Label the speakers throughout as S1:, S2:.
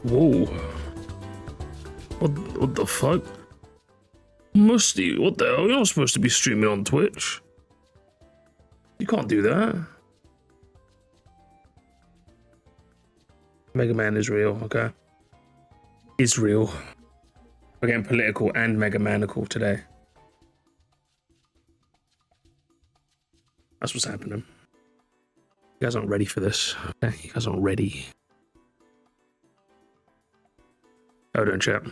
S1: Whoa. What the fuck? Musty, what the hell? You're not supposed to be streaming on Twitch. You can't do that. Megaman is real, okay? Is real. We're getting political and Megamanical today. That's what's happening. You guys aren't ready for this. Okay? You guys aren't ready. Oh, don't chat.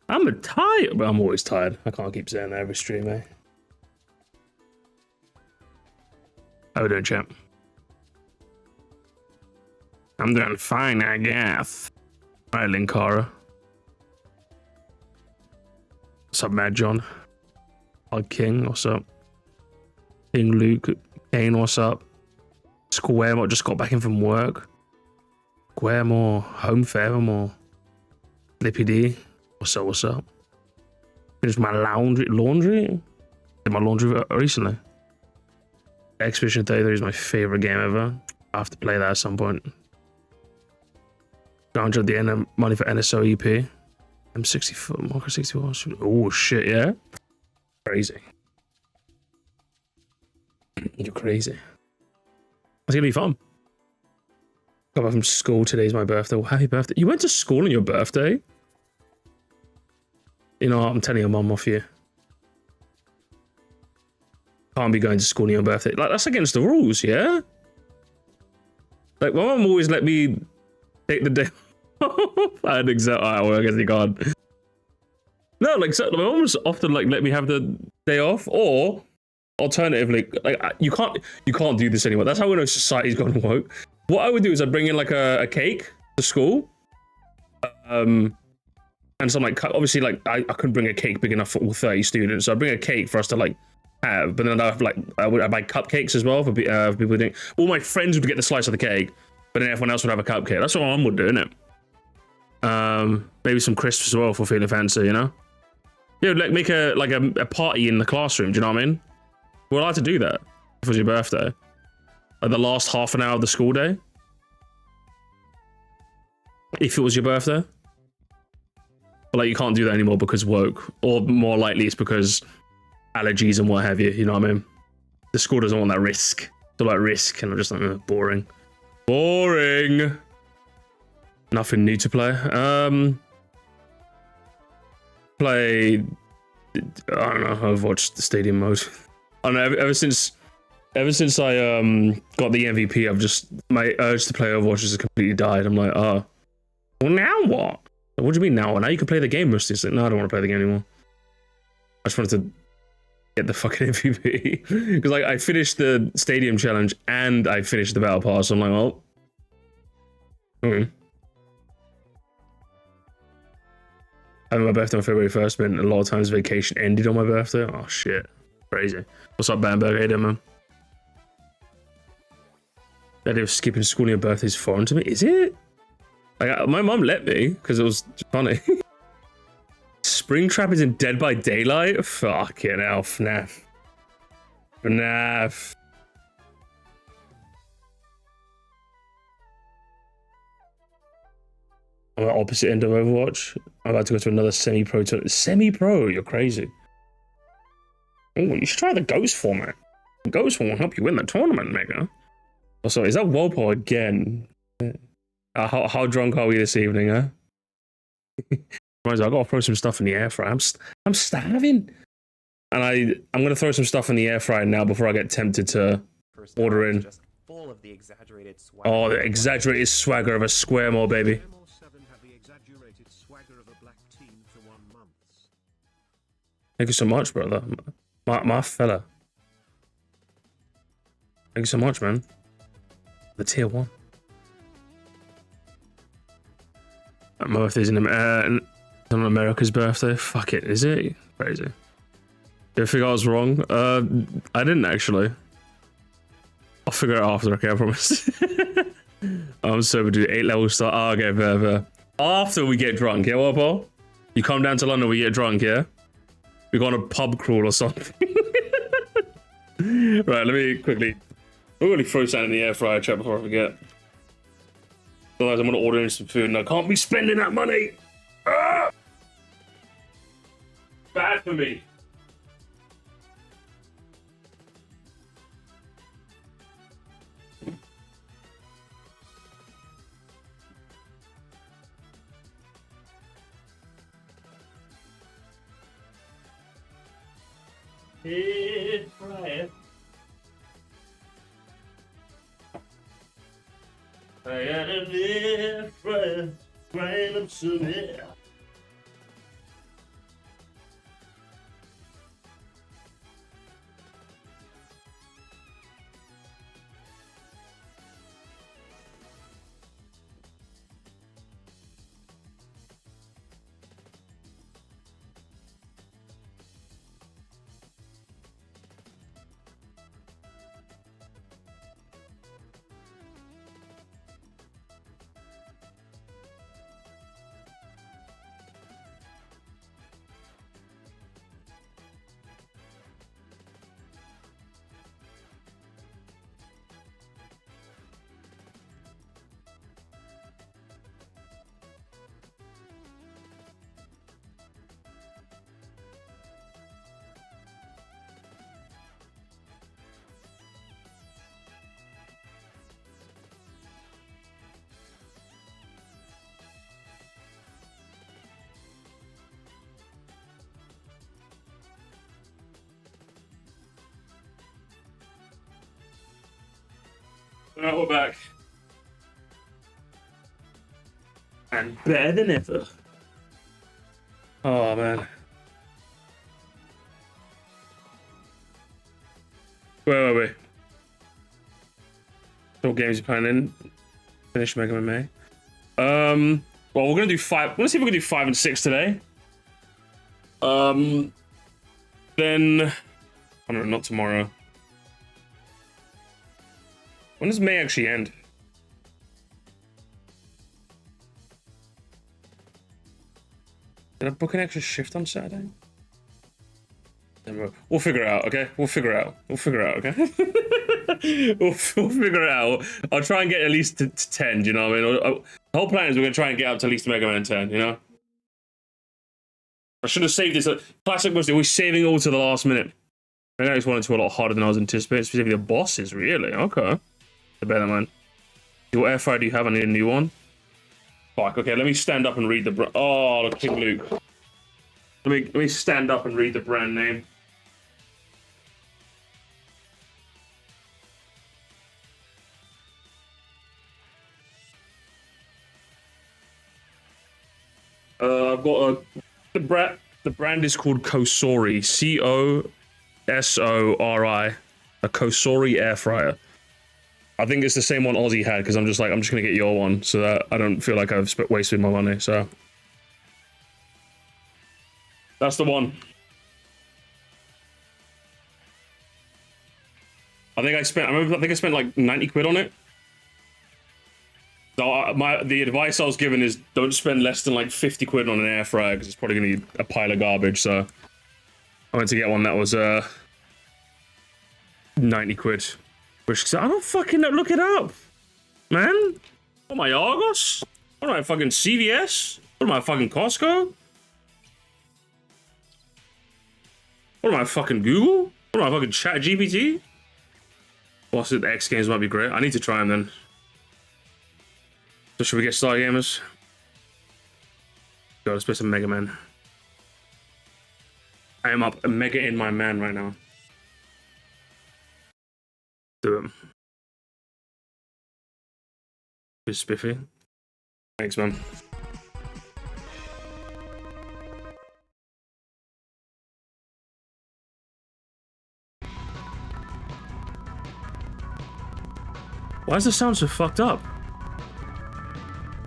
S1: I'm tired, but I'm always tired. I can't keep saying that every stream, eh? Oh, don't chat. I'm doing fine, I guess. Alright, Linkara. What's up, Mad John? Odd King, what's up? King Luke, Kane, what's up? Squaremore just got back in from work. Squaremore, Home Fairmore. Lippy D, what's up, what's up? Finished my laundry? Did my laundry recently. Expedition 33 is my favorite game ever. I have to play that at some point. 100 the end money for NSO EP. M64, Marker 64. Oh shit, yeah. Crazy. You're crazy. It's gonna be fun. Got back from school. Today's my birthday. Well, happy birthday. You went to school on your birthday? You know what? I'm telling your mum off you. Can't be going to school on your birthday. Like, that's against the rules, yeah? Like, my mum always let me take the day off. I had I guess you can't. No, like, so, my mum was often like, let me have the day off, or alternatively, like, you can't do this anymore. That's how we know society's gone woke. What I would do is I'd bring in like a cake to school. And so I'm like, obviously, like, I couldn't bring a cake big enough for all 30 students. So I'd bring a cake for us to like have, but then I'd have like, I'd buy cupcakes as well for people doing. All my friends would get the slice of the cake, but then everyone else would have a cupcake. That's what my mum would do, innit? Maybe some crisps as well for feeling fancy, you know? Yeah, like make a party in the classroom. Do you know what I mean? We're allowed to do that if it was your birthday. Like the last half an hour of the school day. If it was your birthday. But like you can't do that anymore because woke. Or more likely it's because allergies and what have you. You know what I mean? The school doesn't want that risk. It's all about risk, and I'm just like, boring. Boring. Nothing new to play. Play, I don't know, Overwatch the stadium mode. I don't know, ever since I got the MVP, I've just, my urge to play Overwatch has completely died. I'm like, oh, well now what? What do you mean now? Now you can play the game, Musty. It's like, no, I don't want to play the game anymore. I just wanted to get the fucking MVP. Because like I finished the stadium challenge and I finished the battle pass. So I'm like, well, having my birthday on February 1st meant a lot of times vacation ended on my birthday. Oh shit, crazy. What's up, Bamberg? Hey there, man. The idea of skipping school on your birthday is foreign to me. Is it? Like, my mum let me because it was funny. Springtrap is in Dead by Daylight? Fucking hell, FNAF. FNAF. I'm at opposite end of Overwatch. I'm about to go to another semi-pro tournament. Semi-pro? You're crazy. Oh, you should try the Ghost format. The Ghost format will help you win the tournament, Mega. Oh, sorry, is that Walpole again? How drunk are we this evening, huh? I gotta throw some stuff in the air fryer. I'm starving. And I'm gonna throw some stuff in the air fryer now before I get tempted to order in.
S2: Full of the exaggerated swagger.
S1: Oh, the exaggerated swagger of a Squaremore, baby. Thank you so much, brother. My fella. Thank you so much, man. The tier 1. My birthday's on America's birthday. Fuck it, is it? Crazy. You think I was wrong? I didn't actually. I'll figure it out after, okay, I promise. I'm sober, dude. 8 level start. Oh, okay, fair. After we get drunk, yeah, what, Paul? You come down to London, we get drunk, yeah? We go on a pub crawl or something. Right, let me quickly throw something in the air fryer, chat, before I forget. Otherwise, I'm gonna order in some food and I can't be spending that money. Ah! Bad for me. It's right. I got a different kind of souvenir. Alright, we're back. And better than ever. Oh, man. Wait. What games you playing in? Finish Megaman May. Well, we're gonna do 5. Let's see if we can do 5 and 6 today. Then I don't know, not tomorrow. When does May actually end? Did I book an extra shift on Saturday? We'll figure it out, okay? We'll figure it out, okay? we'll figure it out. I'll try and get at least to 10, do you know what I mean? The whole plan is we're going to try and get up to at least Mega Man 10, you know? I should have saved this. Classic Musty, always saving all to the last minute. I know it's 1 and 2 a lot harder than I was anticipating, specifically the bosses, really. Okay. The better man. What air fryer do you have? I need a new one. Fuck, okay, let me stand up and read the oh, look, King Luke. Let me stand up and read the brand name. I've got the brand is called Kosori. Kosori. A Kosori air fryer. I think it's the same one Ozzy had because I'm just gonna get your one so that I don't feel like I've wasted my money. So that's the one. I think I spent like 90 quid on it. So the advice I was given is don't spend less than like 50 quid on an air fryer because it's probably gonna be a pile of garbage. So I went to get one that was 90 quid. Which I don't fucking know. Look it up, man. What am I, Argos? What am I, fucking CVS? What am I, fucking Costco? What am I, fucking Google? What am I, fucking Chat GPT? Boss at the X Games might be great. I need to try them then. So should we get started, gamers? Go, let's play some Mega Man. I am up a mega in my man right now. Do it. Good spiffy. Thanks, man. Why is the sound so fucked up?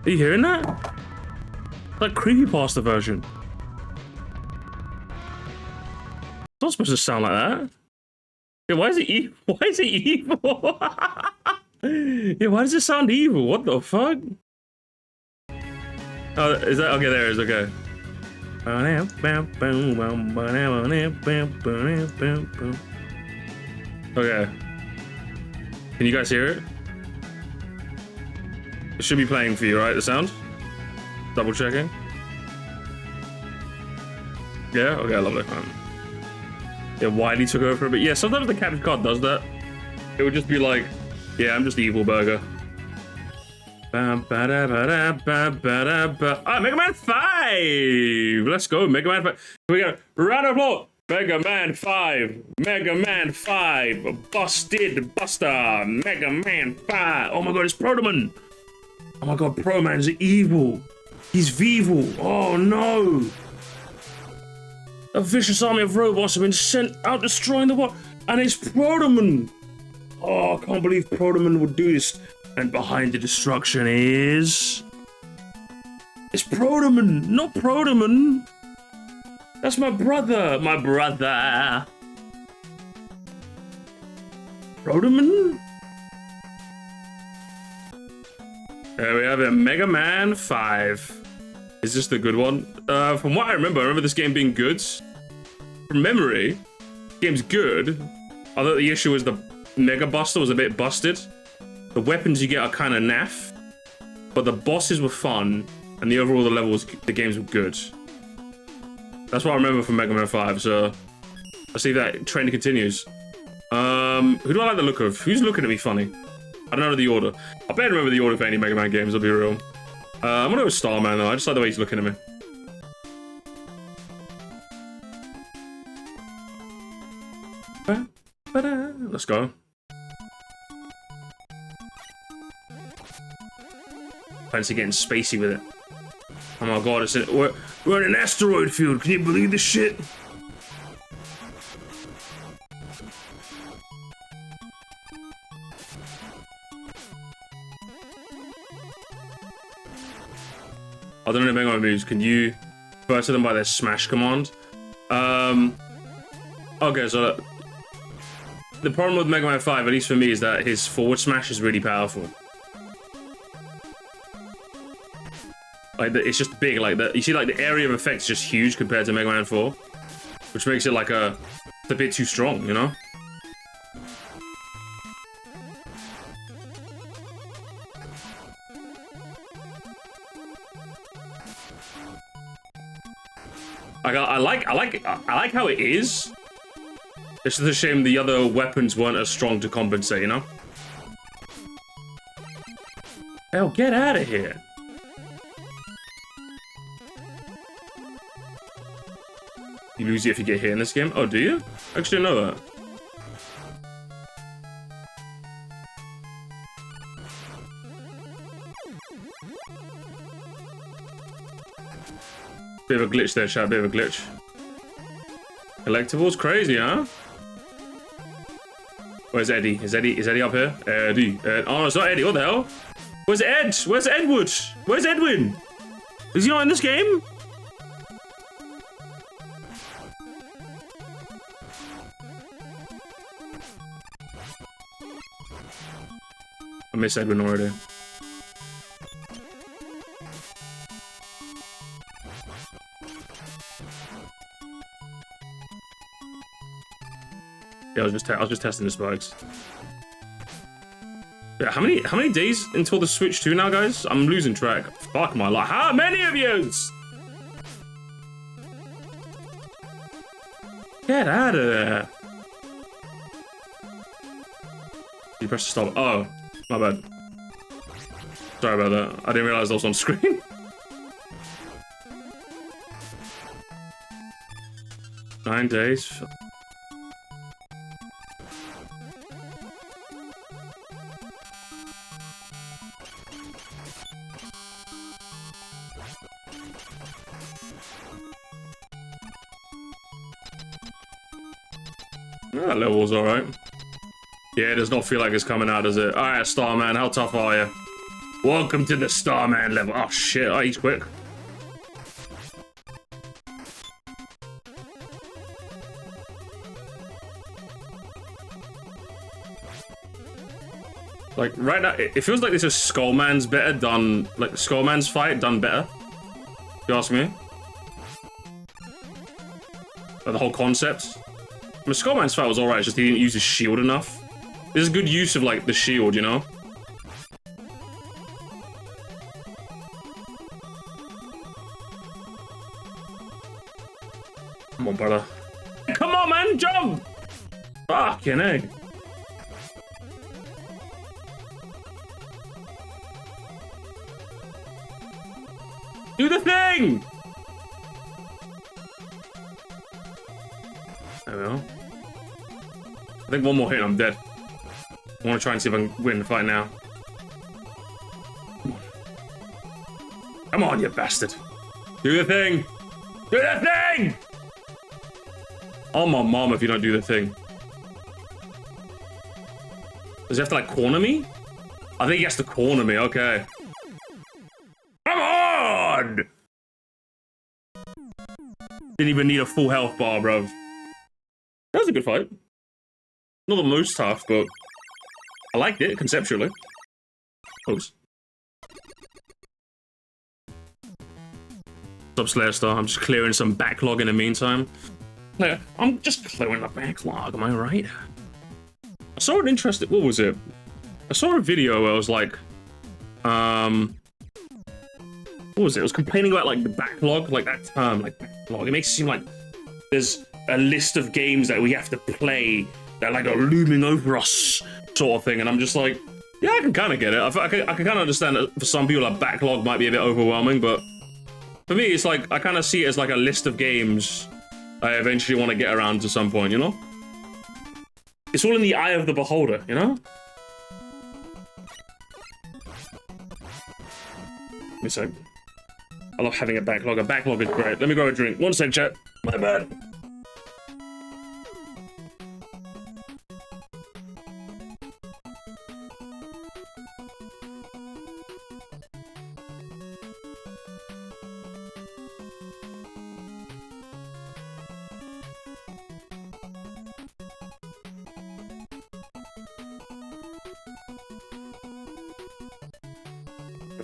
S1: Are you hearing that? Like creepypasta version. It's not supposed to sound like that. Yeah, why is it evil? Why is it evil? Yeah, why does it sound evil? What the fuck? Oh, is that okay? There it is. Okay. Okay. Can you guys hear it? It should be playing for you, right? The sound? Double checking. Yeah? Okay, I love that. Yeah, Wiley took over a bit. Yeah, sometimes the capture card does that. It would just be like, yeah, I'm just Evil Burger. Alright, Mega Man 5! Let's go, Mega Man 5. We got round of applause. Mega Man 5. Mega Man 5. Busted Buster. Mega Man 5. Oh my god, it's Protoman. Oh my god, Pro Man's evil. He's Vival. Oh no. A vicious army of robots have been sent out destroying the world. And it's Protoman. Oh, I can't believe Protoman would do this. And behind the destruction is... It's Protoman, not Protoman. That's my brother. My brother. Protoman? There we have it. Mega Man 5. Is this the good one? From what I remember this game being good. From memory, the game's good. Although the issue is the Mega Buster was a bit busted. The weapons you get are kind of naff. But the bosses were fun. And the overall the games were good. That's what I remember from Mega Man 5. So let's see if that trend continues. Who do I like the look of? Who's looking at me funny? I don't know the order. I better remember the order for any Mega Man games, I'll be real. I'm gonna go with Starman though. I just like the way he's looking at me. Let's go. Fancy getting spacey with it. Oh my god, we're in an asteroid field. Can you believe this shit? I don't know the Mega Man moves. Can you burst them by their smash command? Okay, so the problem with Mega Man 5, at least for me, is that his forward smash is really powerful. Like, it's just big, like that. You see, like, the area of effect is just huge compared to Mega Man 4, which makes it like it's a bit too strong, you know? I like how it is. It's just a shame the other weapons weren't as strong to compensate, you know? Hell, get out of here. You lose it if you get hit in this game? Oh, do you? I actually didn't know that. Bit of a glitch there, chat. Bit of a glitch. Collectibles? Crazy, huh? Where's Eddie? Is Eddie up here? Eddie. Oh, no, it's not Eddie. What the hell? Where's Ed? Where's Edward? Where's Edwin? Is he not in this game? I miss Edwin already. Yeah, I was just testing the spikes. Yeah, how many days until the Switch 2 now, guys? I'm losing track. Fuck my life. How many of yous? Get out of there. You press the stop. Oh, my bad. Sorry about that. I didn't realize I was on screen. Nine days. That level's alright. Yeah, it does not feel like it's coming out, does it? Alright, Starman, how tough are you? Welcome to the Starman level. Oh shit, oh, he's quick. Like, right now, it feels like this is Skullman's better done, like, Skullman's fight done better. If you ask me. Like, the whole concept. I mean, Skullman's fight was alright, it's just he didn't use his shield enough. This is good use of, like, the shield, you know? Come on, brother. Come on, man, jump! Fucking egg. Do the thing! There we go. I think one more hit and I'm dead. I want to try and see if I can win the fight now. Come on, you bastard. Do the thing! Do the thing! Oh, my mom if you don't do the thing. Does he have to, like, corner me? I think he has to corner me, okay. Come on! Didn't even need a full health bar, bro. That was a good fight. Not the most tough, but I liked it, conceptually. Oops. What's up, Slayer Star? I'm just clearing some backlog in the meantime. Yeah, I'm just clearing the backlog, am I right? I saw an interesting... What was it? I saw a video where I was like... What was it? It was complaining about, like, the backlog. Like, that term, like, backlog. It makes it seem like there's a list of games that we have to play that, like, are looming over us, sort of thing. And I'm just like, yeah, I can kind of get it. I can kind of understand that for some people, a backlog might be a bit overwhelming, but for me, it's like, I kind of see it as like a list of games I eventually want to get around to some point, you know? It's all in the eye of the beholder, you know? Let me say, I love having a backlog. A backlog is great. Let me grab a drink. One sec, chat. My bad.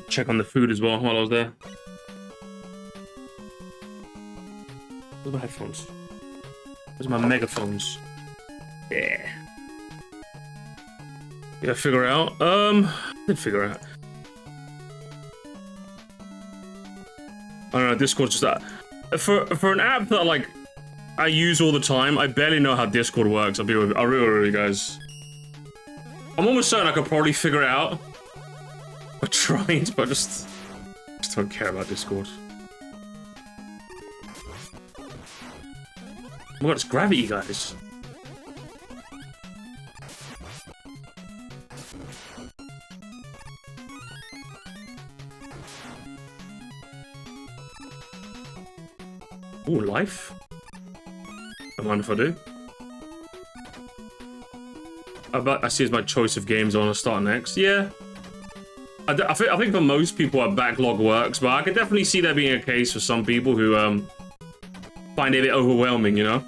S1: Check on the food as well while I was there. Where's my headphones? Where's my megaphones? Yeah. Did I figure out? I did figure out. I don't know, Discord's just that. For an app that, like, I use all the time, I barely know how Discord works. I'll be with you guys. I'm almost certain I could probably figure it out. I tried, but I just don't care about Discord. Oh my god, it's gravity, guys. Ooh, life? Don't mind if I do. I see as my choice of games I want to start next. Yeah. I think for most people a backlog works, but I can definitely see there being a case for some people who find it a bit overwhelming, you know?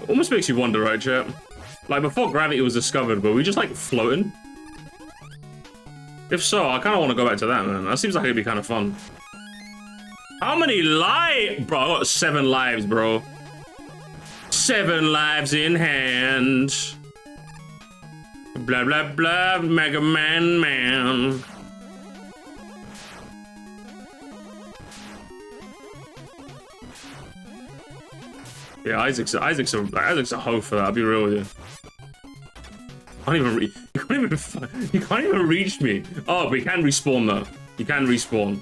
S1: It almost makes you wonder, right, chat? Like, before gravity was discovered, were we just, like, floating? If so, I kind of want to go back to that, man. That seems like it'd be kind of fun. How many lives? Bro, I got 7 lives, bro. 7 lives in hand. Blah, blah, blah, Megaman, man. Yeah, Isaac's a hoe for that, I'll be real with you. You can't even reach me. Oh, but you can respawn though. You can respawn.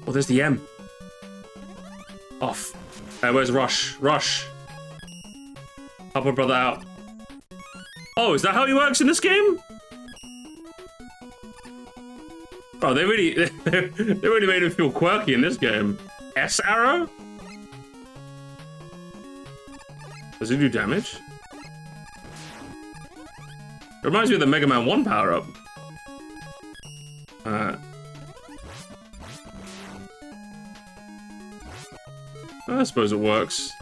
S1: Oh, there's the M. Off. Where's Rush? Rush. Help a brother out. Oh, is that how he works in this game? Bro, they really made him feel quirky in this game. S arrow? Does it do damage? It reminds me of the Mega Man 1 power-up. I suppose it works.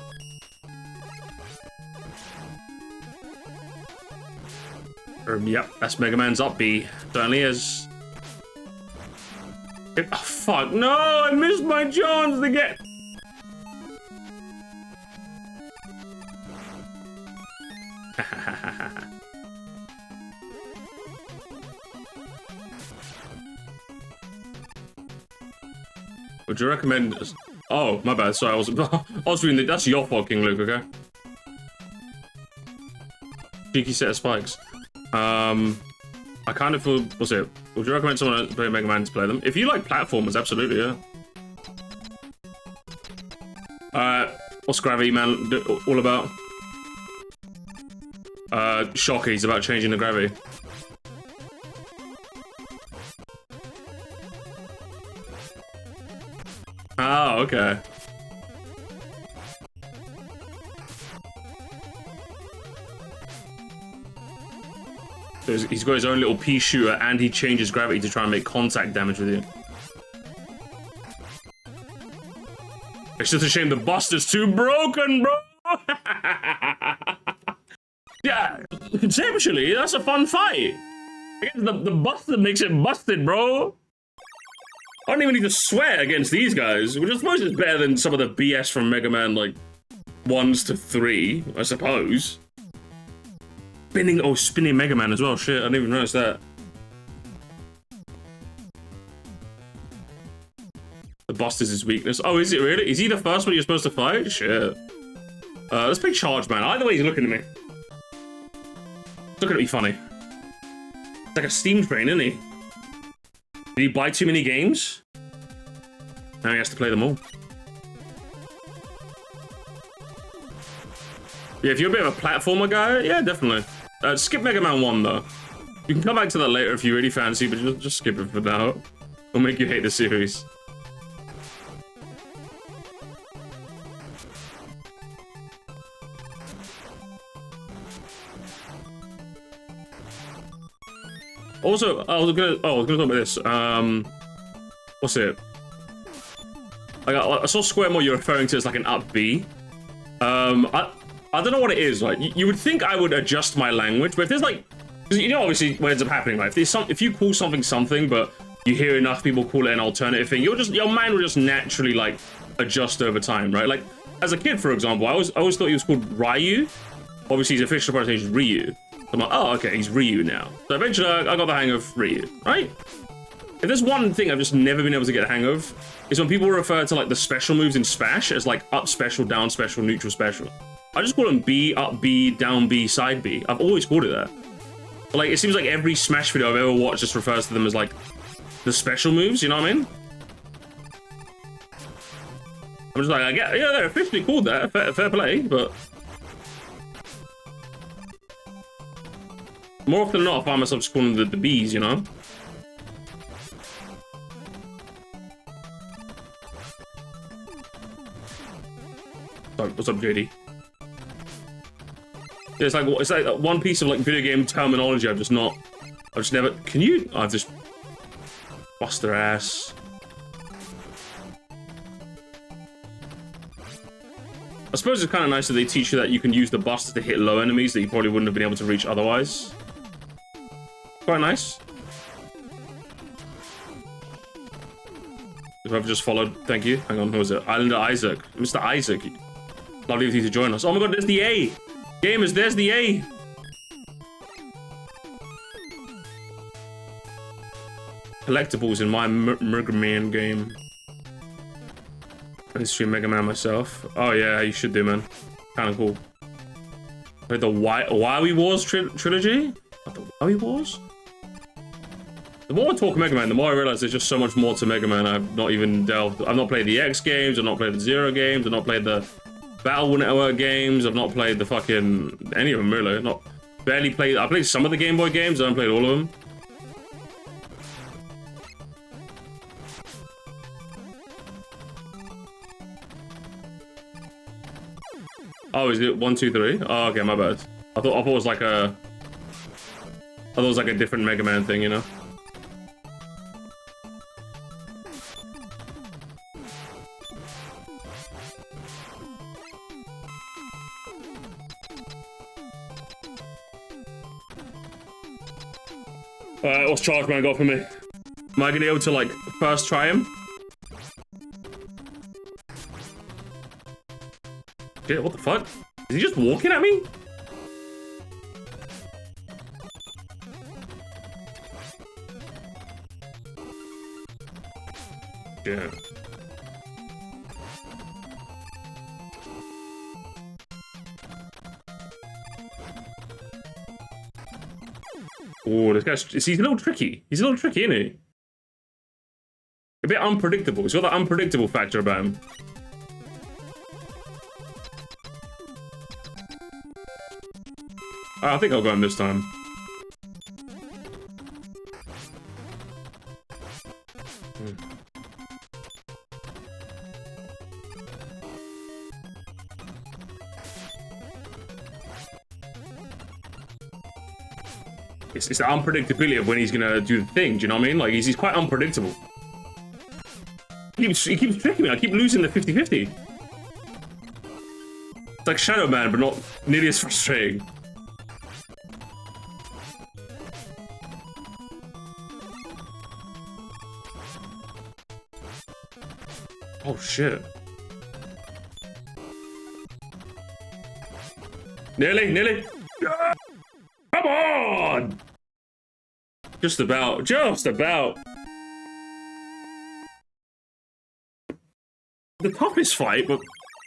S1: Yep, that's Mega Man's up B. Certainly is. Oh, fuck, no, I missed my chance to get... Would you recommend... Oh, my bad, sorry, I was reading that. That's your fault, King Luke, okay? Cheeky set of spikes. I kind of feel... What's it? Would you recommend someone play Mega Man to play them? If you like platformers, absolutely, yeah. What's Gravity Man all about? Shocky's about changing the gravity. Oh, okay. So he's got his own little pea shooter and he changes gravity to try and make contact damage with you. It's just a shame the Buster's too broken, bro! Yeah, conceptually, that's a fun fight. Against the Buster makes it busted, bro. I don't even need to sweat against these guys, which I suppose is better than some of the BS from Mega Man, like, 1s to 3, I suppose. Spinning Mega Man as well, shit, I didn't even notice that. The Buster's his weakness. Oh, is it really? Is he the first one you're supposed to fight? Shit. Let's play Charge Man. Either way, he's looking at me. Looking at me funny. It's like a steam train, isn't he? Did he buy too many games? Now he has to play them all. Yeah, if you're a bit of a platformer guy, yeah, definitely. Skip Mega Man 1, though. You can come back to that later if you really fancy, but just skip it for now. It'll make you hate the series. Also, I was gonna talk about this. What's it? I saw Square More you're referring to as like an up B. I don't know what it is. Like, you would think I would adjust my language, but if there's like, because you know, obviously what ends up happening, right? If you call something, but you hear enough people call it an alternative thing, your mind will just naturally like adjust over time, right? Like as a kid, for example, I always thought he was called Ryu. Obviously, his official pronunciation is Ryu. I'm like, oh, okay, he's Ryu now. So eventually, I got the hang of Ryu, right? If there's one thing I've just never been able to get the hang of, is when people refer to like the special moves in Smash as like up special, down special, neutral special. I just call them B, up B, down B, side B. I've always called it that. But, like, it seems like every Smash video I've ever watched just refers to them as like the special moves, you know what I mean? I'm just like, yeah, they're officially called that, fair play, but... More often than not, I find myself just calling them the Bs, you know? Sorry, what's up, JD? Yeah, it's like one piece of like video game terminology I've just never... Can you... I've just... Bust their ass. I suppose it's kind of nice that they teach you that you can use the Buster to hit low enemies that you probably wouldn't have been able to reach otherwise. Quite nice. If I've just followed, thank you. Hang on, who was it? Islander Isaac. Mr. Isaac. Lovely of you to join us. Oh my god, there's the A! Gamers, there's the A! Collectibles in my Megaman game. I stream Mega Man myself. Oh yeah, you should do, man. Kind of cool. Played the Wowie Wars trilogy? What, the Wowie Wars? The more I talk Mega Man, the more I realize there's just so much more to Mega Man. I've not even delved. I've not played the X games. I've not played the Zero games. I've not played the Battle Network games. I've not played the fucking any of them really. Not barely played. I played some of the Game Boy games. I haven't played all of them. Oh, is it 1, 2, 3? Oh, okay, my bad. I thought it was like a. I thought it was like a different Mega Man thing, you know. What's Charge Man got for me? Am I gonna be able to, like, first try him? Shit, what the fuck? Is he just walking at me? Yeah. Oh, this guy's... He's a little tricky. He's a little tricky, isn't he? A bit unpredictable. He's got that unpredictable factor about him. I think I'll go him this time. It's the unpredictability of when he's gonna do the thing, do you know what I mean? Like, he's quite unpredictable. He keeps tricking me, I keep losing the 50-50. It's like Shadow Man, but not nearly as frustrating. Oh shit. Nearly. Come on! Just about. The toughest fight, but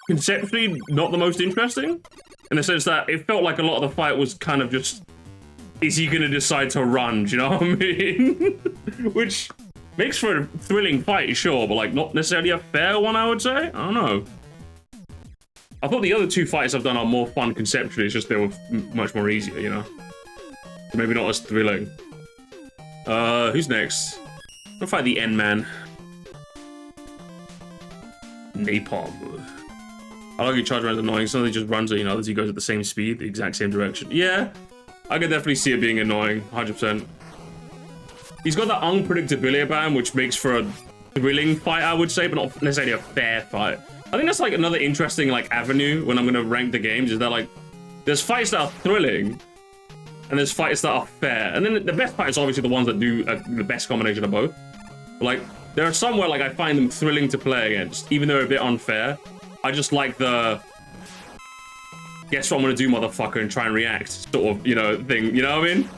S1: conceptually not the most interesting. In the sense that it felt like a lot of the fight was kind of just, is he gonna decide to run, do you know what I mean? Which makes for a thrilling fight, sure, but like not necessarily a fair one, I would say. I don't know. I thought the other two fights I've done are more fun conceptually, it's just they were much more easier, you know? Maybe not as thrilling. Who's next? I'll fight the End Man. Napalm. I like he charge around annoying. Some he just runs at, you know, as he goes at the same speed, the exact same direction. Yeah, I could definitely see it being annoying, 100%. He's got that unpredictability about him, which makes for a thrilling fight, I would say, but not necessarily a fair fight. I think that's like another interesting like avenue when I'm gonna rank the games, is that like there's fights that are thrilling and there's fights that are fair, and then the best fights are obviously the ones that do the best combination of both. But, like, there are some where like I find them thrilling to play against, even though they're a bit unfair. I just like the guess what I'm gonna do, motherfucker, and try and react sort of, you know, thing, you know what I mean?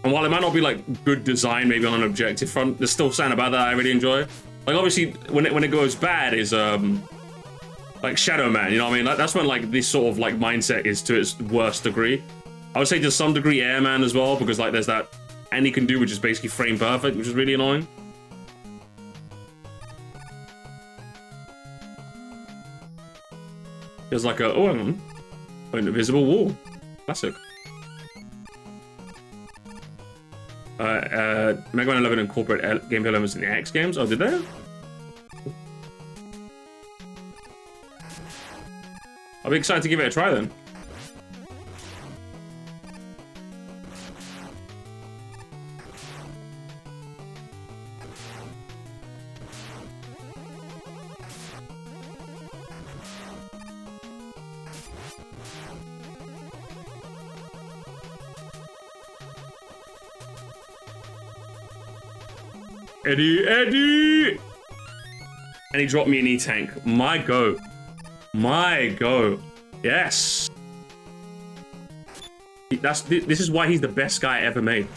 S1: And while it might not be like good design maybe on an objective front, there's still something about that I really enjoy. Like obviously when it goes bad is like Shadow Man, you know what I mean? Like, that's when like this sort of like mindset is to its worst degree. I would say to some degree Airman as well, because like there's that and he can do, which is basically frame perfect, which is really annoying. There's like a an invisible wall. Classic. Megaman 11 incorporate gameplay elements in the X games. Oh, did they? I'll be excited to give it a try then. Eddie! And he dropped me an E-Tank. My go. Yes! This is why he's the best guy ever made.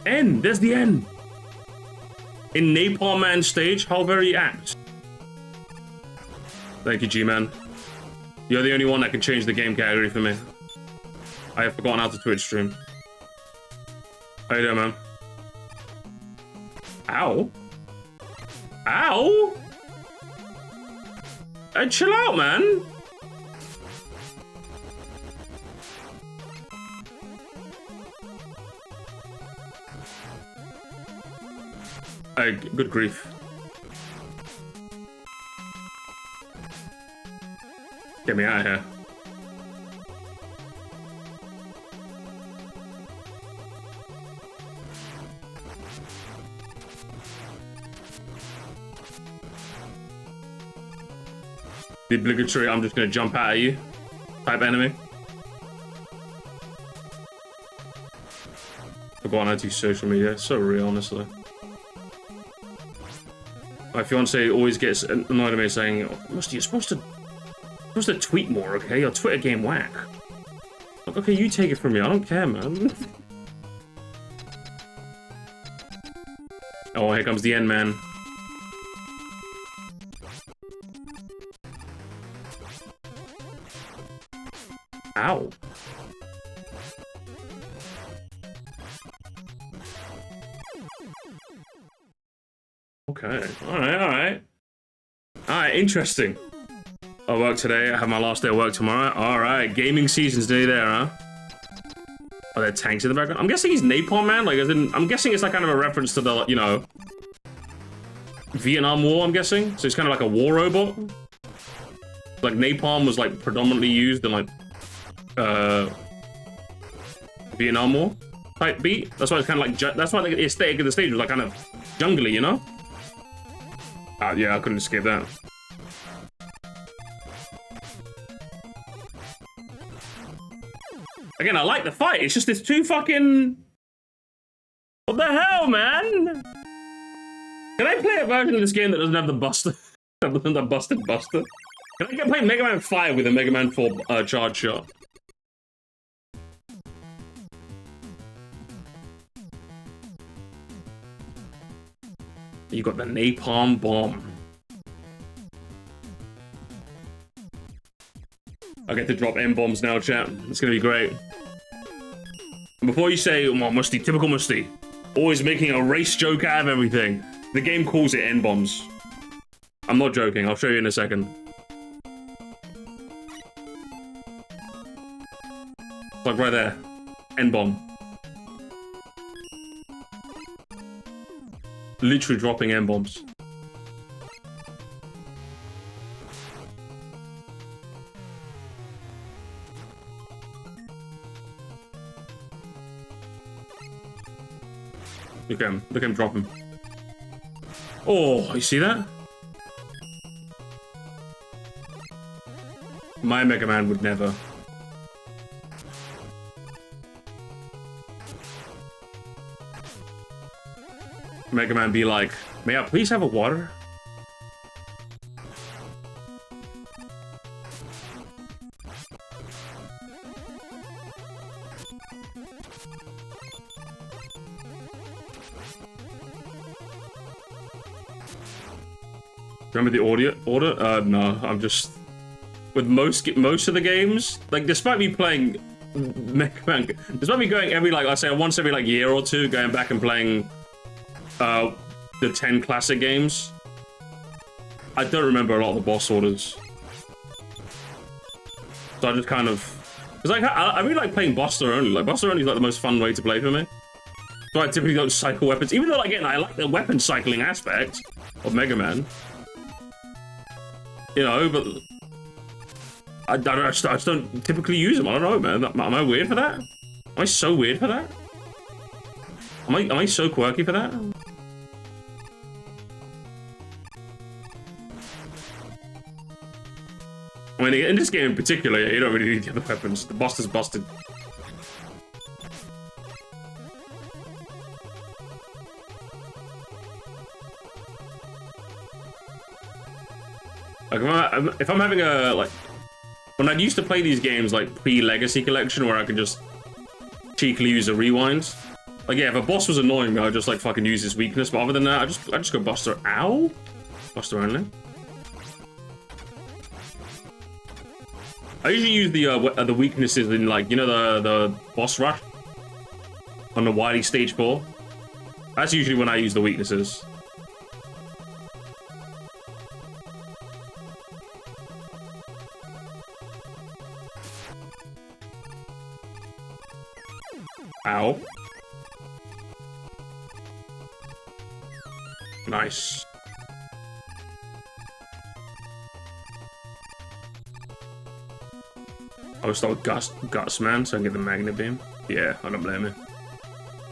S1: N! There's the N! In Napalm Man stage, how very apt. Thank you, G-Man. You're the only one that can change the game category for me. I have forgotten how to Twitch stream. How you doing, man? Ow. Ow! Hey, chill out, man! Hey, good grief. Get me out of here. The obligatory, I'm just gonna jump out at you type enemy. Forgotten how to use social media. It's so real, honestly. My fiance always gets annoyed at me saying, oh, Musty, you're supposed to tweet more, okay? Your Twitter game whack. Like, okay, you take it from me. I don't care, man. Oh, here comes the end, man. Ow. Okay. Alright. Alright, interesting. I work today, I have my last day of work tomorrow. Alright, gaming season's nearly there, huh? Are there tanks in the background? I'm guessing he's Napalm Man, like, as in, I'm guessing it's like kind of a reference to the, you know, Vietnam War, I'm guessing. So it's kind of like a war robot. Like, napalm was like predominantly used in like, Vietnam War type beat. That's why it's kind of like, that's why the aesthetic of the stage was like kind of jungly, you know? Yeah, I couldn't escape that. Again, I like the fight. It's just it's too fucking... What the hell, man? Can I play a version of this game that doesn't have the buster? The busted buster? Can I play Mega Man 5 with a Mega Man 4 charge shot? You got the napalm bomb. I get to drop M-bombs now, chat. It's gonna be great. And before you say, oh, Musty, typical Musty, always making a race joke out of everything, the game calls it N-bombs. I'm not joking, I'll show you in a second. Like right there. N-bomb. Literally dropping M-bombs. Look at him drop him. Oh, you see that? My Mega Man would never. Mega Man be like, may I please have a water? Remember the order? No, I'm just... With most of the games, like, despite me playing Mega Man, despite me going every, like, I say once every, like, year or two, going back and playing the 10 classic games, I don't remember a lot of the boss orders. So I just kind of... Because like, I really like playing Buster only. Like, Buster only is like the most fun way to play for me. So I typically don't cycle weapons. Even though, again, I like the weapon cycling aspect of Mega Man. You know, but... I just don't typically use them. I don't know, man. Am I weird for that? Am I so weird for that? Am I so quirky for that? I mean, in this game in particular, you don't really need the other weapons. The boss is busted. Like, if I'm having a, like... When I used to play these games, like, pre-Legacy Collection, where I could just cheekily use a rewind. Like, yeah, if a boss was annoying me, I'd just, like, fucking use his weakness. But other than that, I just go Buster. Ow? Buster only. I usually use the weaknesses in, like, you know, the boss rush on the Wily Stage 4. That's usually when I use the weaknesses. Ow. Nice. I would start with Guts, man, so I can get the Magnet Beam. Yeah, I don't blame you.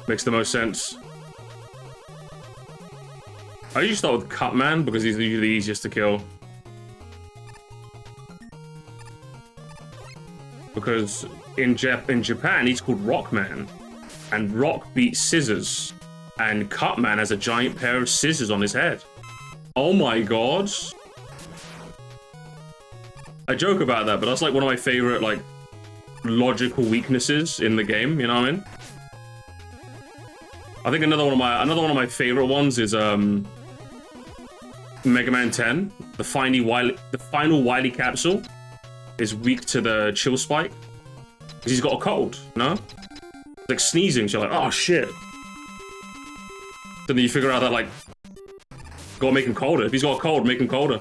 S1: Makes the most sense. I usually start with Cut Man because he's usually the easiest to kill. because in Japan he's called Rockman, and Rock beats Scissors, and Cutman has a giant pair of scissors on his head. Oh my god! I joke about that, but that's like one of my favorite like logical weaknesses in the game. You know what I mean? I think another one of my favorite ones is Megaman 10. The final Wily capsule is weak to the chill spike because he's got a cold. No, it's like sneezing. So you're like, oh shit. Then you figure out that like, gotta make him colder. If he's got a cold, make him colder.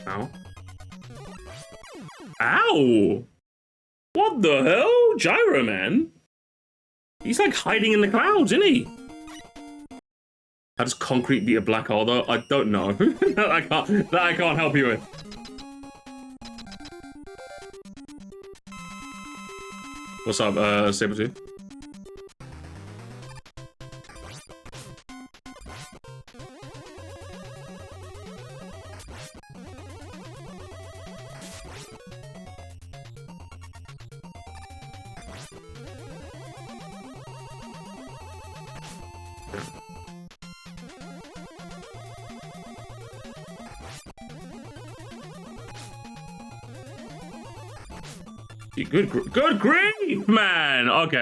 S1: Ow. Ow! What the hell? Gyro Man? He's like hiding in the clouds, isn't he? How does concrete beat a black hole though? I don't know. that I can't help you with. What's up, Sabretooth? Good grief, man. Okay.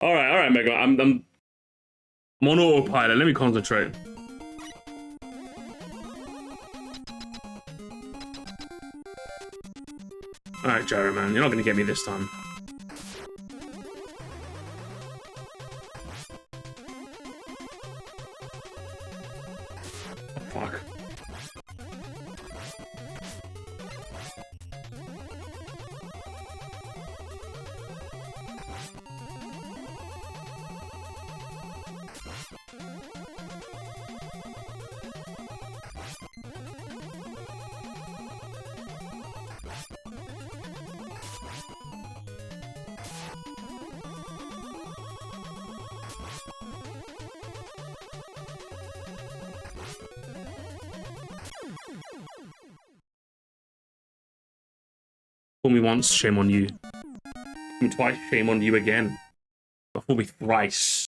S1: All right, Mega. I'm on autopilot. Let me concentrate. All right, Gyro Man, you're not gonna get me this time. Oh, fuck. Fool me once, shame on you. Fool me twice, shame on you again. But fool me thrice,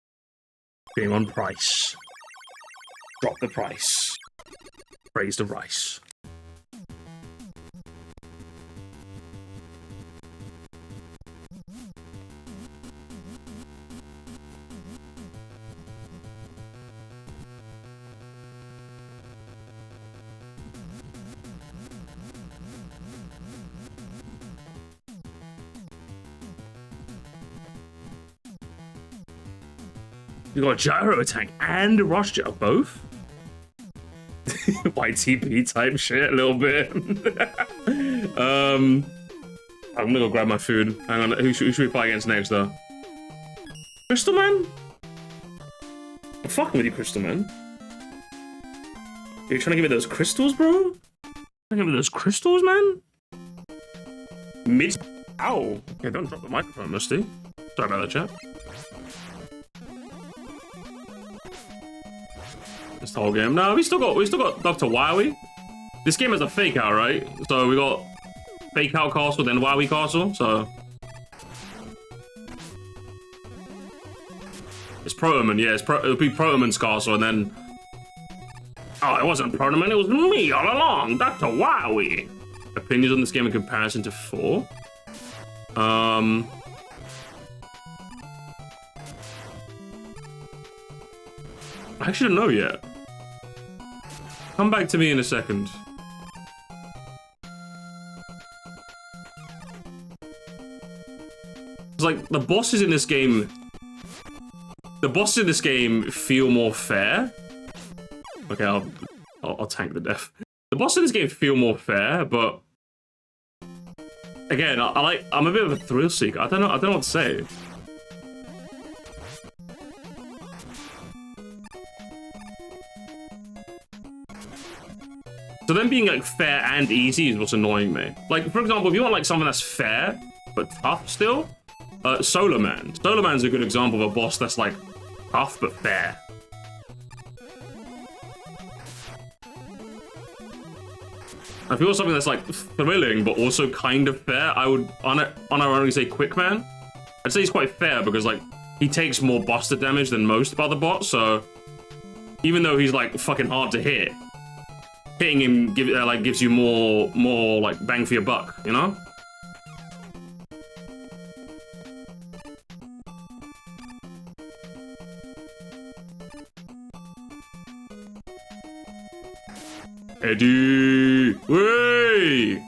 S1: shame on price. Drop the price. Praise the rice. You got a gyro attack and a rush jet, both? YTP type shit, a little bit. I'm gonna go grab my food. Hang on, who should we fight against next, though? Crystal Man? I'm fucking with you, Crystal Man. Are you trying to give me those crystals, bro? Trying to give me those crystals, man? Ow! Okay, don't drop the microphone, Musty. Sorry about that, chat. This whole game. No, we still got Dr. Wowie. This game is a fake out, right? So we got fake out castle, then Wowie castle. So it's Protoman, yeah. It'll be Protoman's castle, and then oh, it wasn't Protoman. It was me all along, Dr. Wowie. Opinions on this game in comparison to 4. I actually don't know yet. Come back to me in a second. It's like the bosses in this game. The bosses in this game feel more fair. Okay, I'll tank the death. The bosses in this game feel more fair, but again, I'm a bit of a thrill seeker. I don't know what to say. So them being like fair and easy is what's annoying me. Like, for example, if you want like something that's fair but tough still, Solar Man. Solar Man's a good example of a boss that's like tough but fair. I feel something that's like thrilling, but also kind of fair. I would unironically say Quickman. I'd say he's quite fair because like he takes more buster damage than most other bots. So even though he's like fucking hard to hit, hitting him gives you more like bang for your buck, you know? Eddie! Way!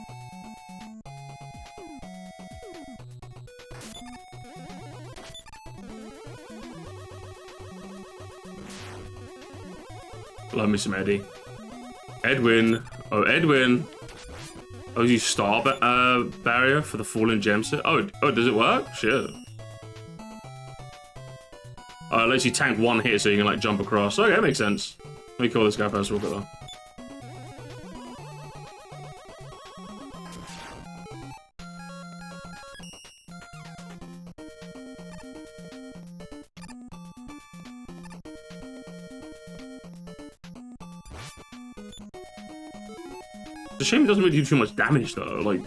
S1: Love me some Eddie. Edwin. Oh, Edwin. Oh, you star barrier for the fallen gem set. Oh, does it work? Shit. Oh, it lets you tank one hit so you can like jump across. Okay, that makes sense. Let me kill this guy first real quick though. It's a shame it doesn't really do too much damage though. Like,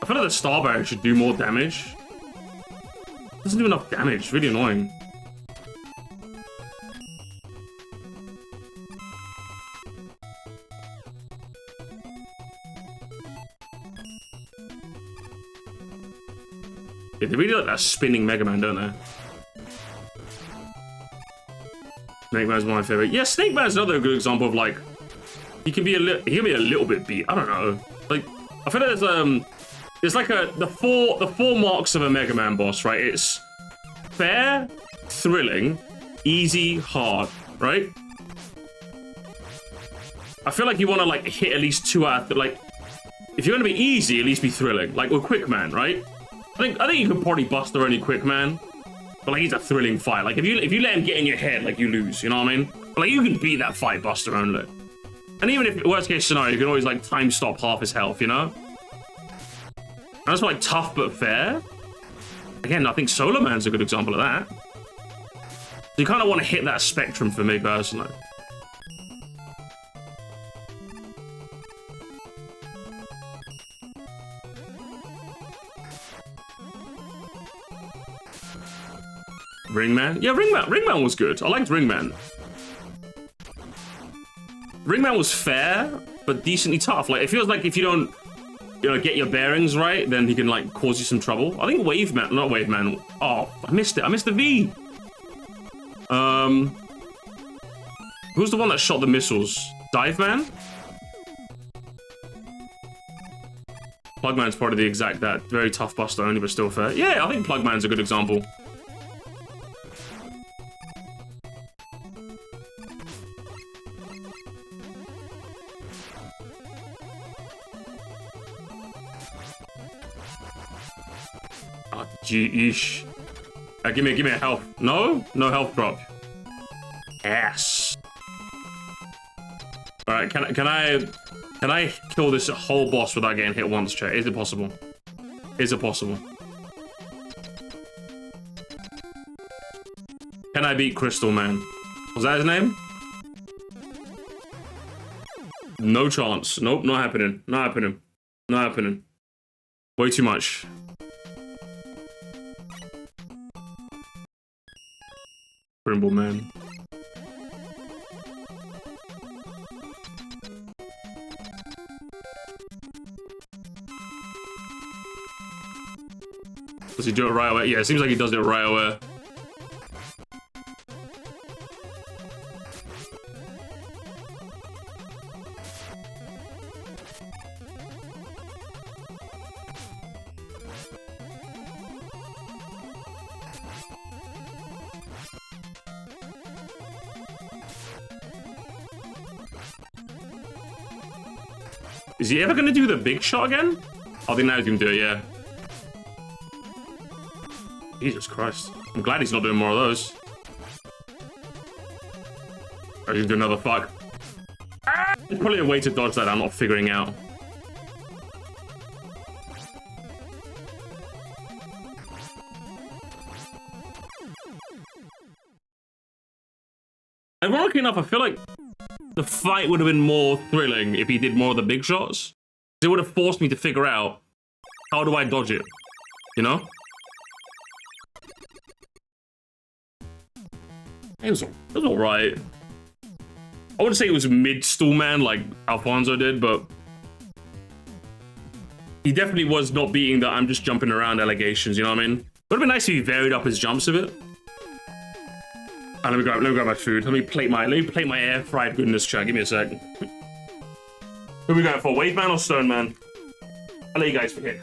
S1: I feel like the star barrier should do more damage. It doesn't do enough damage. It's really annoying. Yeah, they really like that spinning Megaman, don't they? Snake Man's one of my favorite. Yeah, Snake Man's another good example of like he can be a little bit beat. I don't know. Like I feel like there's like the four marks of a Mega Man boss, right? It's fair, thrilling, easy, hard, right? I feel like you want to like hit at least 2 out of like if you're gonna be easy, at least be thrilling. Like with Quickman, right? I think you could probably buster any Quickman, but like he's a thrilling fight. Like if you let him get in your head, like you lose. You know what I mean? But, like you can beat that fight buster only. And even if worst case scenario, you can always like time stop half his health, you know? And that's like tough but fair. Again, I think Solar Man's a good example of that. So you kind of want to hit that spectrum for me personally. Ringman? Yeah, Ringman was good. I liked Ringman. Ringman was fair, but decently tough. Like, it feels like if you don't, get your bearings right, then he can, like, cause you some trouble. I think Waveman, not Waveman. Oh, I missed it. I missed the V. Who's the one that shot the missiles? Dive Man? Plugman's probably the exact that. Very tough buster only, but still fair. Yeah, I think Plugman's a good example. Geesh. Give me a health. No health drop. Ass. All right, can I kill this whole boss without getting hit once, chat? Is it possible? Is it possible? Can I beat Crystal Man? Was that his name? No chance. Nope, not happening. Not happening. Not happening. Way too much. Brimble Man. Does he do it right away? Yeah, it seems like he does it right away. Is he ever gonna do the big shot again? I think now he's gonna do it, yeah. Jesus Christ. I'm glad he's not doing more of those. Or he's gonna do another fuck. There's probably a way to dodge that I'm not figuring out. Ironically enough, I feel like the fight would have been more thrilling if he did more of the big shots. It would have forced me to figure out, how do I dodge it? You know? It was alright. I wouldn't say it was mid-stool man like Alfonso did, but he definitely was not beating the I'm just jumping around allegations, you know what I mean? Would have been nice if he varied up his jumps a bit. Let me grab my food. Let me plate my air fried goodness chat. Give me a sec. Who are we going for? Wave man or stone man? I'll let you guys pick.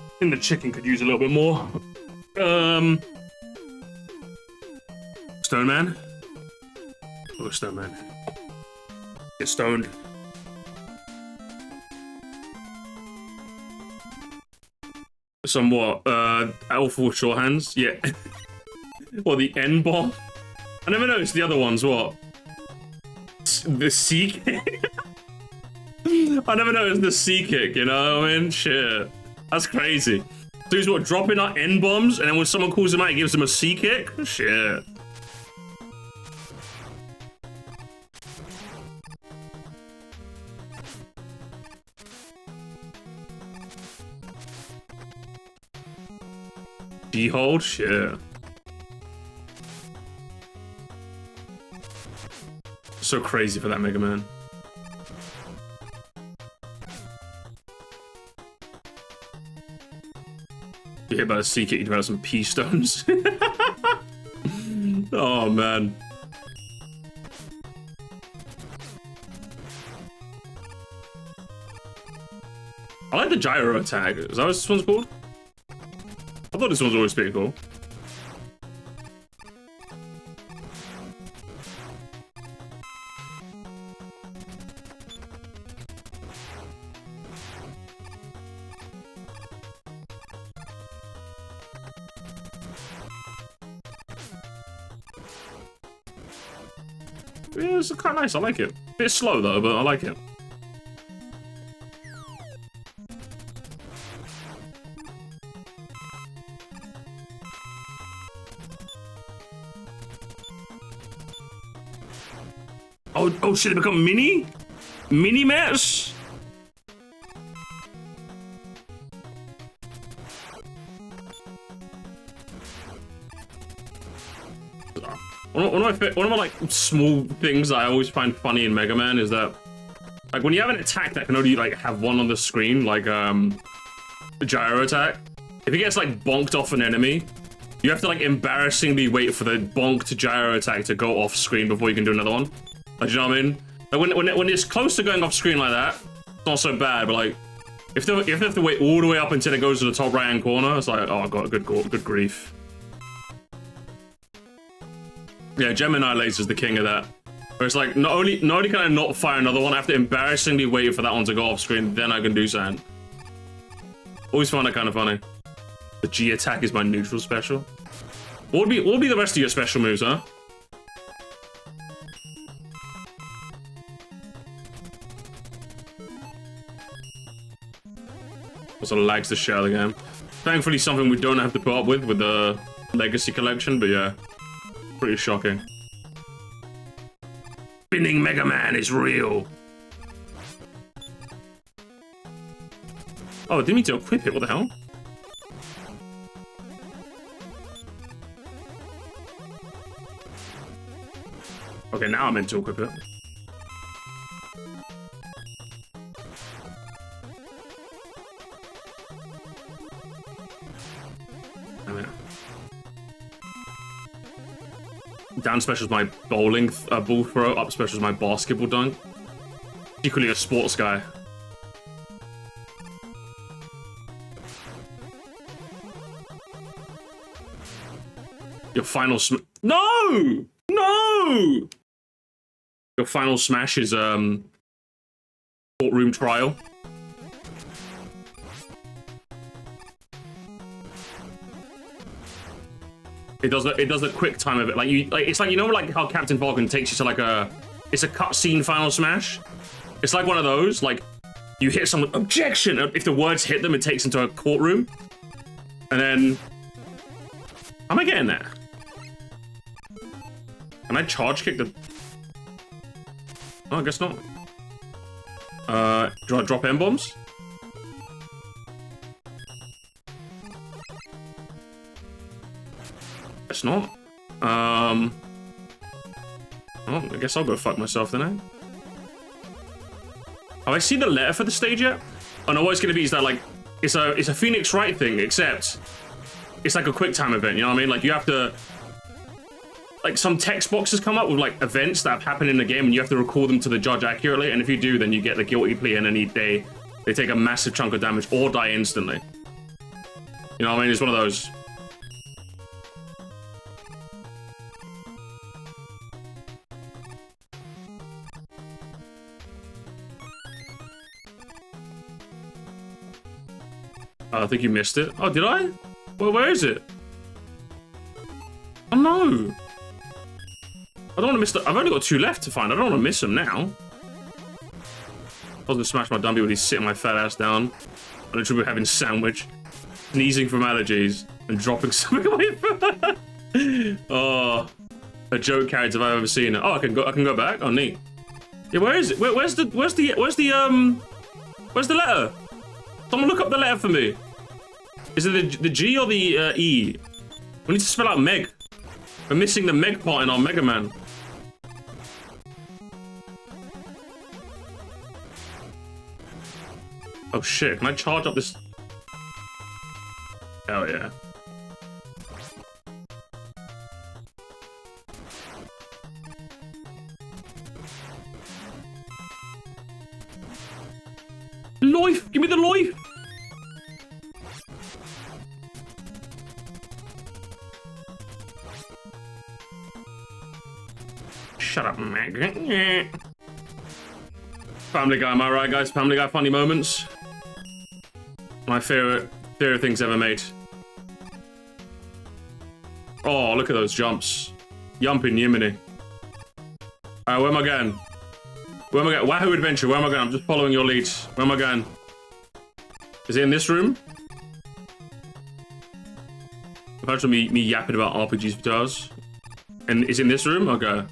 S1: I think the chicken could use a little bit more. Stone man. Oh, stone man. Get stoned. Somewhat. Alpha short hands. Yeah. What, the N bomb? I never noticed the other ones. What? The C kick? I never noticed the C kick, you know what I mean? Shit. That's crazy. So he's what, dropping out N bombs, and then when someone calls him out, he gives them a C kick? Shit. G-hold? Shit. So crazy for that Mega Man. You hit by a C kick, you develop some P stones. Oh man. I like the gyro attack. Is that what this one's called? I thought this one's always pretty cool. Yeah, it's kind of nice. I like it. Bit slow though, but I like it. Oh shit! They become mini mats. One of my like small things that I always find funny in Mega Man is that, like, when you have an attack that can only like have one on the screen, like the gyro attack, if it gets like bonked off an enemy, you have to like embarrassingly wait for the bonked gyro attack to go off screen before you can do another one. Like, you know what I mean? Like when it's close to going off screen like that, it's not so bad. But like, if they have to wait all the way up until it goes to the top right hand corner, it's like, oh god, good grief. Yeah, Gemini Laser's the king of that. Where it's like, not only can I not fire another one, I have to embarrassingly wait for that one to go off screen, then I can do something. Always find that kind of funny. The G attack is my neutral special. What would be the rest of your special moves, huh? Also lags the shit out of the game. Thankfully, something we don't have to put up with the Legacy Collection, but yeah. Pretty shocking. Spinning Mega Man is real. Oh, I didn't mean to equip it. What the hell? Okay, now I'm meant to equip it. Down special is my bowling ball throw. Up special is my basketball dunk. Equally a sports guy. Your final No! No! Your final smash is courtroom trial. It does a quick time of it. Like it's like, you know, like how Captain Falcon takes you to like it's a cutscene final smash. It's like one of those, like you hit someone, objection. If the words hit them, it takes them to a courtroom. And then, am I getting there? Can I charge kick the? Oh, I guess not. Do I drop M-bombs? Guess not. Oh, I guess I'll go fuck myself then, eh? Have I seen the letter for the stage yet? Oh no, what it's gonna be is that like it's a Phoenix Wright thing, except it's like a quick time event, you know what I mean? Like you have to, like some text boxes come up with like events that have happened in the game and you have to record them to the judge accurately, and if you do, then you get the guilty plea and then they take a massive chunk of damage or die instantly. You know what I mean? It's one of those. I think you missed it. Oh, did I? Well, where is it? Oh no! I don't want to miss the. I've only got 2 left to find. I don't want to miss them now. I was gonna smash my Dumby when he's sitting my fat ass down. I literally having sandwich, sneezing from allergies, and dropping something away from. Oh, a joke character if I've ever seen it. Oh, I can go back. Oh, neat. Yeah, where is it? Where's the letter? Someone look up the letter for me. Is it the G or the E? We need to spell out Meg. We're missing the Meg part in our Megaman. Oh shit, can I charge up this? Hell yeah. Life! Give me the life! Shut up, Meg. Family Guy, am I right, guys? Family Guy funny moments. My favorite things ever made. Oh, look at those jumps. Yumping Yiminy. Alright, where am I going? Where am I going? Wahoo Adventure, where am I going? I'm just following your lead. Where am I going? Is it in this room? Imagine me yapping about RPGs for 2 hours. And is it in this room? Okay.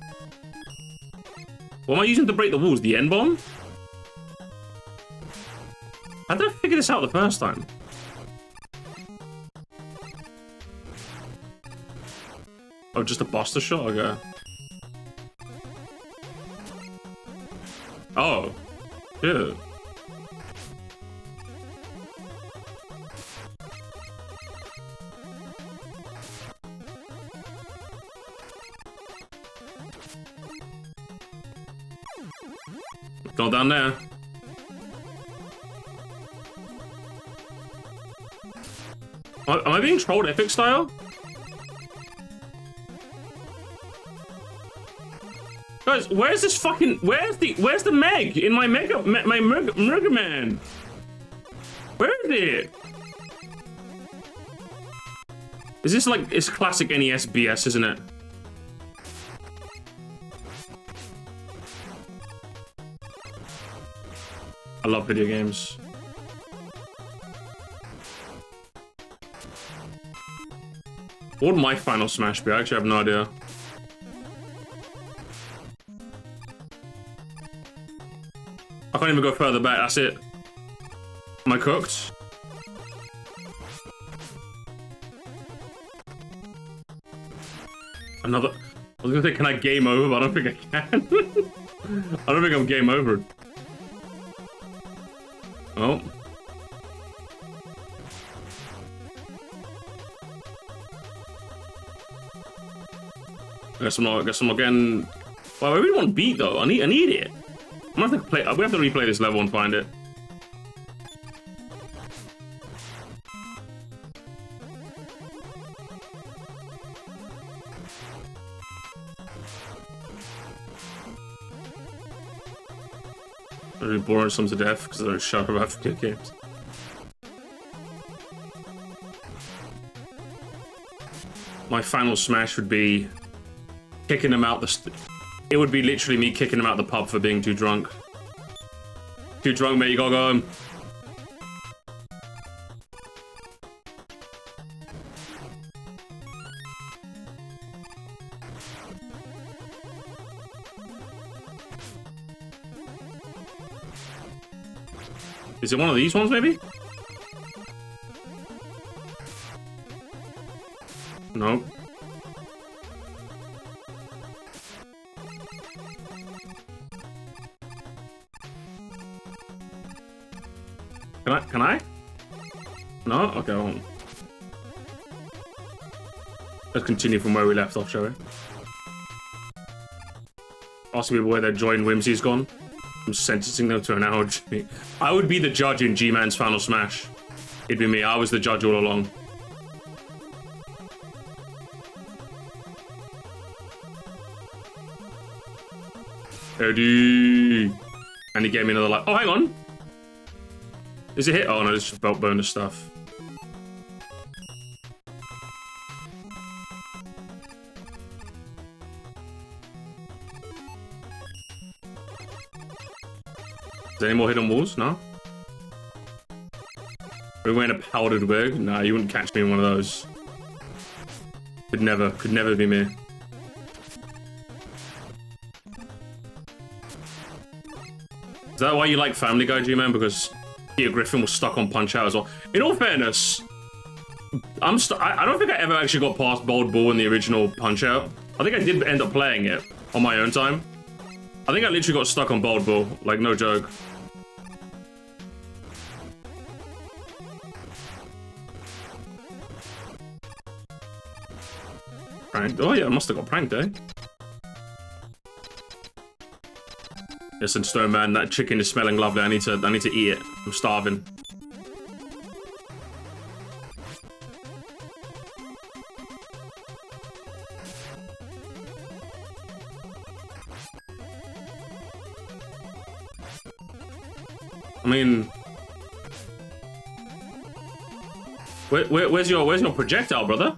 S1: What am I using to break the walls? The N-bomb? How did I figure this out the first time? Oh, just a buster shot? Okay. Oh. Yeah. Go down there. Am I being trolled epic style? Guys, where's this fucking where's the Meg in my Megaman? Where is it? Is this like it's classic NES BS, isn't it? I love video games. What would my final smash be? I actually have no idea. I can't even go further back, that's it. Am I cooked? Another... I was gonna say, can I game over? But I don't think I can. I don't think I'm game over. Oh. I guess I'm not getting... Well, I really want beat though. I need it. I'm gonna have to play... We have to replay this level and find it. Really boring some to death because I don't shut up about video games. My final smash would be kicking him out it would be literally me kicking him out the pub for being too drunk. Too drunk, mate, you gotta go home. Is it one of these ones, maybe? Nope. Can I? No? Okay, hold on. Let's continue from where we left off, shall we? Asking people where their joy and whimsy's gone. I'm sentencing them to an hour. I would be the judge in G-Man's Final Smash. It'd be me. I was the judge all along. Eddie! And he gave me another life. Oh, hang on! Is it hit? Oh no, it's just belt bonus stuff. Is there any more hidden walls? No? We're wearing a powdered wig? Nah, you wouldn't catch me in one of those. Could never be me. Is that why you like Family Guy, G-Man? Because Peter Griffin was stuck on Punch-Out as well. In all fairness, I don't think I ever actually got past Bold Bull in the original Punch-Out. I think I did end up playing it on my own time. I think I literally got stuck on Bold Bull, like no joke. Pranked? Oh yeah, I must have got pranked, eh? Listen, Stone Man, that chicken is smelling lovely. I need to eat it. I'm starving. I mean, where's your projectile, brother?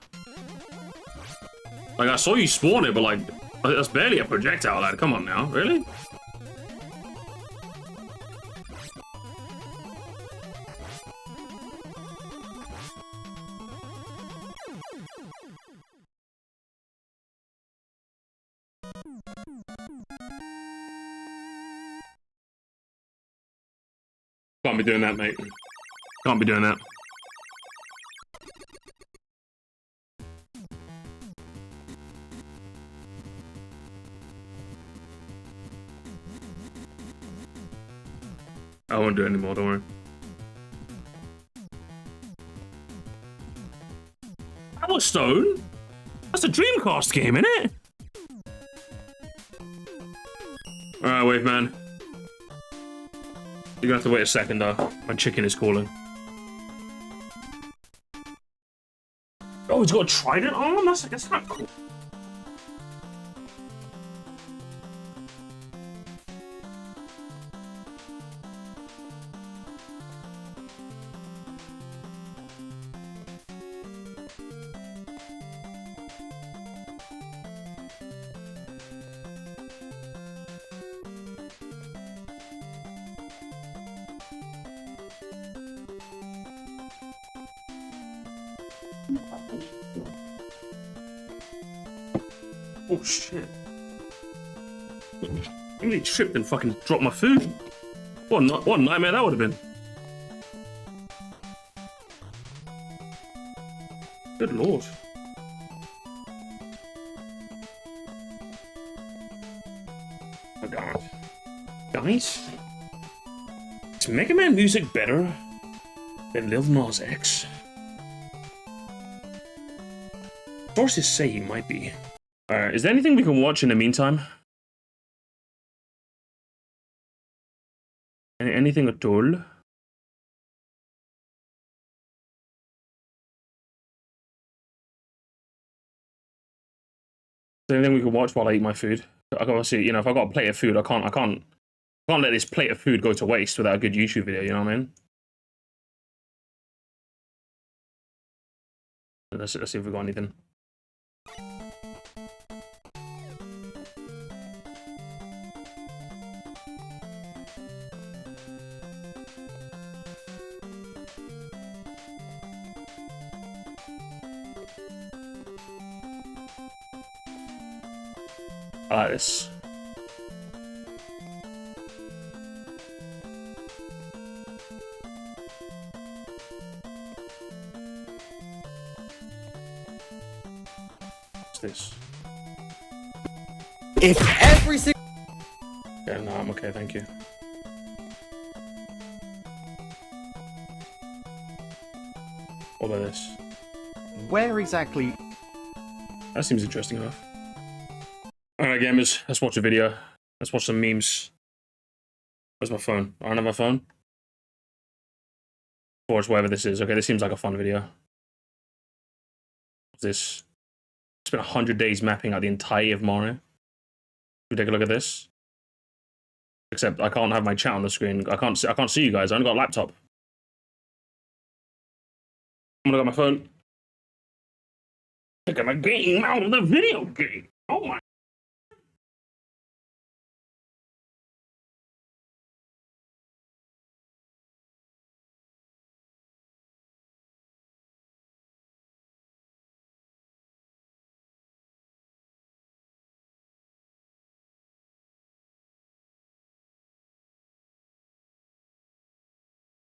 S1: Like, I saw you spawn it, but like, that's barely a projectile, lad. Come on now, really? Can't be doing that, mate. Can't be doing that. I won't do it anymore, don't worry. Power Stone? That's a Dreamcast game, isn't it? Alright, Wave Man. You're gonna have to wait a second, though. My chicken is calling. Oh, he's got a trident arm? That's not cool. Oh shit. I really tripped and fucking dropped my food. What a nightmare that would have been. Good lord. Nice. Is Megaman music better than Lil Nas X? Sources say he might be. Alright, is there anything we can watch in the meantime? Anything at all? Is there anything we can watch while I eat my food? Obviously, you know, if I've got a plate of food, I can't let this plate of food go to waste without a good YouTube video, you know what I mean? Let's see if we got anything. I like this. What's this?
S3: If every single...
S1: Yeah, no, I'm okay, thank you. What about this?
S3: Where exactly...
S1: That seems interesting enough. Alright, gamers, let's watch a video. Let's watch some memes. Where's my phone? I don't have my phone. Or it's whatever this is. Okay, this seems like a fun video. What's this? It's been 100 days mapping out the entirety of Mario. We take a look at this. Except I can't have my chat on the screen. I can't see you guys. I only got a laptop. I'm gonna go my phone. Look at my game out of the video game. Oh my.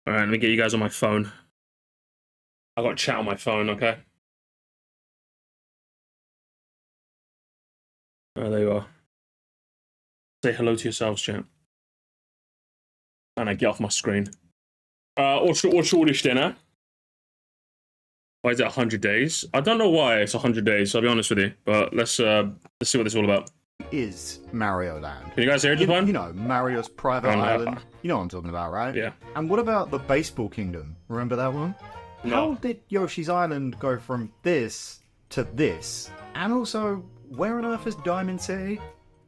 S1: Alright, let me get you guys on my phone. I got chat on my phone, okay? Oh, there you are. Say hello to yourselves, chat. And I get off my screen. What's all this dinner? Why is it 100 days? I don't know why it's 100 days, so I'll be honest with you. But let's see what this is all about.
S3: is Mario Land?
S1: Can you guys hear it,
S3: You know, Mario's private island. You know what I'm talking about, right?
S1: Yeah.
S3: And what about the Baseball Kingdom? Remember that one?
S1: No.
S3: How did Yoshi's Island go from this to this? And also, where on earth is Diamond City?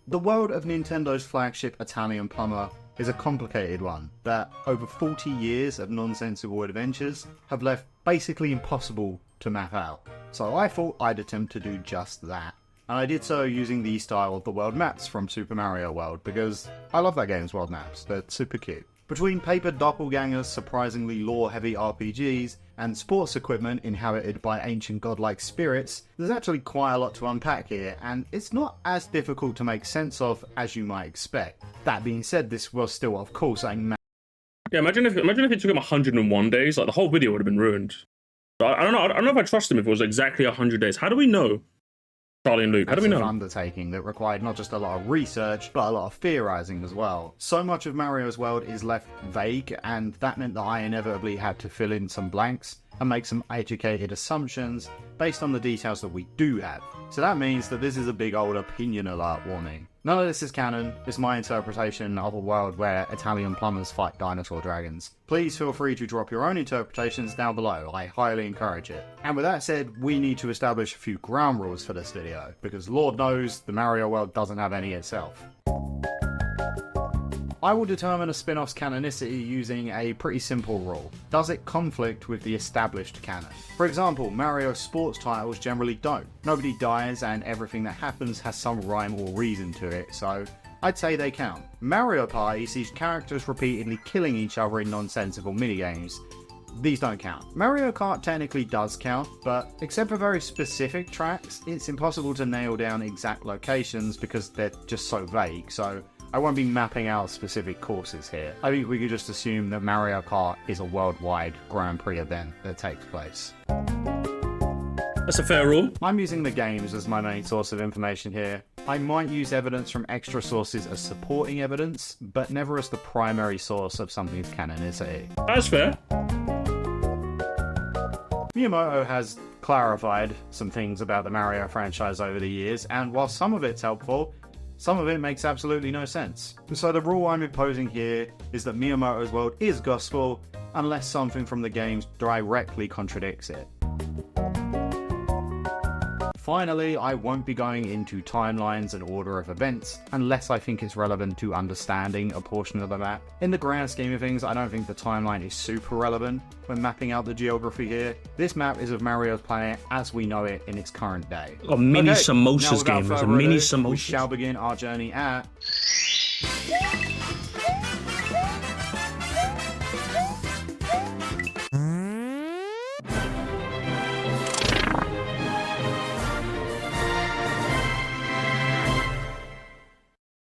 S3: The world of Nintendo's flagship Italian plumber is a complicated one that, over 40 years of nonsensical adventures, have left basically impossible to map out. So I thought I'd attempt to do just that. And I did so using the style of the world maps from Super Mario World, because I love that game's world maps, they're super cute. Between paper doppelgangers, surprisingly lore-heavy RPGs, and sports equipment inhabited by ancient godlike spirits, there's actually quite a lot to unpack here, and it's not as difficult to make sense of as you might expect. That being said, this was still, of course, a
S1: Yeah, imagine if it took him 101 days, like the whole video would have been ruined. So I don't know if I trust him if it was exactly 100 days. How do we know? Charlie and Luke, how do we know?
S3: Undertaking that required not just a lot of research, but a lot of theorizing as well. So much of Mario's world is left vague, and that meant that I inevitably had to fill in some blanks and make some educated assumptions based on the details that we do have. So that means that this is a big old opinion alert warning. None of this is canon, it's my interpretation of a world where Italian plumbers fight dinosaur dragons. Please feel free to drop your own interpretations down below, I highly encourage it. And with that said, we need to establish a few ground rules for this video, because Lord knows the Mario world doesn't have any itself. I will determine a spin-off's canonicity using a pretty simple rule. Does it conflict with the established canon? For example, Mario sports titles generally don't. Nobody dies and everything that happens has some rhyme or reason to it, so I'd say they count. Mario Party sees characters repeatedly killing each other in nonsensical minigames. These don't count. Mario Kart technically does count, but except for very specific tracks, it's impossible to nail down exact locations because they're just so vague, so I won't be mapping out specific courses here. I think we could just assume that Mario Kart is a worldwide Grand Prix event that takes place.
S1: That's a fair rule.
S3: I'm using the games as my main source of information here, I might use evidence from extra sources as supporting evidence, but never as the primary source of something's canonicity.
S1: That's fair.
S3: Miyamoto has clarified some things about the Mario franchise over the years, and while some of it's helpful, some of it makes absolutely no sense. So the rule I'm imposing here is that Miyamoto's world is gospel, unless something from the games directly contradicts it. Finally, I won't be going into timelines and order of events unless I think it's relevant to understanding a portion of the map. In the grand scheme of things, I don't think the timeline is super relevant when mapping out the geography here. This map is of Mario's planet as we know it in its current day.
S1: A mini samosas
S3: now,
S1: game.
S3: without
S1: It's a
S3: further
S1: mini
S3: ado,
S1: samosas.
S3: we shall begin our journey at...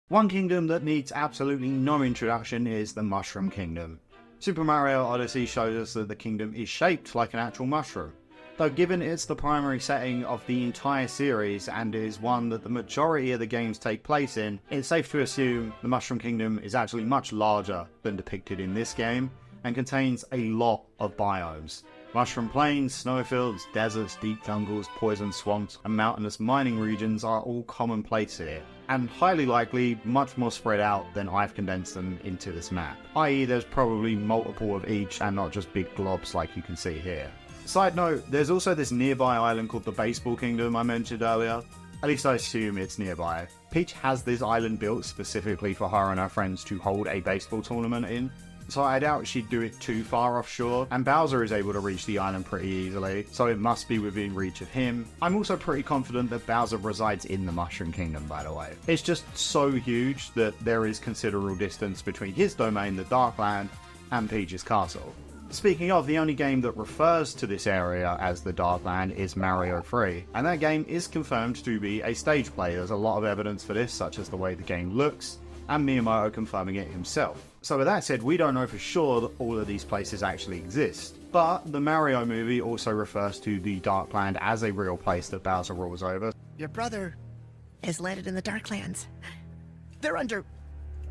S3: One kingdom that needs absolutely no introduction is the Mushroom Kingdom. Super Mario Odyssey shows us that the kingdom is shaped like an actual mushroom, though given it's the primary setting of the entire series and is one that the majority of the games take place in, it's safe to assume the Mushroom Kingdom is actually much larger than depicted in this game and contains a lot of biomes. Mushroom plains, snowfields, deserts, deep jungles, poison swamps, and mountainous mining regions are all commonplace here, and highly likely much more spread out than I've condensed them into this map, i.e. there's probably multiple of each and not just big globs like you can see here. Side note, there's also this nearby island called the Baseball Kingdom I mentioned earlier, at least I assume it's nearby. Peach has this island built specifically for her and her friends to hold a baseball tournament in, so I doubt she'd do it too far offshore, and Bowser is able to reach the island pretty easily, so it must be within reach of him. I'm also pretty confident that Bowser resides in the Mushroom Kingdom, by the way. It's just so huge that there is considerable distance between his domain, the Darkland, and Peach's castle. Speaking of, the only game that refers to this area as the Darkland is Mario 3, and that game is confirmed to be a stage play. There's a lot of evidence for this, such as the way the game looks, and Miyamoto confirming it himself. So with that said, we don't know for sure that all of these places actually exist, but the Mario movie also refers to the Darkland as a real place that Bowser rules over.
S4: Your brother has landed in the Darklands. They're under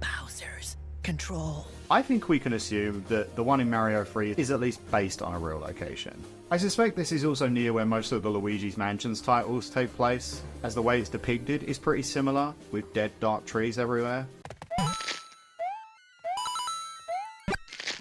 S4: Bowser's control.
S3: I think we can assume that the one in Mario 3 is at least based on a real location. I suspect this is also near where most of the Luigi's Mansions titles take place, as the way it's depicted is pretty similar, with dead dark trees everywhere.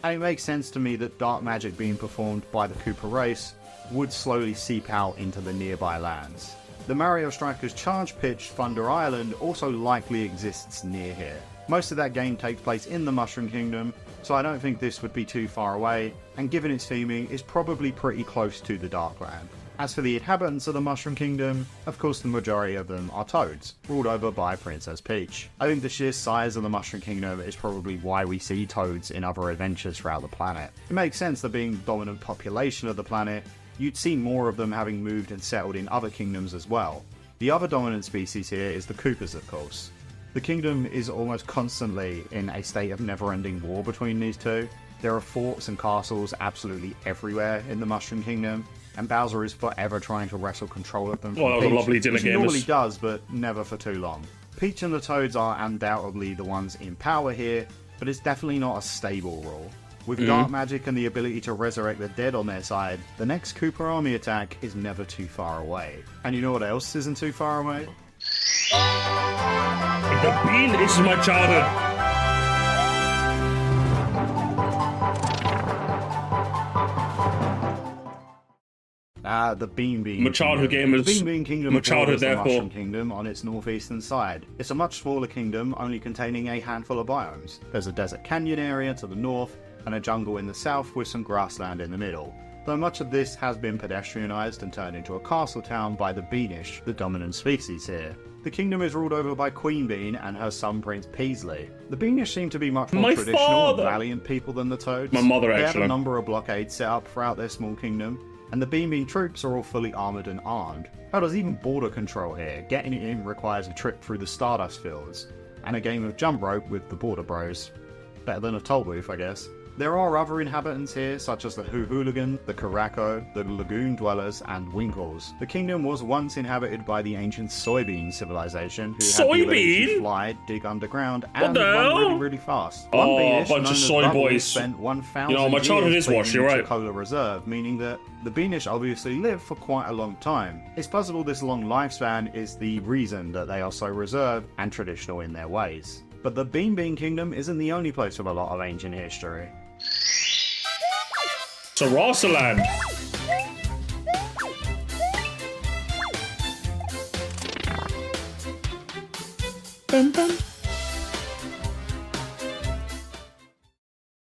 S3: And it makes sense to me that dark magic being performed by the Koopa race would slowly seep out into the nearby lands. The Mario Strikers charge pitch Thunder Island also likely exists near here. Most of that game takes place in the Mushroom Kingdom, so I don't think this would be too far away, and given its theming, is probably pretty close to the Darkland. As for the inhabitants of the Mushroom Kingdom, of course the majority of them are toads, ruled over by Princess Peach. I think the sheer size of the Mushroom Kingdom is probably why we see toads in other adventures throughout the planet. It makes sense that being the dominant population of the planet, you'd see more of them having moved and settled in other kingdoms as well. The other dominant species here is the Koopas, of course. The kingdom is almost constantly in a state of never-ending war between these two. There are forts and castles absolutely everywhere in the Mushroom Kingdom, and Bowser is forever trying to wrestle control of them from
S1: Well, that was a
S3: Peach,
S1: lovely dinner
S3: which he
S1: game.
S3: normally does, but never for too long. Peach and the Toads are undoubtedly the ones in power here, but it's definitely not a stable rule. With dark magic and the ability to resurrect the dead on their side, the next Koopa army attack is never too far away. And you know what else isn't too far away?
S1: The bean is my childhood.
S3: The Bean Bean
S1: My childhood
S3: Kingdom.
S1: game is
S3: The Bean Bean Kingdom
S1: my childhood,
S3: borders the
S1: therefore.
S3: Mushroom Kingdom on its northeastern side. It's a much smaller kingdom, only containing a handful of biomes. There's a desert canyon area to the north, and a jungle in the south with some grassland in the middle. Though much of this has been pedestrianised and turned into a castle town by the Beanish, the dominant species here. The kingdom is ruled over by Queen Bean and her son Prince Peasley. The Beanish seem to be much more
S1: My
S3: traditional
S1: father!
S3: and valiant people than the Toads.
S1: My mother,
S3: They have
S1: actually.
S3: a number of blockades set up throughout their small kingdom, and the Bean Bean troops are all fully armoured and armed. Oh, there's even border control here. Getting it in requires a trip through the Stardust Fields, and a game of jump rope with the Border Bros. Better than a toll booth, I guess. There are other inhabitants here, such as the Hooligan, the Karako, the Lagoon Dwellers, and Winkles. The kingdom was once inhabited by the ancient Soybean civilization, who had the ability to fly, dig underground, and run really, really fast. One Beanish,
S1: bunch
S3: known
S1: of
S3: as
S1: soy
S3: Bubbles,
S1: boys.
S3: spent 1,000
S1: You know, my childhood
S3: years
S1: is washed,
S3: breeding
S1: you're
S3: in
S1: right.
S3: Chocola Reserve, meaning that the Beanish obviously lived for quite a long time. It's possible this long lifespan is the reason that they are so reserved and traditional in their ways. But the Bean Kingdom isn't the only place with a lot of ancient history.
S1: Sarasaland.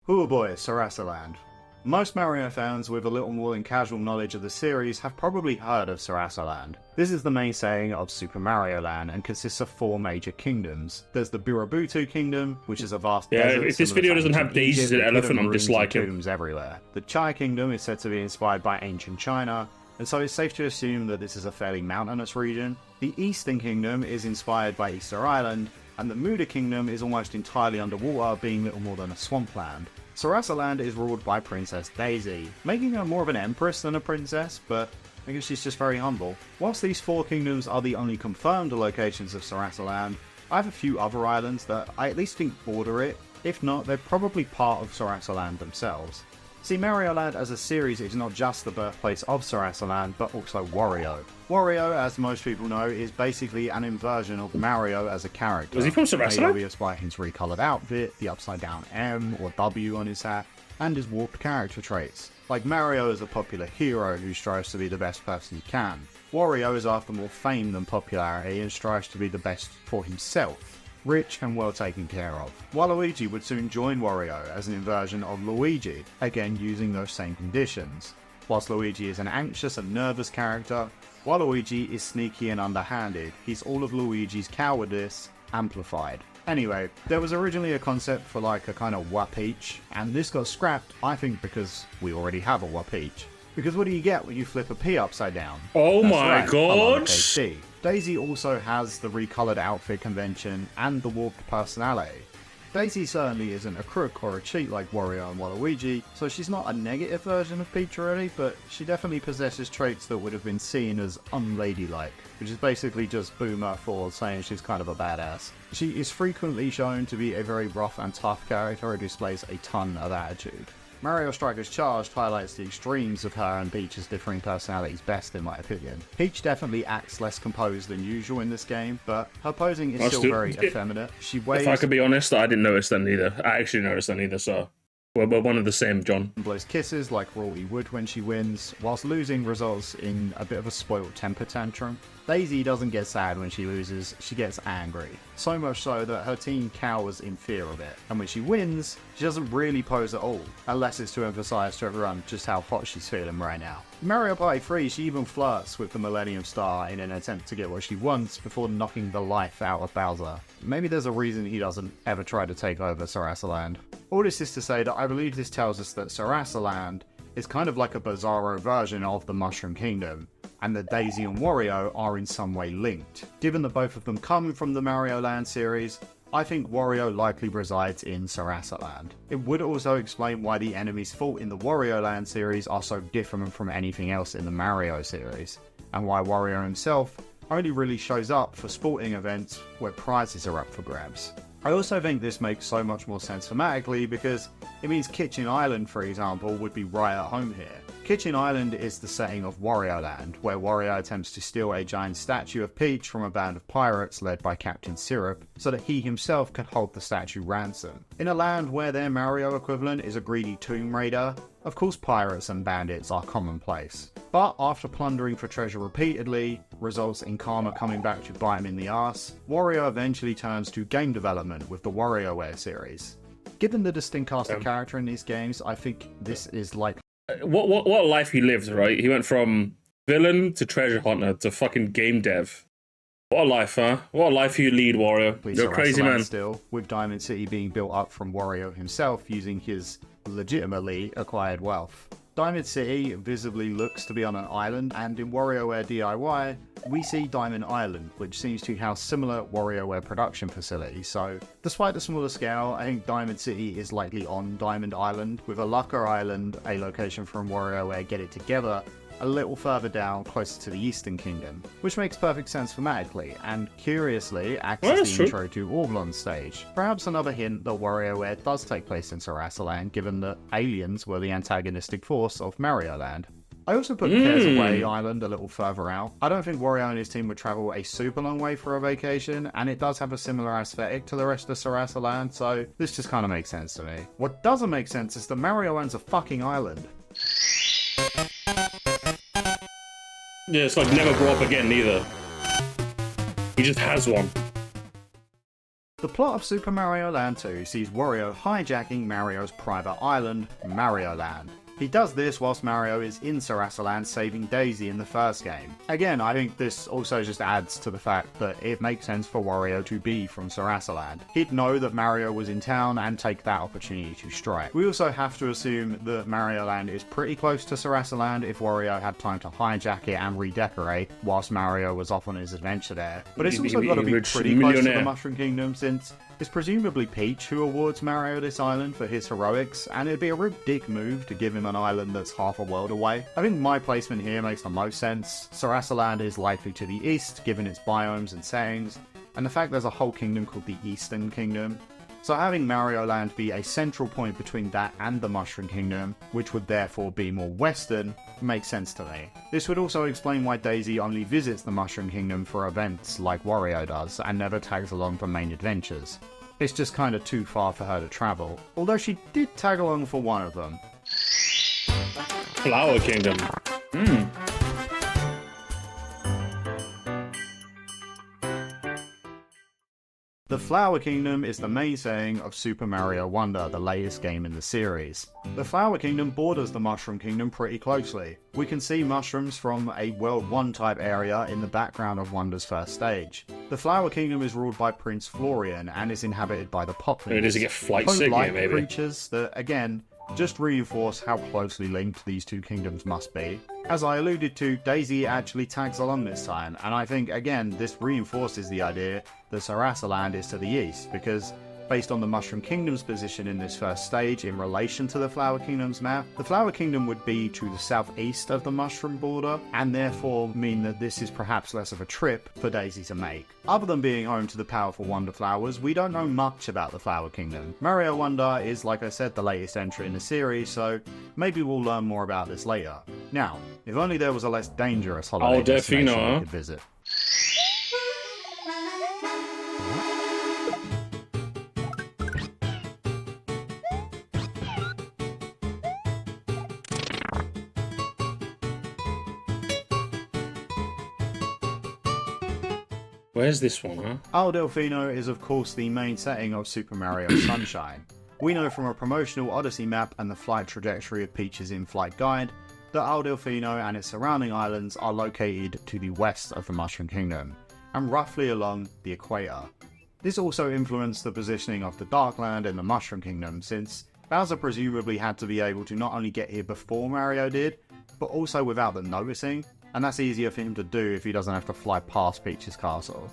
S3: Oh boy, Sarasaland. Most Mario fans with a little more than casual knowledge of the series have probably heard of Sarasaland. This is the main saying of Super Mario Land and consists of 4 major kingdoms. There's the Buributu Kingdom, which is a vast desert.
S1: If this video doesn't have daisies and elephant, I'm disliking.
S3: Tombs everywhere. The Chai Kingdom is said to be inspired by ancient China, and so it's safe to assume that this is a fairly mountainous region. The Eastern Kingdom is inspired by Easter Island, and the Muda Kingdom is almost entirely underwater, being little more than a swampland. Sarasaland is ruled by Princess Daisy, making her more of an empress than a princess, but I guess she's just very humble. Whilst these 4 kingdoms are the only confirmed locations of Sarasaland, I have a few other islands that I at least think border it. If not, they're probably part of Sarasaland themselves. See, Mario Land as a series is not just the birthplace of Sarasaland, but also Wario. Wario, as most people know, is basically an inversion of Mario as a character.
S1: Was he from Sarasaland?
S3: Made obvious by his recolored outfit, the upside down M or W on his hat, and his warped character traits. Like Mario is a popular hero who strives to be the best person he can. Wario is after more fame than popularity and strives to be the best for himself. Rich and well taken care of. Waluigi would soon join Wario as an inversion of Luigi, again using those same conditions. Whilst Luigi is an anxious and nervous character, Waluigi is sneaky and underhanded. He's all of Luigi's cowardice amplified. Anyway, there was originally a concept for like a kind of Wapeach, and this got scrapped, I think because we already have a Wapeach. Because what do you get when you flip a P upside down?
S1: Oh
S3: That's
S1: my
S3: right,
S1: god!
S3: a lowercase d. Daisy also has the recolored outfit convention and the warped personality. Daisy certainly isn't a crook or a cheat like Wario and Waluigi, so she's not a negative version of Peach really, but she definitely possesses traits that would have been seen as unladylike, which is basically just Boomer for saying she's kind of a badass. She is frequently shown to be a very rough and tough character who displays a ton of attitude. Mario Strikers Charged highlights the extremes of her and Peach's differing personalities best in my opinion. Peach definitely acts less composed than usual in this game, but her posing is still very effeminate. She weighs...
S1: If I could be honest, I didn't notice that neither. I actually noticed that neither, so... We're one of the same, John.
S3: Blows kisses like Rory would when she wins, whilst losing results in a bit of a spoiled temper tantrum. Daisy doesn't get sad when she loses, she gets angry. So much so that her team cowers in fear of it. And when she wins, she doesn't really pose at all, unless it's to emphasize to everyone just how hot she's feeling right now. In Mario Party 3, she even flirts with the Millennium Star in an attempt to get what she wants before knocking the life out of Bowser. Maybe there's a reason he doesn't ever try to take over Sarasaland. All this is to say that I believe this tells us that Sarasaland is kind of like a bizarro version of the Mushroom Kingdom, and that Daisy and Wario are in some way linked. Given that both of them come from the Mario Land series, I think Wario likely resides in Sarasaland. It would also explain why the enemies fought in the Wario Land series are so different from anything else in the Mario series, and why Wario himself only really shows up for sporting events where prizes are up for grabs. I also think this makes so much more sense thematically because it means Kitchen Island, for example, would be right at home here. Kitchen Island is the setting of Wario Land, where Wario attempts to steal a giant statue of Peach from a band of pirates led by Captain Syrup, so that he himself can hold the statue ransom. In a land where their Mario equivalent is a greedy Tomb Raider, of course pirates and bandits are commonplace. But after plundering for treasure repeatedly, results in karma coming back to bite him in the arse, Wario eventually turns to game development with the WarioWare series. Given the distinct cast of character in these games, I think this is like
S1: what a life he lived, right? He went from villain to treasure hunter to fucking game dev. What a life, huh? What a life you lead, Wario. You're a crazy man.
S3: Still, with Diamond City being built up from Wario himself using his legitimately acquired wealth. Diamond City visibly looks to be on an island, and in WarioWare DIY, we see Diamond Island, which seems to house similar WarioWare production facilities. So, despite the smaller scale, I think Diamond City is likely on Diamond Island, with a Lucker Island, a location from WarioWare Get It Together, a little further down, closer to the Eastern Kingdom, which makes perfect sense thematically, and curiously acts as the intro to Orblon's stage. Perhaps another hint that WarioWare does take place in Sarasaland, given that aliens were the antagonistic force of Mario Land. I also put Cares Away Island a little further out. I don't think Wario and his team would travel a super long way for a vacation, and it does have a similar aesthetic to the rest of Sarasaland, so this just kind of makes sense to me. What doesn't make sense is that Mario owns a fucking island.
S1: Yeah, it's like never grow up again either. He just has one.
S3: The plot of Super Mario Land 2 sees Wario hijacking Mario's private island, Mario Land. He does this whilst Mario is in Sarasaland saving Daisy in the first game. Again, I think this also just adds to the fact that it makes sense for Wario to be from Sarasaland. He'd know that Mario was in town and take that opportunity to strike. We also have to assume that Mario Land is pretty close to Sarasaland if Wario had time to hijack it and redecorate whilst Mario was off on his adventure there. But it's also got to be pretty close to the Mushroom Kingdom, since it's presumably Peach who awards Mario this island for his heroics, and it'd be a real dick move to give him an island that's half a world away. I think my placement here makes the most sense. Sarasaland is likely to the east, given its biomes and settings, and the fact there's a whole kingdom called the Eastern Kingdom. So having Mario Land be a central point between that and the Mushroom Kingdom, which would therefore be more western, makes sense to me. This would also explain why Daisy only visits the Mushroom Kingdom for events like Wario does, and never tags along for main adventures. It's just kinda too far for her to travel, although she did tag along for one of them.
S1: Flower Kingdom.
S3: The Flower Kingdom is the main setting of Super Mario Wonder, the latest game in the series. The Flower Kingdom borders the Mushroom Kingdom pretty closely. We can see mushrooms from a World 1 type area in the background of Wonder's first stage. The Flower Kingdom is ruled by Prince Florian and is inhabited by the Poplins.
S1: Does he get flight sick here, maybe?
S3: Creatures that, again, just reinforce how closely linked these two kingdoms must be. As I alluded to, Daisy actually tags along this time, and I think, again, this reinforces the idea that Sarasaland is to the east, because based on the Mushroom Kingdom's position in this first stage in relation to the Flower Kingdom's map, the Flower Kingdom would be to the southeast of the Mushroom border, and therefore mean that this is perhaps less of a trip for Daisy to make. Other than being home to the powerful Wonder Flowers, we don't know much about the Flower Kingdom. Mario Wonder is, like I said, the latest entry in the series, so maybe we'll learn more about this later. Now, if only there was a less dangerous holiday destination we could visit.
S1: Where's this one, huh?
S3: Isle Delfino is of course the main setting of Super Mario Sunshine. We know from a promotional Odyssey map and the flight trajectory of Peach's in-flight guide that Isle Delfino and its surrounding islands are located to the west of the Mushroom Kingdom, and roughly along the equator. This also influenced the positioning of the Darkland in the Mushroom Kingdom, since Bowser presumably had to be able to not only get here before Mario did, but also without them noticing, and that's easier for him to do if he doesn't have to fly past Peach's castle.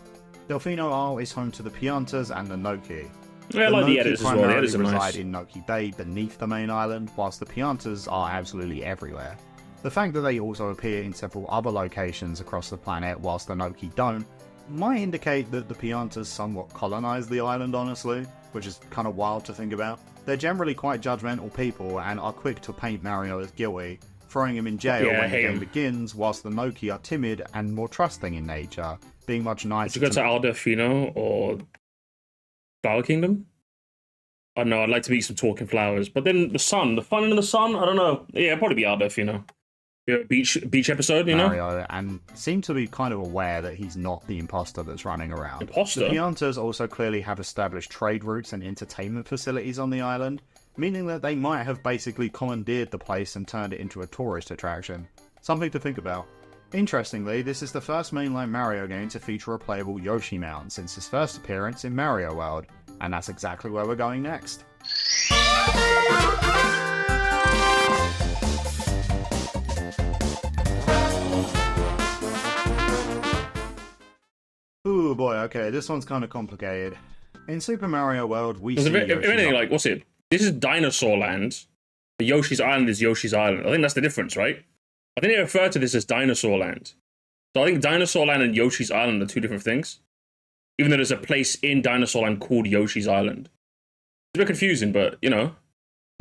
S3: Delfino Isle is home to the Piantas and the Noki.
S1: Yeah, I like the editors as well. The editors are
S3: reside
S1: nice.
S3: in Noki Bay beneath the main island, whilst the Piantas are absolutely everywhere. The fact that they also appear in several other locations across the planet whilst the Noki don't, might indicate that the Piantas somewhat colonized the island, honestly, which is kind of wild to think about. They're generally quite judgmental people and are quick to paint Mario as guilty, throwing him in jail when the game begins, whilst the Noki are timid and more trusting in nature, being much nicer.
S1: Would you go to Isle Delfino or Flower Kingdom? I don't know, I'd like to meet some talking flowers. But then the sun, the fun in the sun, I don't know. Yeah, it'd probably be Isle Delfino. Yeah, beach episode, you know?
S3: Mario, and seem to be kind of aware that he's not the imposter that's running around.
S1: Imposter?
S3: The Piantas also clearly have established trade routes and entertainment facilities on the island, meaning that they might have basically commandeered the place and turned it into a tourist attraction. Something to think about. Interestingly, this is the first mainline Mario game to feature a playable Yoshi mount since his first appearance in Mario World, and that's exactly where we're going next. Oh boy, okay, this one's kind of complicated. In Super Mario World, we
S1: Because
S3: see
S1: if anything, like, what's it? This is Dinosaur Land. But Yoshi's Island is Yoshi's Island. I think that's the difference, right? I think they refer to this as Dinosaur Land. So I think Dinosaur Land and Yoshi's Island are two different things. Even though there's a place in Dinosaur Land called Yoshi's Island. It's a bit confusing, but, you know.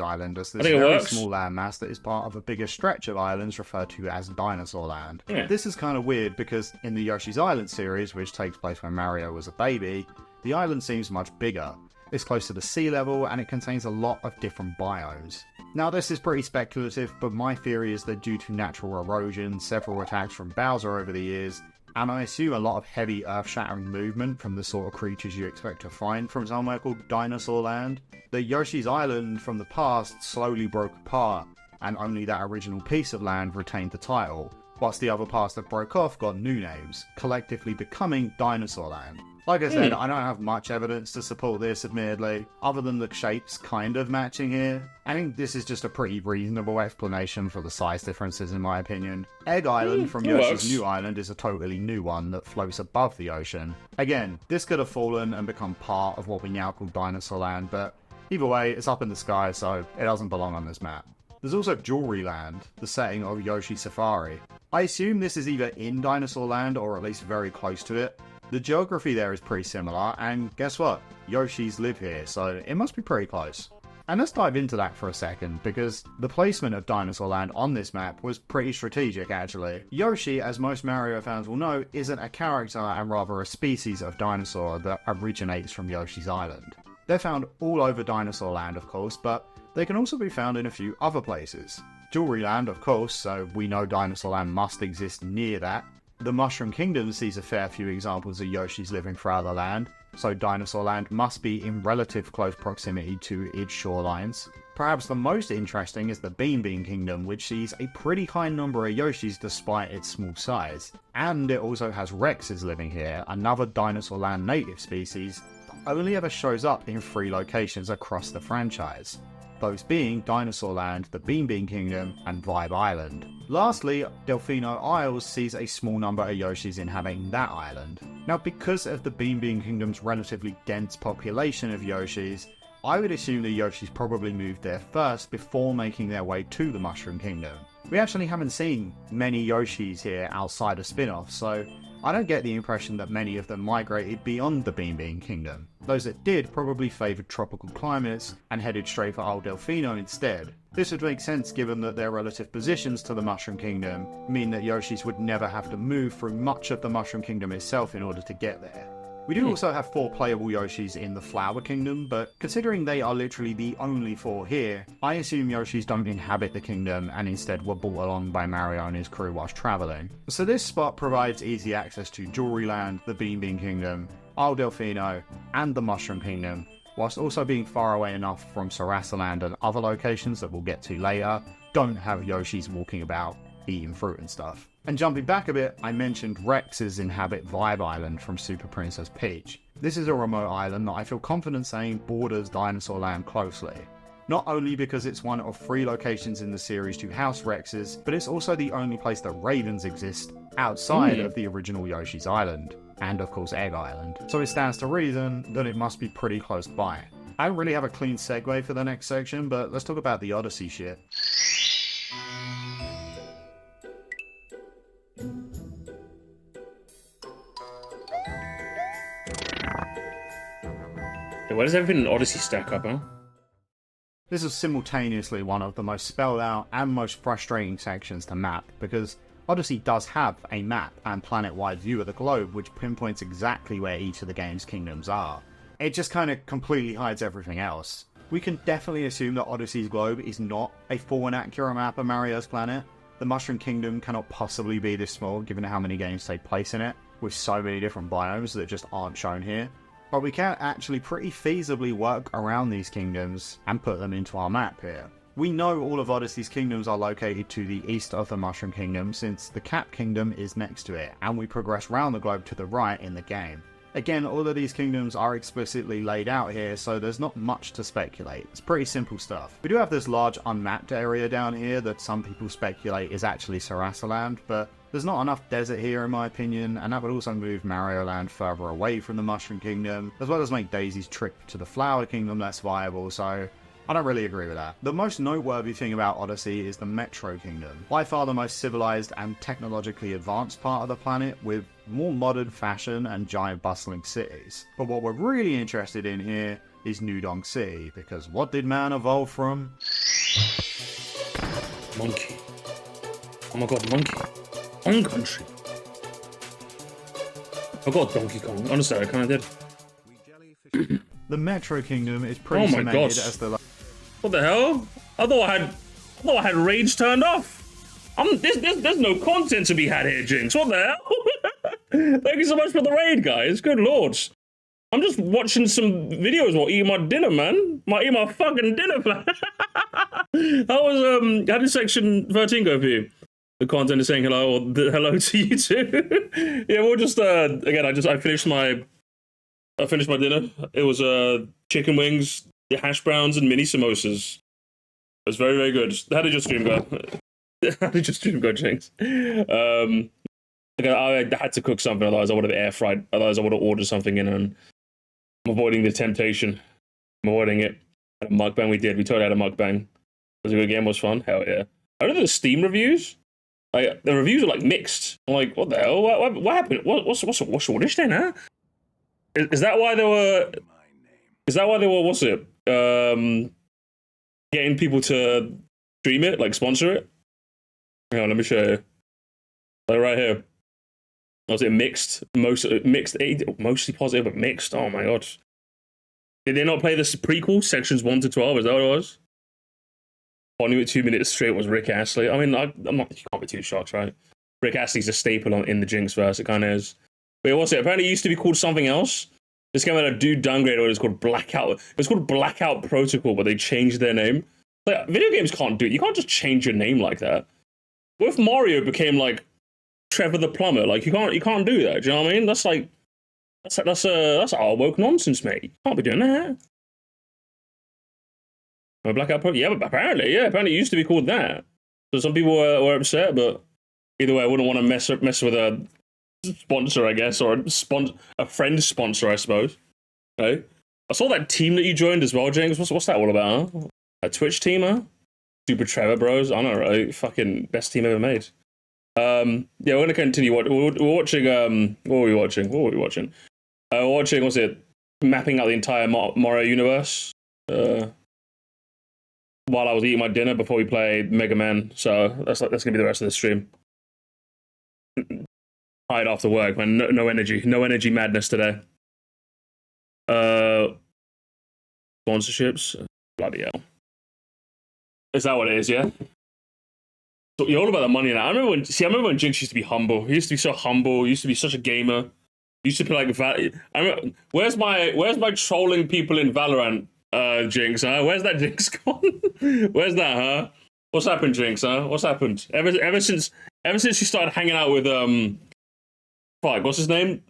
S3: Island is
S1: I
S3: this
S1: think it
S3: very
S1: works.
S3: small landmass that is part of a bigger stretch of islands referred to as Dinosaur Land.
S1: Yeah.
S3: This is kind of weird because in the Yoshi's Island series, which takes place when Mario was a baby, the island seems much bigger. It's close to the sea level and it contains a lot of different biomes. Now this is pretty speculative, but my theory is that due to natural erosion, several attacks from Bowser over the years, and I assume a lot of heavy earth-shattering movement from the sort of creatures you expect to find from somewhere called Dinosaur Land, the Yoshi's Island from the past slowly broke apart, and only that original piece of land retained the title, whilst the other parts that broke off got new names, collectively becoming Dinosaur Land. Like I said, I don't have much evidence to support this, admittedly, other than the shapes kind of matching here. I think this is just a pretty reasonable explanation for the size differences in my opinion. Egg Island from Yoshi's New Island is a totally new one that floats above the ocean. Again, this could have fallen and become part of what we now call Dinosaur Land, but either way, it's up in the sky, so it doesn't belong on this map. There's also Jewelry Land, the setting of Yoshi Safari. I assume this is either in Dinosaur Land or at least very close to it. The geography there is pretty similar, and guess what? Yoshis live here, so it must be pretty close. And let's dive into that for a second, because the placement of Dinosaur Land on this map was pretty strategic actually. Yoshi, as most Mario fans will know, isn't a character and rather a species of dinosaur that originates from Yoshi's Island. They're found all over Dinosaur Land of course, but they can also be found in a few other places. Jewelry Land of course, so we know Dinosaur Land must exist near that. The Mushroom Kingdom sees a fair few examples of Yoshis living throughout the land, so Dinosaur Land must be in relative close proximity to its shorelines. Perhaps the most interesting is the Bean Kingdom, which sees a pretty high number of Yoshis despite its small size. And it also has Rexes living here, another Dinosaur Land native species that only ever shows up in 3 locations across the franchise. Those being Dinosaur Land, the Bean Kingdom, and Vibe Island. Lastly, Delfino Isles sees a small number of Yoshis inhabiting that island. Now because of the Bean Kingdom's relatively dense population of Yoshis, I would assume the Yoshis probably moved there first before making their way to the Mushroom Kingdom. We actually haven't seen many Yoshis here outside of spin-offs, so I don't get the impression that many of them migrated beyond the Bean Kingdom. Those that did probably favoured tropical climates and headed straight for Old Delfino instead. This would make sense given that their relative positions to the Mushroom Kingdom mean that Yoshis would never have to move through much of the Mushroom Kingdom itself in order to get there. We do also have 4 playable Yoshis in the Flower Kingdom, but considering they are literally the only 4 here, I assume Yoshis don't inhabit the kingdom and instead were brought along by Mario and his crew whilst travelling. So this spot provides easy access to Jewelry Land, the Bean Kingdom, Isle Delfino, and the Mushroom Kingdom, whilst also being far away enough from Sarasa Land and other locations that we'll get to later, don't have Yoshis walking about, eating fruit and stuff. And jumping back a bit, I mentioned Rexes inhabit Vibe Island from Super Princess Peach. This is a remote island that I feel confident saying borders Dinosaur Land closely. Not only because it's one of 3 locations in the series to house Rexes, but it's also the only place that ravens exist outside of the original Yoshi's Island, and of course Egg Island. So it stands to reason that it must be pretty close by. I don't really have a clean segue for the next section, but let's talk about the Odyssey shit.
S1: Where does everything in Odyssey stack up, huh?
S3: This is simultaneously one of the most spelled out and most frustrating sections to map, because Odyssey does have a map and planet-wide view of the globe which pinpoints exactly where each of the game's kingdoms are. It just kind of completely hides everything else. We can definitely assume that Odyssey's globe is not a full and accurate map of Mario's planet. The Mushroom Kingdom cannot possibly be this small given how many games take place in it, with so many different biomes that just aren't shown here. But we can actually pretty feasibly work around these kingdoms and put them into our map here. We know all of Odyssey's kingdoms are located to the east of the Mushroom Kingdom since the Cap Kingdom is next to it, and we progress round the globe to the right in the game. Again, all of these kingdoms are explicitly laid out here, so there's not much to speculate. It's pretty simple stuff. We do have this large unmapped area down here that some people speculate is actually Sarasaland, but there's not enough desert here in my opinion, and that would also move Mario Land further away from the Mushroom Kingdom, as well as make Daisy's trip to the Flower Kingdom less viable, so I don't really agree with that. The most noteworthy thing about Odyssey is the Metro Kingdom, by far the most civilized and technologically advanced part of the planet, with more modern fashion and giant bustling cities. But what we're really interested in here is New Donk City, because what did man evolve from?
S1: Monkey. Oh my god, monkey. Kong Country. I got Donkey Kong. Honestly, I kind of did.
S3: The Metro Kingdom is pretty
S1: Oh my
S3: cemented
S1: gosh.
S3: as the
S1: What the hell? I thought I had rage turned off. There's no content to be had here, Jinx. What the hell? Thank you so much for the raid, guys. Good lords. I'm just watching some videos while eating my dinner, man. Might eat my fucking dinner, man. How did section 13 go for you? The content is saying hello, or hello to you too. Yeah, we'll just again. I finished my dinner. It was chicken wings, hash browns, and mini samosas. It was very, very good. How did your stream go? How did your stream go, Jinx? I had to cook something, otherwise I would have air fried. Otherwise I would have ordered something in, and I'm avoiding the temptation. I'm avoiding it. At a mukbang we did. We totally had a mukbang. It was a good game. It was fun. Hell yeah. I don't know the Steam reviews. Like, the reviews are like mixed. I'm like, what the hell? What happened? What's shortish then, huh? Is that why they were? Is that why they were? What's it? Getting people to stream it, like sponsor it. Hang on, let me show you. Like right here. Was it mixed? Mostly positive, but mixed. Oh my god. Did they not play this prequel, sections 1 to 12? Is that what it was? Bonding with 2 minutes straight was Rick Astley. I mean, I'm not. You can't be too shocked, right? Rick Astley's a staple in the Jinx verse. It kind of is. Wait, what's it? Apparently, it used to be called something else. This game had a dude downgrade. It was called Blackout. It was called Blackout Protocol, but they changed their name. Like, video games can't do it. You can't just change your name like that. What if Mario became like Trevor the Plumber? Like, you can't do that. Do you know what I mean? That's like that's our woke nonsense, mate. You can't be doing that. Blackout Pro? Yeah, but apparently it used to be called that. So some people were upset, but either way, I wouldn't want to mess with a sponsor, I guess, or a friend sponsor, I suppose. Okay. I saw that team that you joined as well, James. What's that all about? Huh? A Twitch team, huh? Super Trevor Bros. I don't know, right? Fucking best team ever made. Yeah, we're gonna continue. We're watching. What were we watching? We're watching. What's it? Mapping out the entire Mario universe. While I was eating my dinner before we played Megaman, so that's gonna be the rest of the stream. Tired after work, man. No energy madness today. Sponsorships, bloody hell. Is that what it is? Yeah. So you're all about the money now. I remember when Jinx used to be humble. He used to be so humble. He used to be such a gamer. He used to play like I remember, where's my trolling people in Valorant? Jinx, huh? Where's that Jinx gone? Where's that, huh? What's happened, Jinx, huh? What's happened? Ever since you started hanging out with what's his name?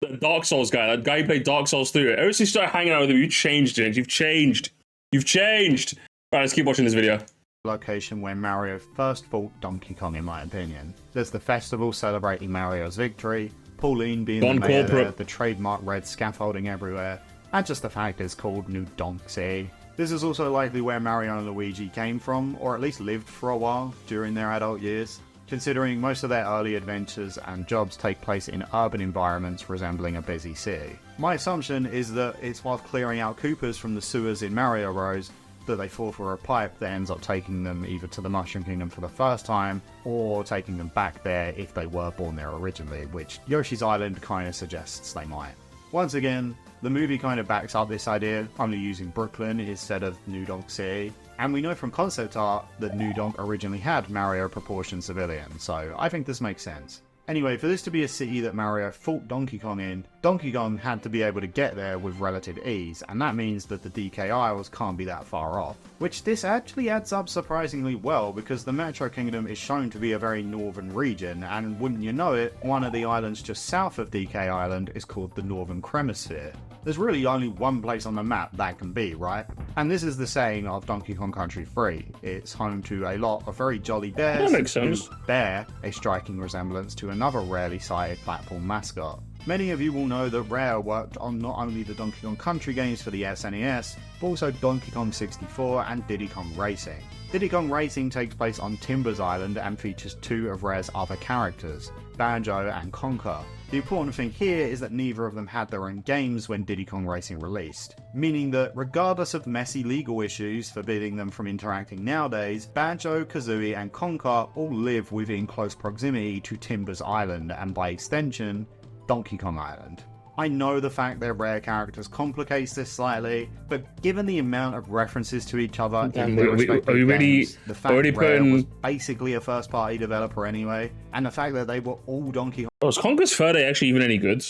S1: The Dark Souls guy, that guy who played Dark Souls 3. Ever since you started hanging out with him, you changed, Jinx. You've changed. Alright, let's keep watching this video.
S3: Location where Mario first fought Donkey Kong, in my opinion. There's the festival celebrating Mario's victory, Pauline being the mayor there, the trademark red scaffolding everywhere, and just the fact it's called New Donk City. This is also likely where Mario and Luigi came from, or at least lived for a while during their adult years, considering most of their early adventures and jobs take place in urban environments resembling a busy city. My assumption is that it's while clearing out Koopas from the sewers in Mario Bros. That they fall for a pipe that ends up taking them either to the Mushroom Kingdom for the first time, or taking them back there if they were born there originally, which Yoshi's Island kind of suggests they might. Once again, the movie kind of backs up this idea, only using Brooklyn instead of New Donk City, and we know from concept art that New Donk originally had Mario-proportioned civilians, so I think this makes sense. Anyway, for this to be a city that Mario fought Donkey Kong in, Donkey Kong had to be able to get there with relative ease, and that means that the DK Isles can't be that far off. Which this actually adds up surprisingly well, because the Metro Kingdom is shown to be a very northern region, and wouldn't you know it, one of the islands just south of DK Island is called the Northern Cremasphere. There's really only one place on the map that can be, right? And this is the saying of Donkey Kong Country 3. It's home to a lot of very jolly bears,
S1: That makes sense.
S3: who bear a striking resemblance to another rarely sighted Blackpool mascot. Many of you will know that Rare worked on not only the Donkey Kong Country games for the SNES, but also Donkey Kong 64 and Diddy Kong Racing. Diddy Kong Racing takes place on Timbers Island and features two of Rare's other characters, Banjo and Conker. The important thing here is that neither of them had their own games when Diddy Kong Racing released, meaning that regardless of messy legal issues forbidding them from interacting nowadays, Banjo, Kazooie and Conker all live within close proximity to Timbers Island and by extension, Donkey Kong Island. I know the fact they're Rare characters complicates this slightly, but given the amount of references to each other in their respective games, the fact that Rare was basically a first-party developer anyway, and the fact that they were all Donkey Kong...
S1: Was Conquest Fur Day actually even any good?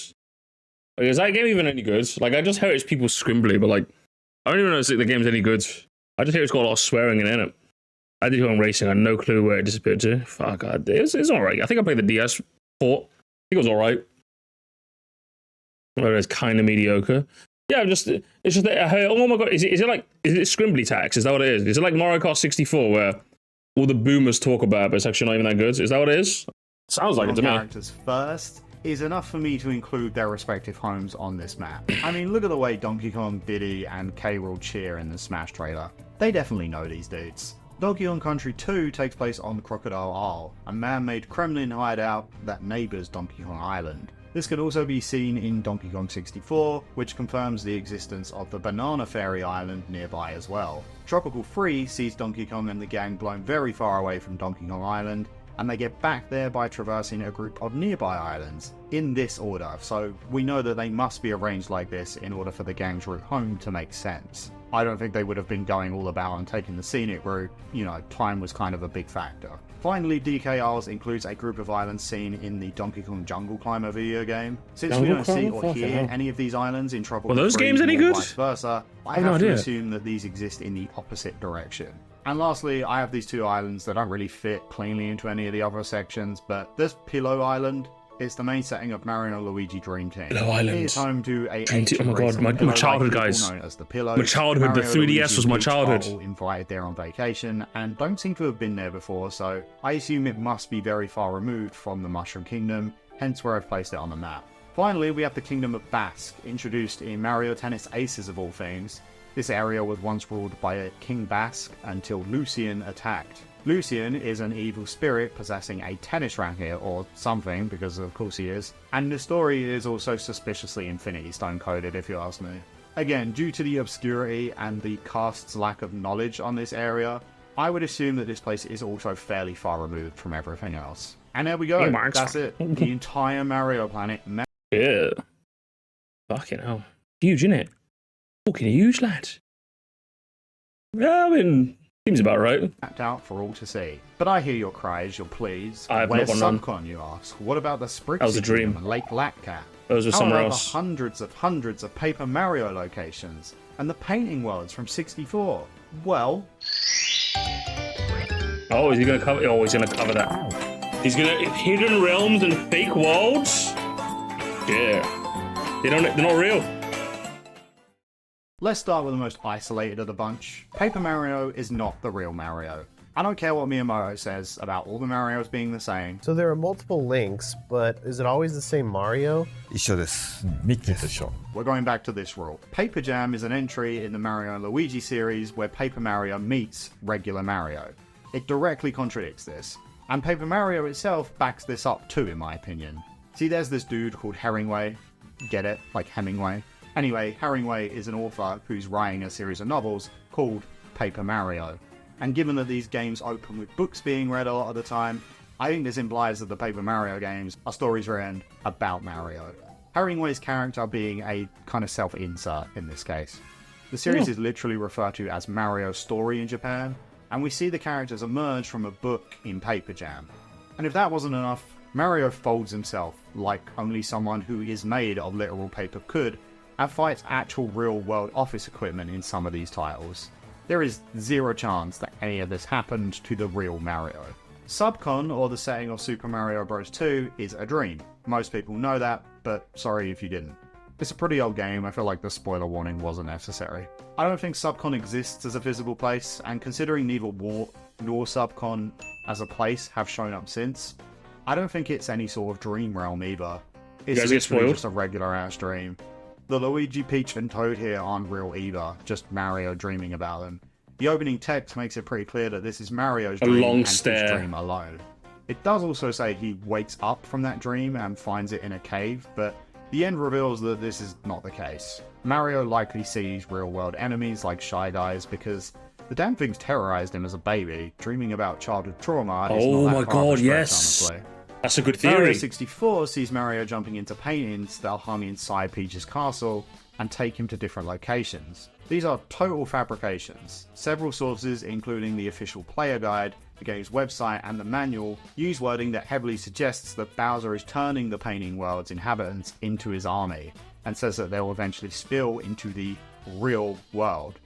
S1: Like, is that game even any good? Like, I just heard it's people scrimbly, but like, I don't even know if the game's any good. I just hear it's got a lot of swearing in it. I did go on racing, I had no clue where it disappeared to. Fuck, God, it's alright. I think I played the DS port. I think it was alright. Whereas kind of mediocre. Yeah, it's just that I heard, oh my god, is it scrimbly tax? Is that what it is? Is it like Mario Kart 64 where all the boomers talk about it, but it's actually not even that good? Is that what it is? Sounds like it to me.
S3: Characters first is enough for me to include their respective homes on this map. I mean, look at the way Donkey Kong, Diddy, and K. Rool cheer in the Smash trailer. They definitely know these dudes. Donkey Kong Country 2 takes place on Crocodile Isle, a man-made Kremlin hideout that neighbours Donkey Kong Island. This can also be seen in Donkey Kong 64, which confirms the existence of the Banana Fairy Island nearby as well. Tropical Freeze sees Donkey Kong and the gang blown very far away from Donkey Kong Island, and they get back there by traversing a group of nearby islands, in this order, so we know that they must be arranged like this in order for the gang's route home to make sense. I don't think they would have been going all about and taking the scenic route, you know, time was kind of a big factor. Finally, DK Isles includes a group of islands seen in the Donkey Kong Jungle Climber video game. Since we don't see or hear any of these islands in Tropical
S1: Were those
S3: Freeze
S1: games any
S3: or
S1: good?
S3: vice versa, I
S1: have no
S3: have to
S1: idea.
S3: assume that these exist in the opposite direction. And lastly, I have these two islands that don't really fit cleanly into any of the other sections, but there's Pillow Island. It's the main setting of Mario and Luigi Dream Team.
S1: Pillow Island.
S3: It is home to a
S1: Dream Team.
S3: ancient
S1: Oh my god,
S3: race of
S1: my
S3: pillow-like
S1: childhood,
S3: people
S1: guys.
S3: known as the Pillows.
S1: My childhood, the
S3: Mario,
S1: 3DS
S3: Luigi,
S1: was my
S3: and Peach
S1: childhood.
S3: are all invited there on vacation and don't seem to have been there before, so I assume it must be very far removed from the Mushroom Kingdom, hence where I've placed it on the map. Finally, we have the Kingdom of Basque, introduced in Mario Tennis Aces of all things. This area was once ruled by a King Basque until Lucien attacked. Lucien is an evil spirit possessing a tennis racket or something, because of course he is, and the story is also suspiciously Infinity Stone coded if you ask me. Again, due to the obscurity and the cast's lack of knowledge on this area, I would assume that this place is also fairly far removed from everything else. And there we go,
S1: Hey, Marks.
S3: that's it. The entire Mario planet.
S1: Yeah. Fucking hell. Huge, innit? Fucking huge, lad. Yeah, I mean, seems about right.
S3: Mapped out for all to see. But I hear your cries, your pleas.
S1: I have
S3: Where's
S1: not one
S3: Subcon, you ask? What about the Sprixie
S1: That was a dream.
S3: Kingdom and Lake Latcat?
S1: Those were
S3: How
S1: somewhere
S3: about
S1: else.
S3: the hundreds of Paper Mario locations? And the painting worlds from 64? Well...
S1: Oh, is he gonna cover? Oh, he's gonna cover that. He's gonna hidden realms and fake worlds. Yeah, they're not real.
S3: Let's start with the most isolated of the bunch. Paper Mario is not the real Mario. I don't care what Miyamoto says about all the Marios being the same.
S5: So there are multiple links, but is it always the same Mario?
S6: 一緒です。ミッキーと一緒。
S3: We're going back to this rule. Paper Jam is an entry in the Mario and Luigi series where Paper Mario meets regular Mario. It directly contradicts this. And Paper Mario itself backs this up too, in my opinion. See, there's this dude called Herringway. Get it? Like Hemingway. Anyway, Herringway is an author who's writing a series of novels called Paper Mario. And given that these games open with books being read a lot of the time, I think this implies that the Paper Mario games are stories written about Mario. Herringway's character being a kind of self-insert in this case. The series is literally referred to as Mario's story in Japan, and we see the characters emerge from a book in Paper Jam. And if that wasn't enough, Mario folds himself like only someone who is made of literal paper could, and fights actual real-world office equipment in some of these titles. There is zero chance that any of this happened to the real Mario. Subcon, or the setting of Super Mario Bros. 2, is a dream. Most people know that, but sorry if you didn't. It's a pretty old game, I feel like the spoiler warning wasn't necessary. I don't think Subcon exists as a physical place, and considering neither War nor Subcon as a place have shown up since, I don't think it's any sort of dream realm either. It's literally just a regular ass dream. The Luigi, Peach, and Toad here aren't real either, just Mario dreaming about them. The opening text makes it pretty clear that this is Mario's dream and his dream alone. It does also say he wakes up from that dream and finds it in a cave, but the end reveals that this is not the case. Mario likely sees real-world enemies like Shy Guys because the damn things terrorized him as a baby. Dreaming about childhood trauma is not that far of a stretch, honestly.
S1: That's a good theory.
S3: Mario 64 sees Mario jumping into paintings that are hung inside Peach's castle and take him to different locations. These are total fabrications. Several sources, including the official player guide, the game's website, and the manual, use wording that heavily suggests that Bowser is turning the painting world's inhabitants into his army, and says that they will eventually spill into the real world.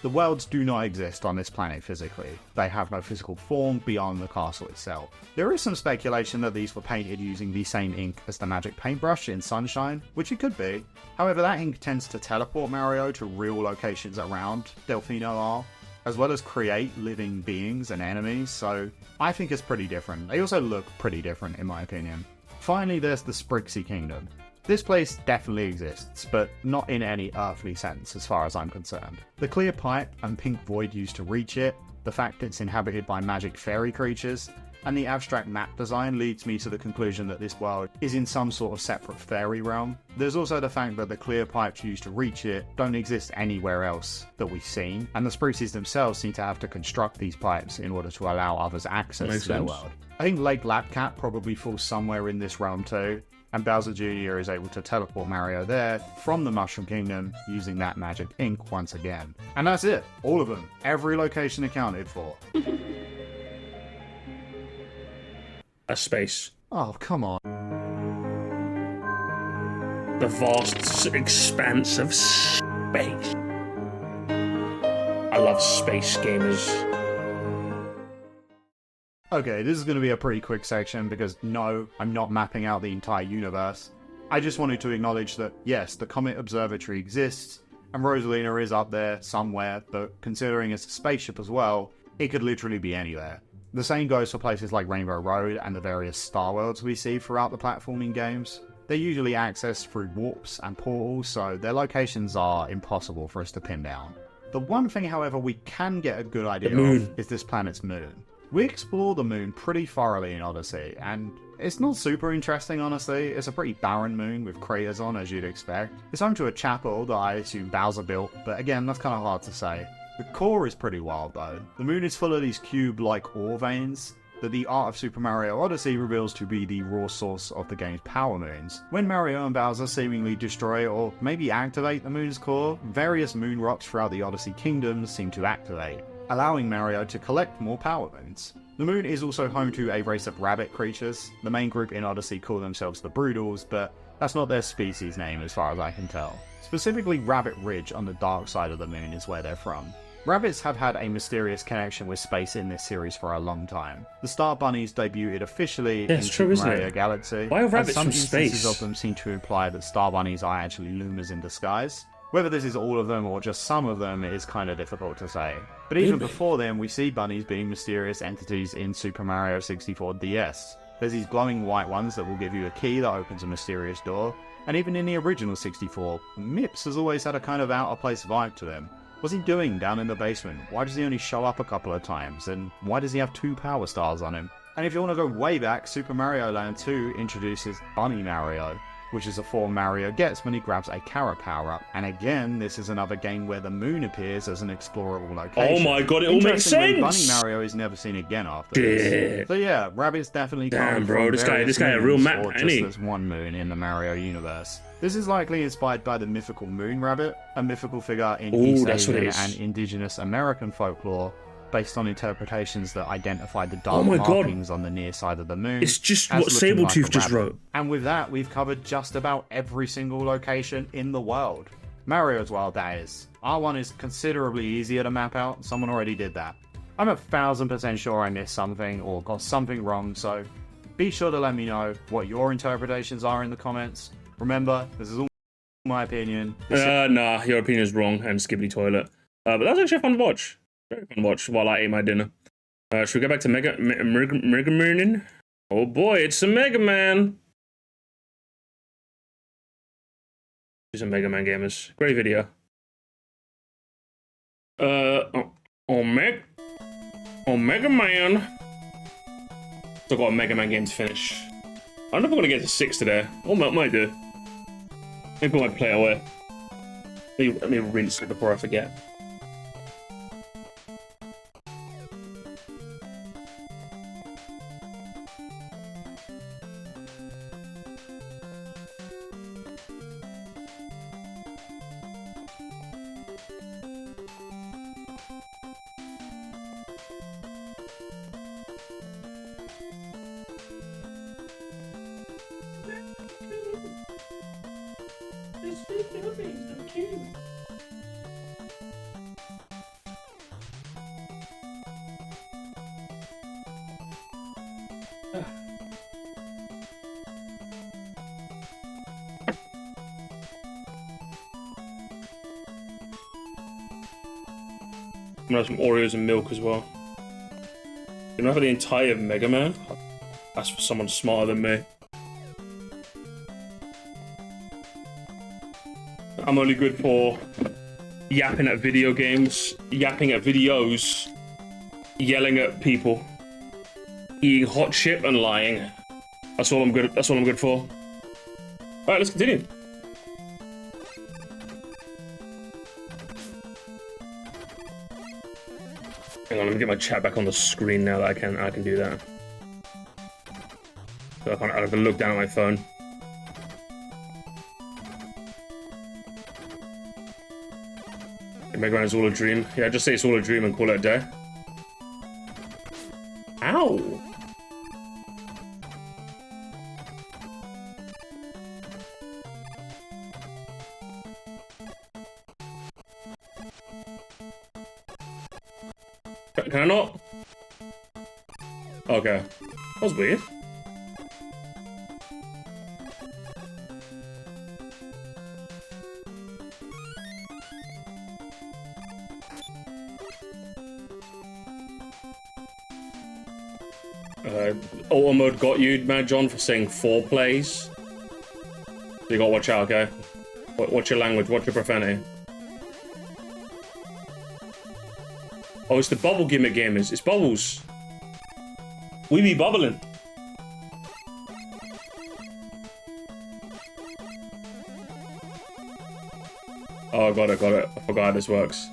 S3: The worlds do not exist on this planet physically. They have no physical form beyond the castle itself. There is some speculation that these were painted using the same ink as the magic paintbrush in Sunshine, which it could be. However, that ink tends to teleport Mario to real locations around Delfino Isle, as well as create living beings and enemies, so I think it's pretty different. They also look pretty different in my opinion. Finally, there's the Sprixie Kingdom. This place definitely exists, but not in any earthly sense as far as I'm concerned. The clear pipe and pink void used to reach it, the fact it's inhabited by magic fairy creatures, and the abstract map design leads me to the conclusion that this world is in some sort of separate fairy realm. There's also the fact that the clear pipes used to reach it don't exist anywhere else that we've seen, and the Spruces themselves seem to have to construct these pipes in order to allow others access to their world. I think Lake Lapcat probably falls somewhere in this realm too, and Bowser Jr. is able to teleport Mario there from the Mushroom Kingdom using that magic ink once again. And that's it, all of them, every location accounted for.
S1: A space.
S3: Oh, come on.
S1: The vast expanse of space. I love space gamers.
S3: Okay, this is going to be a pretty quick section because no, I'm not mapping out the entire universe. I just wanted to acknowledge that yes, the Comet Observatory exists, and Rosalina is up there somewhere, but considering it's a spaceship as well, it could literally be anywhere. The same goes for places like Rainbow Road and the various Star Worlds we see throughout the platforming games. They're usually accessed through warps and portals, so their locations are impossible for us to pin down. The one thing, however, we can get a good idea of is this planet's moon. We explore the moon pretty thoroughly in Odyssey, and it's not super interesting honestly. It's a pretty barren moon with craters on, as you'd expect. It's home to a chapel that I assume Bowser built, but again, that's kind of hard to say. The core is pretty wild though. The moon is full of these cube-like ore veins that the art of Super Mario Odyssey reveals to be the raw source of the game's power moons. When Mario and Bowser seemingly destroy or maybe activate the moon's core, various moon rocks throughout the Odyssey kingdoms seem to activate, allowing Mario to collect more power moons. The moon is also home to a race of rabbit creatures. The main group in Odyssey call themselves the Broodals, but that's not their species name as far as I can tell. Specifically, Rabbit Ridge on the dark side of the moon is where they're from. Rabbits have had a mysterious connection with space in this series for a long time. The Star Bunnies debuted officially in Super Mario Galaxy.
S1: Why are rabbits
S3: some
S1: from
S3: instances
S1: space?
S3: of them seem to imply that Star Bunnies are actually Lumas in disguise. Whether this is all of them or just some of them is kind of difficult to say. But even before then, we see bunnies being mysterious entities in Super Mario 64 DS. There's these glowing white ones that will give you a key that opens a mysterious door, and even in the original 64, Mips has always had a kind of out-of-place vibe to him. What's he doing down in the basement? Why does he only show up a couple of times? And why does he have 2 power stars on him? And if you want to go way back, Super Mario Land 2 introduces Bunny Mario, which is a form Mario gets when he grabs a carrot power-up. And again, this is another game where the moon appears as an explorable location.
S1: Oh my god, it all makes sense!
S3: Bunny Mario is never seen again after this. So yeah, rabbits definitely come from
S1: this guy a
S3: moons,
S1: real map,
S3: or
S1: ain't
S3: just
S1: he?
S3: there's one moon in the Mario universe. This is likely inspired by the mythical Moon Rabbit, a mythical figure in East Asian and indigenous American folklore based on interpretations that identified the dark
S1: Oh my God.
S3: markings on the near side of the moon.
S1: It's just
S3: as
S1: what
S3: looking like a
S1: Sabletooth just
S3: rabbit.
S1: wrote.
S3: And with that, we've covered just about every single location in the world. Mario's world, that is. R1 is considerably easier to map out. Someone already did that. I'm 1000% sure I missed something or got something wrong, so be sure to let me know what your interpretations are in the comments. Remember, this is all my opinion.
S1: Nah, your opinion is wrong, and skibbity toilet. But that was actually a fun watch. Very fun watch while I ate my dinner. Should we go back to Megaman? Oh boy, it's a Megaman! These are Megaman gamers. Great video. Megaman! Still got a Megaman game to finish. I don't know if I'm gonna get to 6 today. Or might do. Maybe I might play away. Let me rinse it before I forget. I'm gonna have some Oreos and milk as well. You know, for the entire Mega Man? That's for someone smarter than me. I'm only good for yapping at video games, yapping at videos, yelling at people, eating hot chip and lying. That's all I'm good. That's all I'm good for. All right, let's continue. Hang on, let me get my chat back on the screen now that I can do that. So I have to look down at my phone. Megaman is all a dream. Yeah, just say it's all a dream and call it a day. Ow! Can I not? Okay. That was weird. Auto mode got you, Mad John, for saying 4 plays. So you gotta watch out, okay? Watch your language, watch your profanity. Oh, it's the bubble gimmick gamers. It's bubbles. We be bubbling. Oh, got it. I forgot how this works.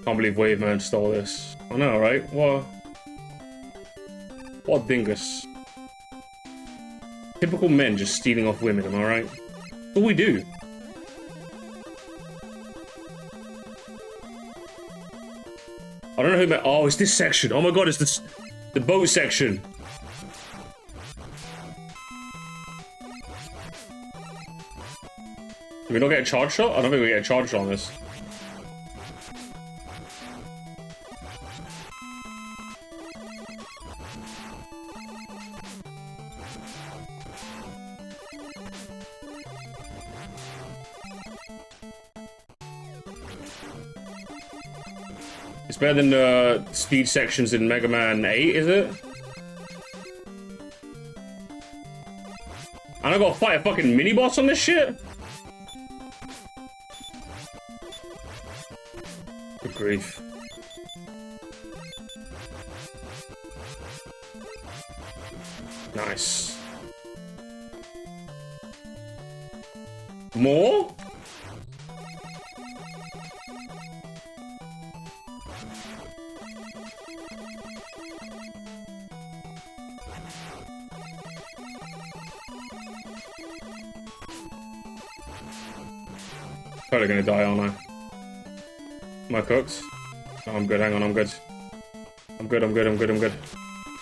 S1: Can't believe Waveman stole this. I know, right? What dingus. Typical men just stealing off women, am I right? That's all we do. I don't know who oh, it's this section. Oh my god, it's this the boat section. Did we not get a charge shot? I don't think we get a charge shot on this. It's better than the speed sections in Mega Man 8, is it? And I gotta fight a fucking mini-boss on this shit? Good grief. Nice. More? Totally gonna die, aren't I? Am I cooked? Oh, I'm good, hang on, I'm good. I'm good, I'm good, I'm good, I'm good.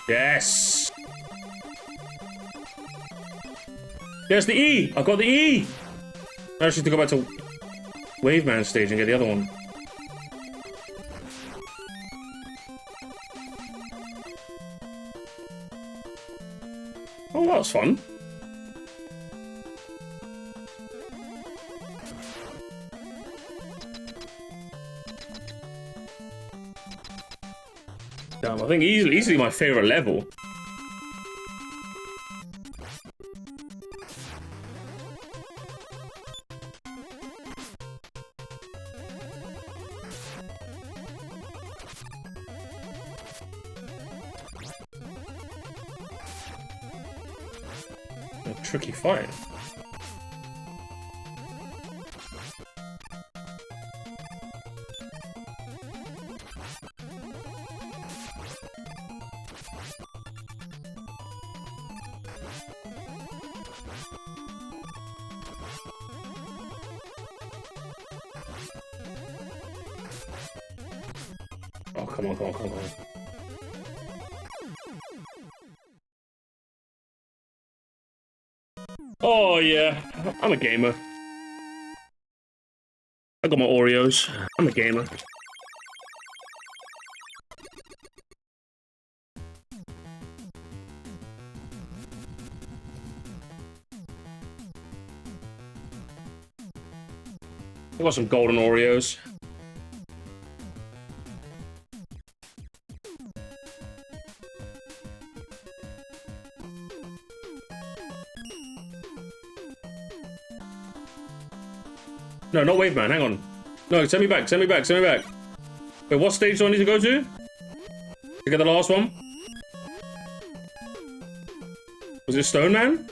S1: Yes! There's the E! I got the E! I actually have to go back to Waveman stage and get the other one. Oh, that was fun. Damn, I think easily my favorite level. A tricky fight. Oh, come on, come on, come on, come on. Oh, yeah. I'm a gamer. I got my Oreos. I'm a gamer. I got some golden Oreos. No, not Waveman, hang on. No, send me back, send me back, send me back. Wait, what stage do I need to go to? To get the last one? Was it Stone Man?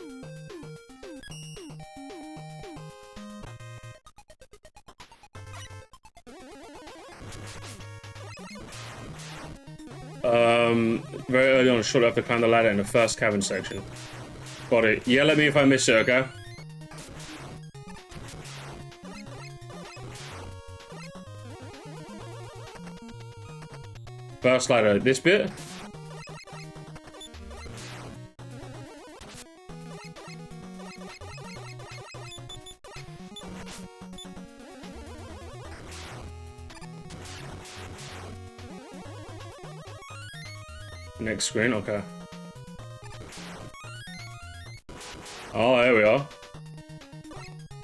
S1: Very early on, shortly after climb the ladder in the first cabin section. Got it. Yell at me if I miss it, okay? First ladder, this bit? Next screen, okay. Oh, there we are.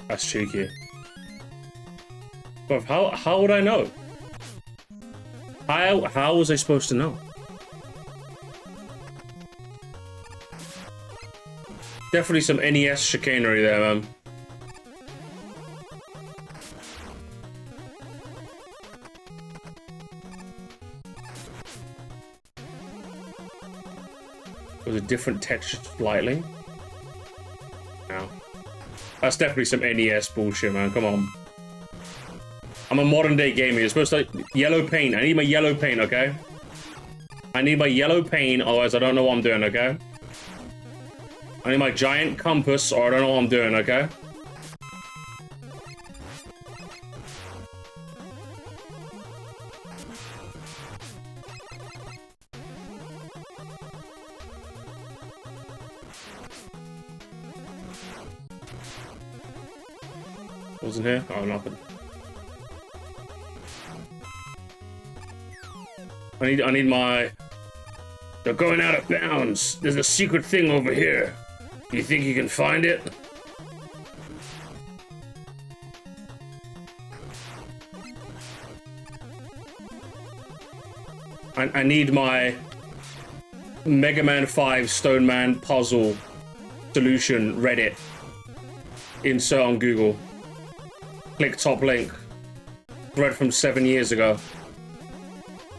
S1: That's cheeky. But how would I know? How was I supposed to know? Definitely some NES chicanery there, man. Was a different texture slightly? No. That's definitely some NES bullshit, man. Come on. I'm a modern day gamer. You're supposed to yellow paint. I need my yellow paint, okay? I need my yellow paint, otherwise I don't know what I'm doing, okay? I need my giant compass, or I don't know what I'm doing, okay? Wasn't here? Oh, nothing. I need my... They're going out of bounds. There's a secret thing over here. You think you can find it? I need my Megaman 5 Stone Man puzzle solution Reddit. Insert on Google. Click top link. Thread from 7 years ago.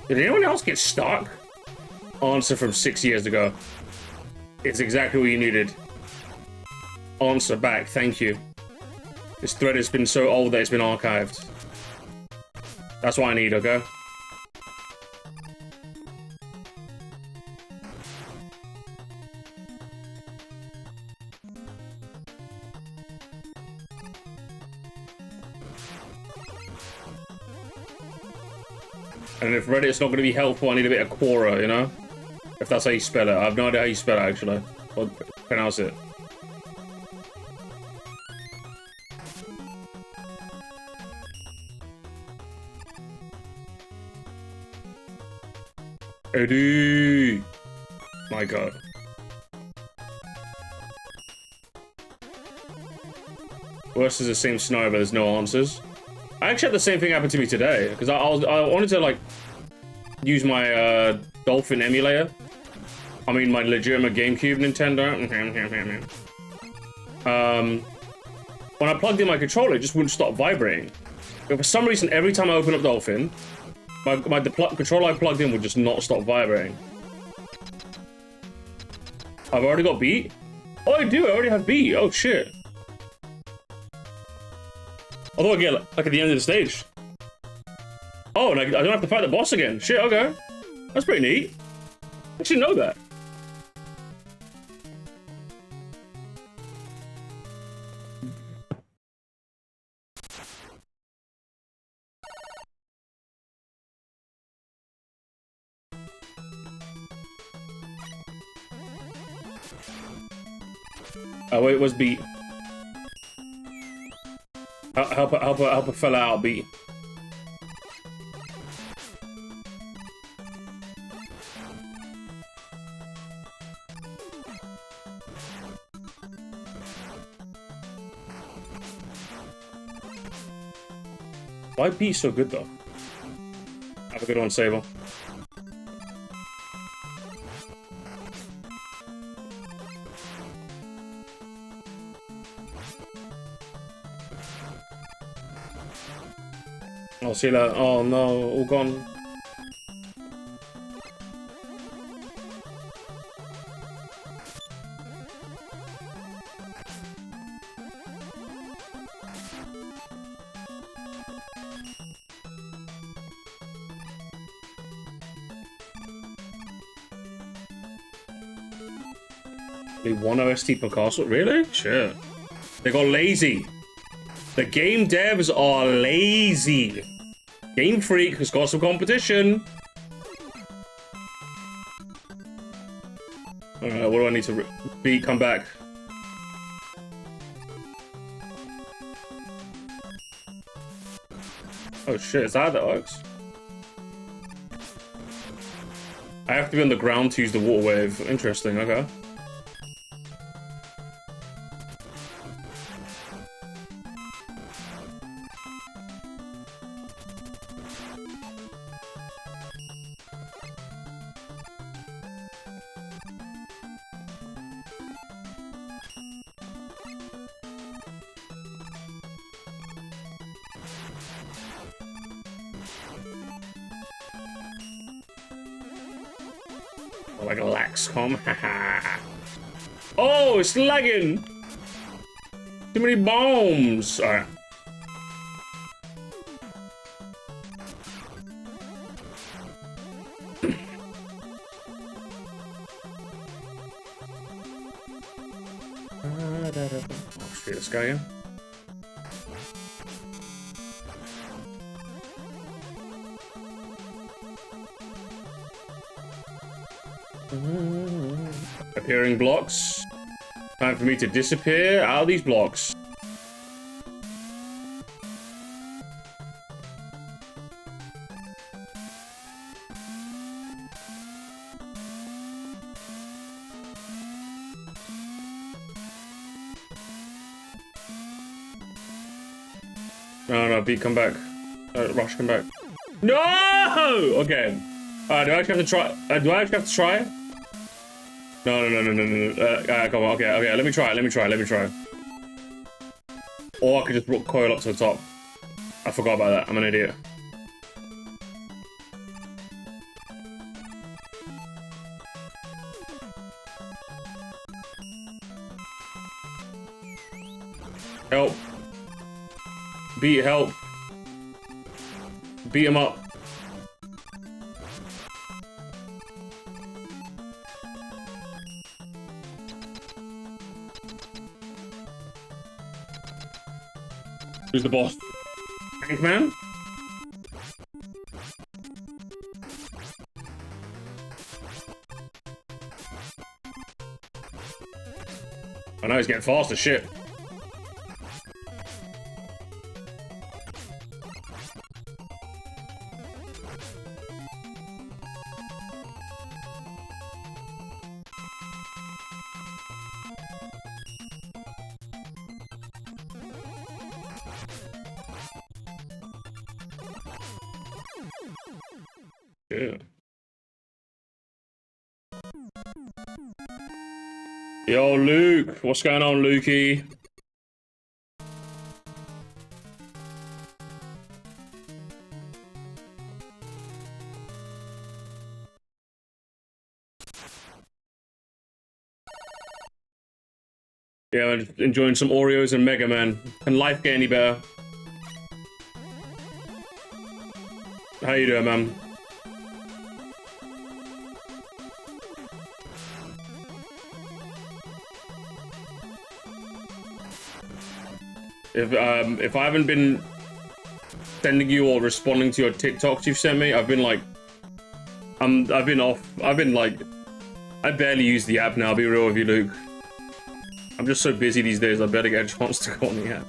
S1: Did anyone else get stuck? Answer from 6 years ago. It's exactly what you needed. Answer back, thank you. This thread has been so old that it's been archived. That's what I need, okay? And if Reddit's not going to be helpful, I need a bit of Quora, you know? If that's how you spell it. I have no idea how you spell it, actually. Or pronounce it. Eddie! My god. Worse is the same scenario, but there's no answers. I actually had the same thing happen to me today, because I wanted to, like, use my, Dolphin emulator. I mean, my legitimate GameCube Nintendo. When I plugged in my controller, it just wouldn't stop vibrating. But for some reason, every time I open up Dolphin, the controller I plugged in would just not stop vibrating. I've already got beat? Oh, I do. I already have beat. Oh, shit. Although I get, like, at the end of the stage. Oh, and I don't have to fight the boss again. Shit, okay. That's pretty neat. I should know that. Oh, wait, what's beat? Help a fella out, beat. Why beat so good though? Have a good one, Sable. Oh, see that? Oh no, all gone. Only one OST per castle? Really? Shit. They got lazy. The game devs are lazy. Game Freak has got some competition. Alright, what do I need to beat? Come back. Oh shit, is that how that works? I have to be on the ground to use the water wave. Interesting, okay. Like a lax-com. Oh, it's lagging! Too many bombs! Alright. I'll shoot this guy again. Appearing blocks. Time for me to disappear out of these blocks. No, B, come back. Rush, come back. No! Okay. Do I actually have to try? Do I actually have to try? No. Come on. Okay. Let me try. Or I could just coil up to the top. I forgot about that. I'm an idiot. Help. Beat help. Beat him up. Who's the boss? Megaman? I know he's getting fast as shit. Yeah. Yo, Luke. What's going on, Lukey? Yeah, I'm enjoying some Oreos and Megaman. Can life get any better? How you doing, man? If I haven't been sending you or responding to your TikToks you've sent me, I've been like, I've been off. I've been like, I barely use the app now. I'll be real with you, Luke. I'm just so busy these days. I better get a chance to go on the app.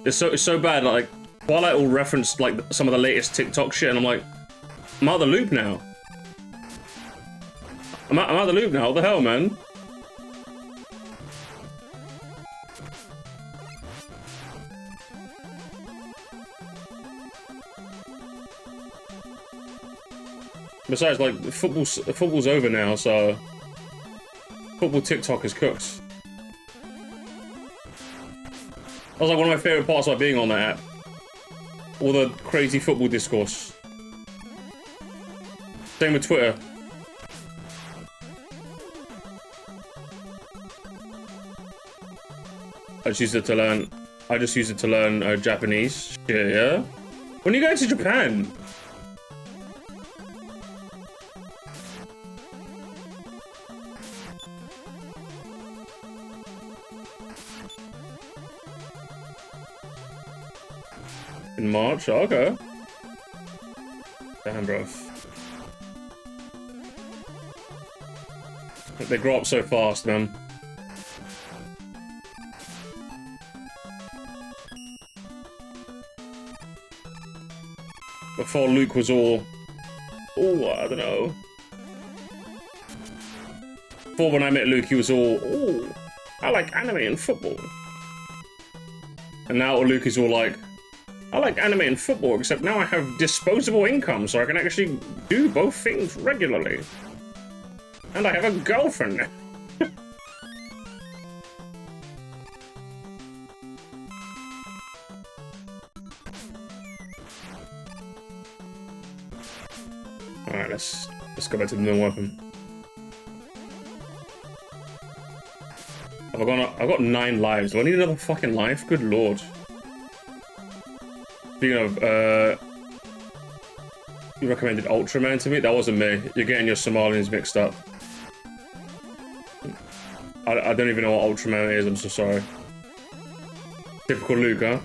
S1: It's so bad. Like, Twilight will reference like some of the latest TikTok shit, and I'm like, I'm out of the loop now. I'm out of the loop now. What the hell, man? Besides, like, football's over now, so football TikTok is cooked. That was like one of my favorite parts about being on that app. All the crazy football discourse. Same with Twitter. I just use it to learn Japanese. Shit, yeah? When are you going to Japan? In March? Oh, okay. Damn, bro. They grow up so fast, man. Before Luke was all... Oh, I don't know. Before when I met Luke, he was all... Oh, I like anime and football. And now Luke is all like... I like anime and football, except now I have disposable income, so I can actually do both things regularly. And I have a girlfriend now. Alright, let's go back to the new weapon. I've got 9 lives. Do I need another fucking life? Good lord. Speaking of, you recommended Ultraman to me? That wasn't me. You're getting your Somalians mixed up. I don't even know what Ultraman is, I'm so sorry. Typical Luke, huh?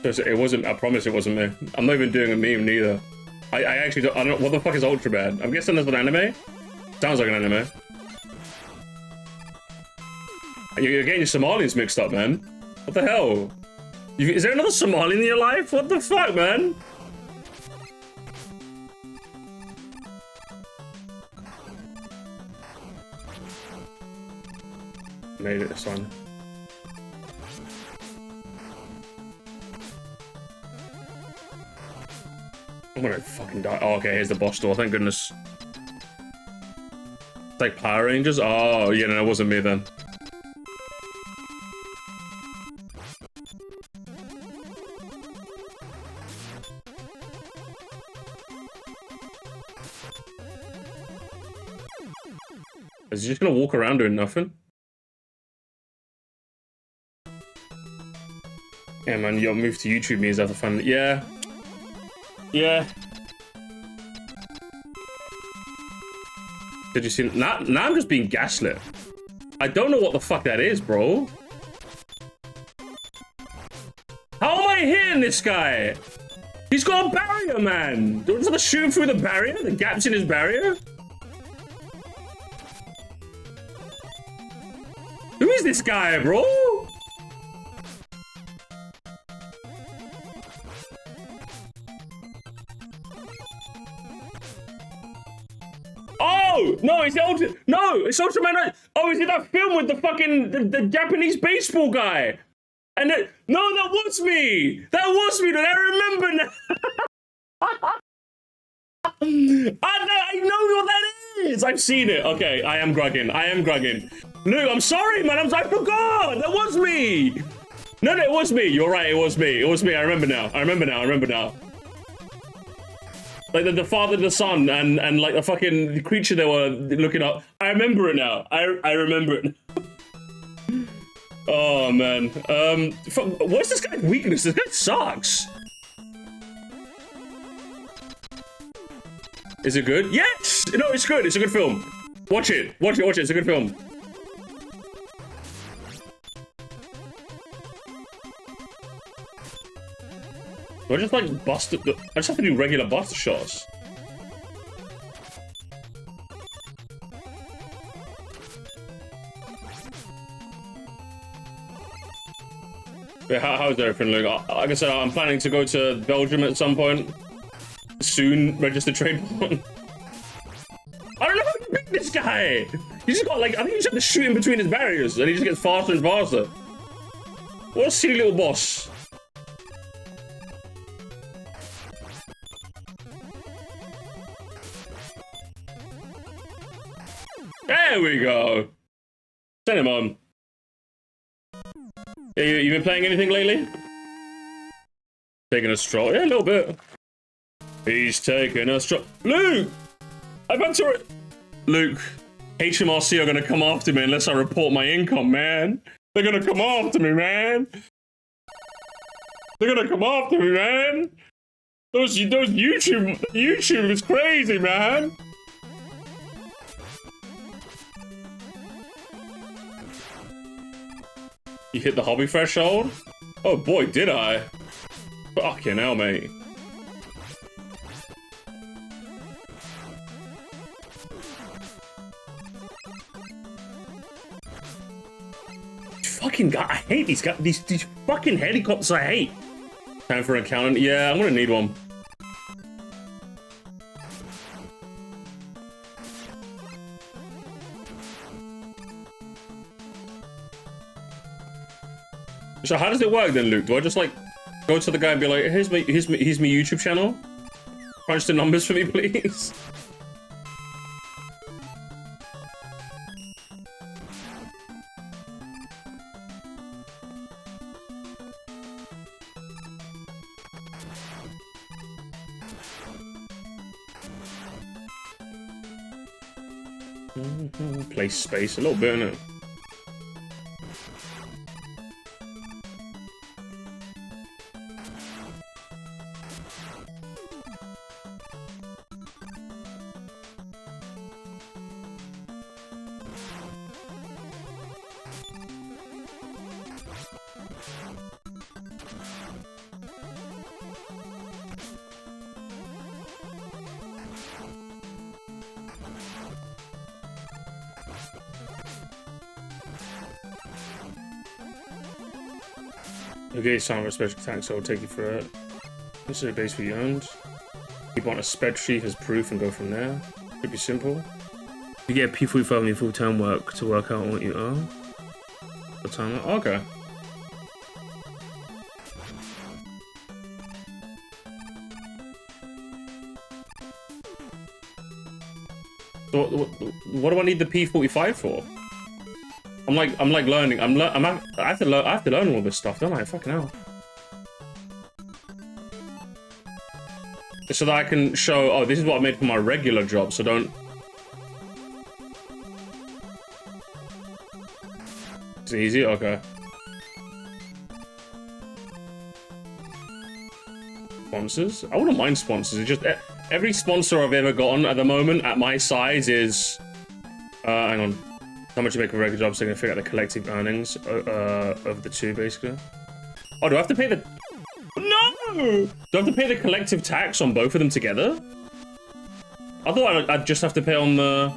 S1: It wasn't, I promise it wasn't me. I'm not even doing a meme neither. I actually don't, what the fuck is Ultraman? I'm guessing that's an anime? Sounds like an anime. You're getting your Somalians mixed up, man. What the hell? Is there another Somali in your life? What the fuck, man? Made it this one. I'm gonna fucking die. Oh, okay, here's the boss door. Thank goodness. It's like Power Rangers? Oh, yeah, no, it wasn't me then. Is he just gonna walk around doing nothing? Yeah, man, your move to YouTube means have fun. Yeah. Yeah. Did you see? Now I'm just being gaslit. I don't know what the fuck that is, bro. How am I hitting this guy? He's got a barrier, man. Do I just have to shoot him through the barrier? The gaps in his barrier? Who is this guy, bro? Oh no, it's it's Ultraman. Oh, is it that film with the fucking the Japanese baseball guy? And no, that was me. That was me. I remember now. I know what that is. I've seen it. Okay, I am grugging. Luke, I'm sorry, man. I forgot. That was me. No, it was me. You're right. It was me. I remember now. Like the father, the son, and like the fucking creature they were looking up. I remember it now. I remember it. Oh man. What's this guy's weakness? This guy sucks. Is it good? Yes! No, it's good. It's a good film. Watch it. It's a good film. Do I just like bust it? I just have to do regular buster shots. Yeah, how's everything, Luke? Like I said, I'm planning to go to Belgium at some point. Soon, register trademark. I don't know how to beat this guy! You just got like, I think you just have to shoot him between his barriers and he just gets faster and faster. What a silly little boss. There we go. Send him on. Yeah, you been playing anything lately? Taking a stroll? Yeah, a little bit. He's taking a stroll. Luke! I've had to... Luke, HMRC are gonna come after me unless I report my income, man. They're gonna come after me, man. Those YouTube is crazy, man. You hit the hobby threshold? Oh boy, did I. Fucking hell, mate. Fucking guy, I hate these guys. These fucking helicopters I hate. Time for an accountant? Yeah, I'm gonna need one. So how does it work then, Luke? Do I just like go to the guy and be like, here's my YouTube channel? Crunch the numbers for me, please. Place space a little bit, innit? Okay, sign a special attack, so I'll take you through it. This is a base for you owned. You want a spreadsheet as proof and go from there. Pretty simple. You get a P45 in your full-time work to work out what you are. Full-time, okay. So what do I need the P45 for? I'm like learning. I have to learn all this stuff, don't I? Fucking hell. So that I can show, oh, this is what I made for my regular job, so don't... It's easy? Okay. Sponsors? I wouldn't mind sponsors. It's just every sponsor I've ever gotten at the moment at my size is... hang on. How much you make a regular job so I can figure out the collective earnings of the two, basically. Oh, do I have to pay the... No! Do I have to pay the collective tax on both of them together? I thought I'd just have to pay on the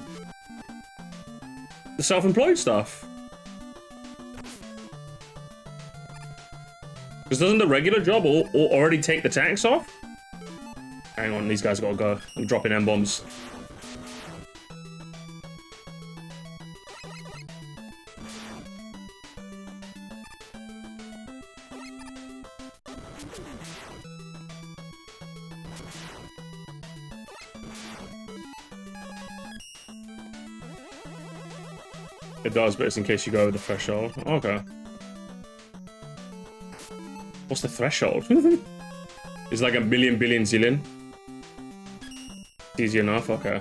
S1: self-employed stuff. Because doesn't the regular job already take the tax off? Hang on, these guys gotta go. I'm dropping M-bombs. It does, but it's in case you go over the threshold. Okay. What's the threshold? It's like a billion, zillion. Easy enough, okay.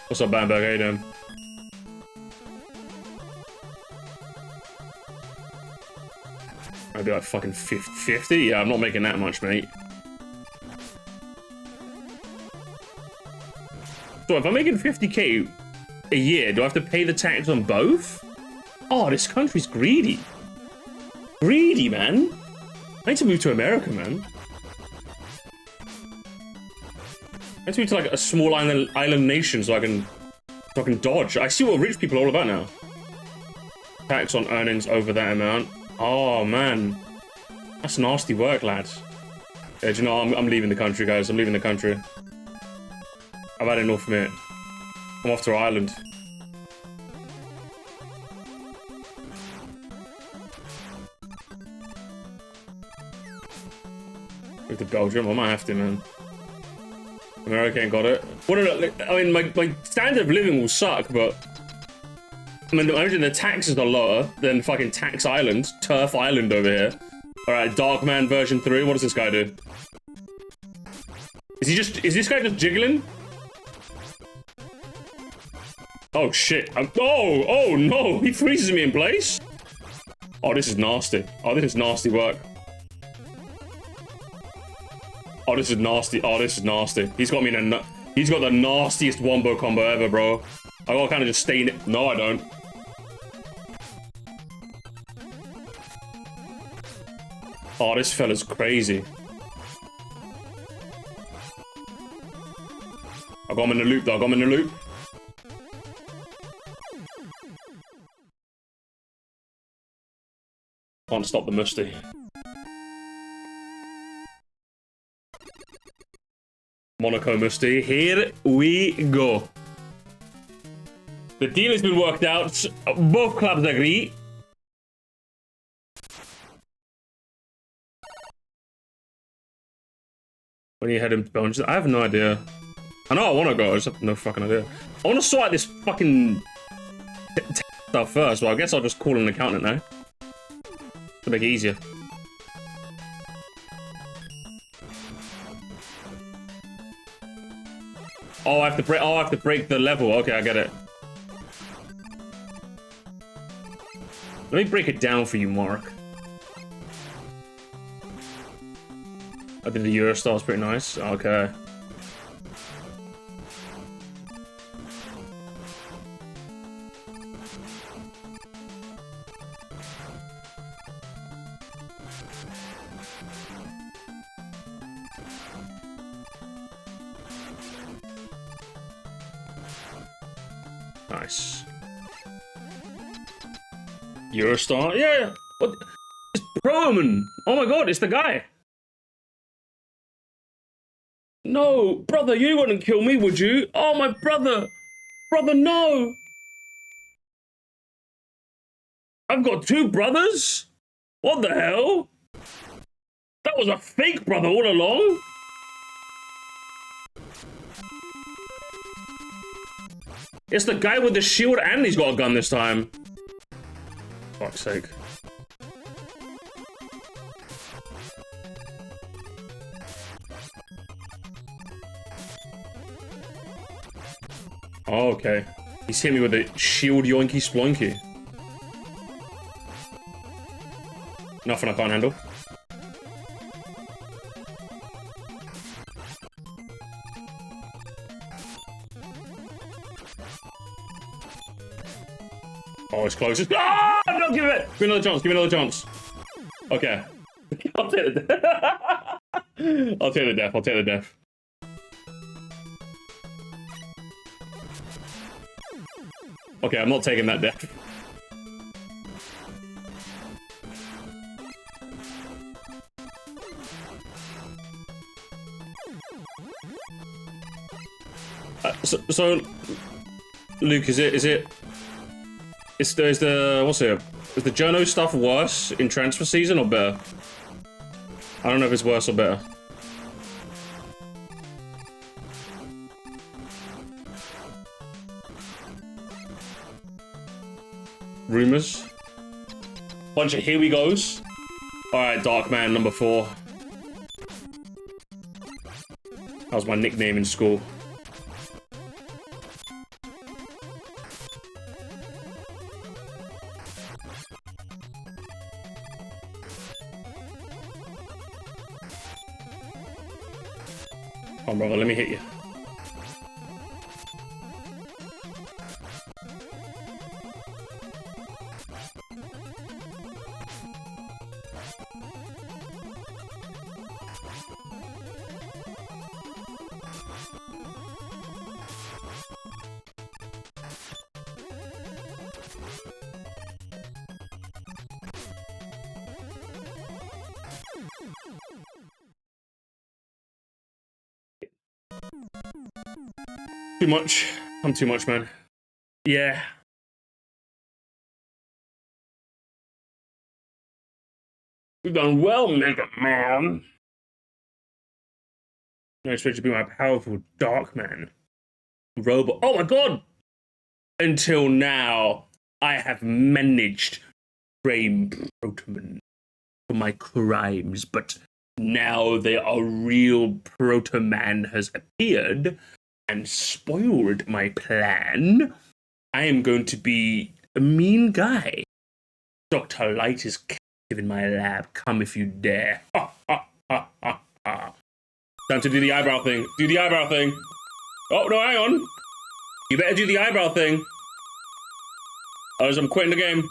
S1: What's up, Bamberg? How you doing? Maybe like fucking 50? Yeah, I'm not making that much, mate. So if I'm making 50k a year, do I have to pay the tax on both? Oh, this country's greedy. Greedy, man. I need to move to America, man. I need to move to like a small island nation so I can dodge. I see what rich people are all about now. Tax on earnings over that amount. Oh man, that's nasty work, lads. Yeah, do you know, I'm leaving the country, guys. I'm leaving the country. I've had enough, mate. I'm off to Ireland. With the Belgium, I might have to, man. America ain't got it. What I mean, my standard of living will suck, but I mean, imagine the taxes are lower than fucking Tax Island, Turf Island over here. All right, Darkman version 3. What does this guy do? Is this guy just jiggling? Oh shit! Oh no! He freezes me in place. Oh, this is nasty. Oh, this is nasty work. Oh, this is nasty. Oh, this is nasty. He's got me in a... He's got the nastiest wombo combo ever, bro. I gotta kind of just stay in it. No, I don't. Oh, this fella's crazy. I got him in the loop, though. I got him in the loop. Can't stop the Musty. Monaco Musty. Here we go. The deal has been worked out. Both clubs agree. When you head into Belgium, I have no idea. I know I want to go, I just have no fucking idea. I want to sort out this fucking stuff first, but I guess I'll just call an accountant now. To make it easier. Oh, I have to break the level. Okay, I get it. Let me break it down for you, Mark. I think the Eurostar is pretty nice. Okay. Nice. Eurostar? Yeah. What? It's Broman. Oh my god, it's the guy. No, brother, you wouldn't kill me, would you? Oh, my brother. Brother, no. I've got two brothers? What the hell? That was a fake brother all along. It's the guy with the shield and he's got a gun this time. Fuck's sake. Oh, okay. He's hit me with a shield yoinky sploinky. Nothing I can't handle. Oh, it's close. Ah! No, give it! Give me another chance, give me another chance. Okay. I'll take the death. I'll take the death, I'll take the death. Okay, I'm not taking that death. So, Luke, is the what's it? Is the Jono stuff worse in transfer season or better? I don't know if it's worse or better. Rumors. Bunch of here we goes. Alright, Darkman number 4. That was my nickname in school. Come on, brother, let me hit you. Too much. I'm too much, man. Yeah. We've done well, Megaman. I expect to be my powerful Darkman. Robot. Oh my god! Until now, I have managed frame Protoman for my crimes, but now a real Protoman has appeared and spoiled my plan. I am going to be a mean guy. Dr. Light is captive in my lab. Come if you dare. Ha, ha, ha, ha, ha. Time to do the eyebrow thing. Do the eyebrow thing. Oh, no, hang on. You better do the eyebrow thing. Otherwise, I'm quitting the game.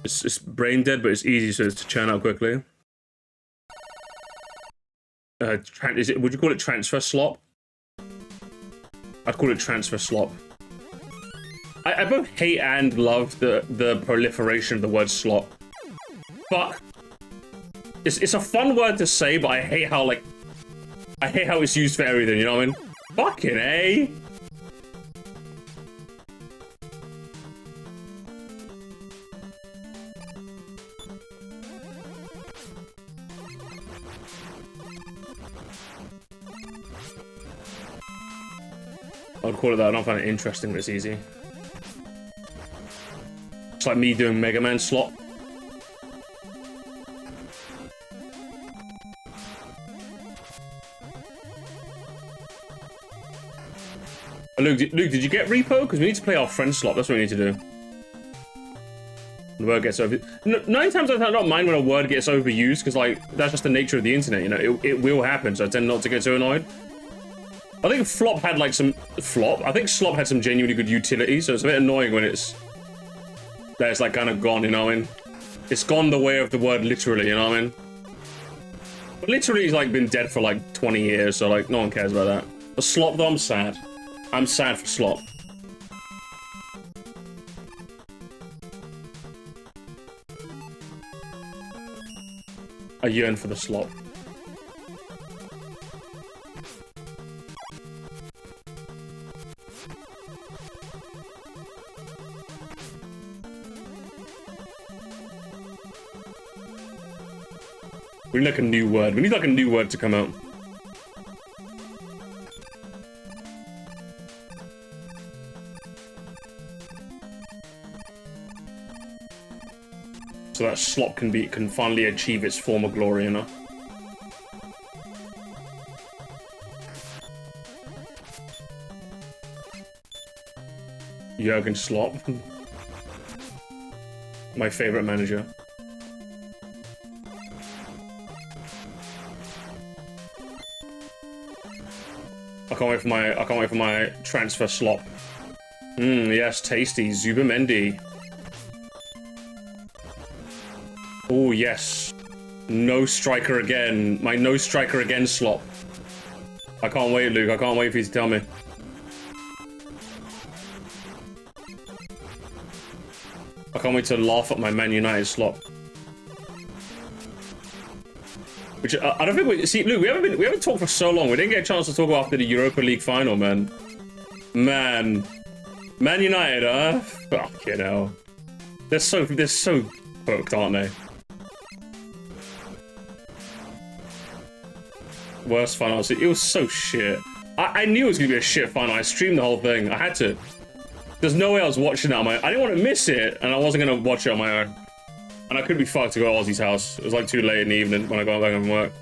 S1: It's brain dead, but it's easy so it's to churn out quickly. Would you call it transfer slop? I'd call it transfer slop. I both hate and love the proliferation of the word slop. But it's a fun word to say, but I hate how it's used for everything, you know what I mean? Fucking A. I'd call it that. I don't find it interesting, but it's easy. It's like me doing Megaman slop. Luke, did you get repo? Because we need to play our friend slop. That's what we need to do. The word gets over. 9 times out of 10, I don't mind when a word gets overused, because like that's just the nature of the internet. You know, it will happen. So I tend not to get too annoyed. I think flop had like some flop. I think slop had some genuinely good utility. So it's a bit annoying when it's like kind of gone. You know what I mean? It's gone the way of the word literally. You know what I mean? But literally, he's like been dead for like 20 years. So like no one cares about that. But slop though, I'm sad. I'm sad for slop. I yearn for the slop. We need like a new word. We need like a new word to come out. So that slop can finally achieve its former glory, you know? Jurgen Slop. My favorite manager. I can't wait for my transfer slop. Yes, tasty. Zubamendi. Oh yes. No striker again. My no striker again slop. I can't wait, Luke. I can't wait for you to tell me. I can't wait to laugh at my Man United slop. Which I don't think we see. Luke, we haven't talked for so long. We didn't get a chance to talk after the Europa League final, man. Man United, huh? Fuck, you know. They're so hooked, aren't they? Worst final. It was so shit. I knew it was gonna be a shit final. I streamed the whole thing. I had to. There's no way I was watching it on my own. I didn't want to miss it, and I wasn't gonna watch it on my own. And I could be fucked to go to Ozzy's house. It was like too late in the evening when I got back from work.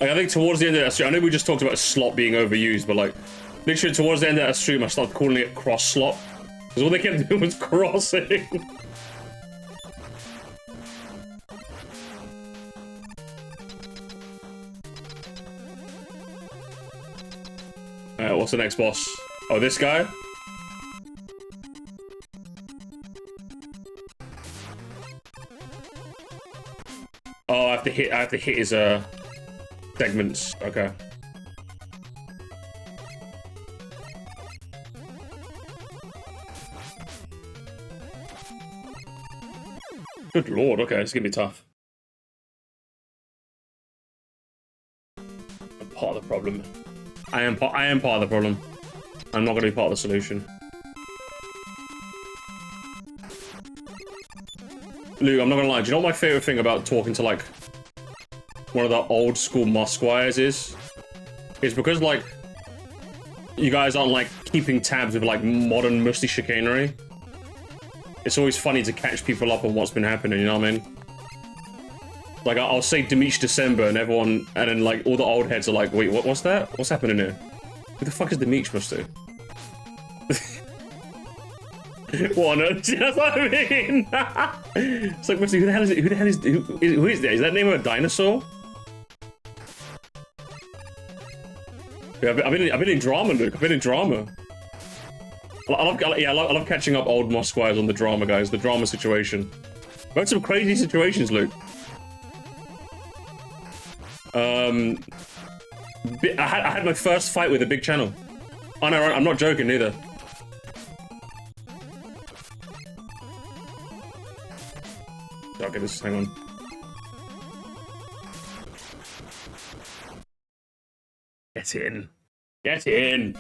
S1: Like, I think towards the end of that stream, I know we just talked about slop being overused, but like, literally towards the end of that stream, I started calling it cross slop. Because all they kept doing was crossing. Alright, what's the next boss? Oh, this guy? Oh, I have to hit his segments. Okay. Good lord, okay, it's gonna be tough. I'm part of the problem. I am part of the problem. I'm not gonna be part of the solution. Luke, I'm not gonna lie, do you know what my favorite thing about talking to like one of the old school Musquires is? It's because like you guys aren't like keeping tabs with like modern Musty chicanery. It's always funny to catch people up on what's been happening, you know what I mean? Like, I'll say Dimitri December and everyone, and then like all the old heads are like, wait, what's that? What's happening here? Who the fuck is Dimitri Musty? What on earth? That's what I mean! It's like, Musty, who the hell is it? Who is that? Is that the name of a dinosaur? Yeah, I've been in drama, Luke. I've been in drama. I love catching up old Musquires on the drama, guys. The drama situation. We've had some crazy situations, Luke. I had my first fight with a big channel. Oh no, I'm not joking either. Okay, this hang on. Get in. Get in.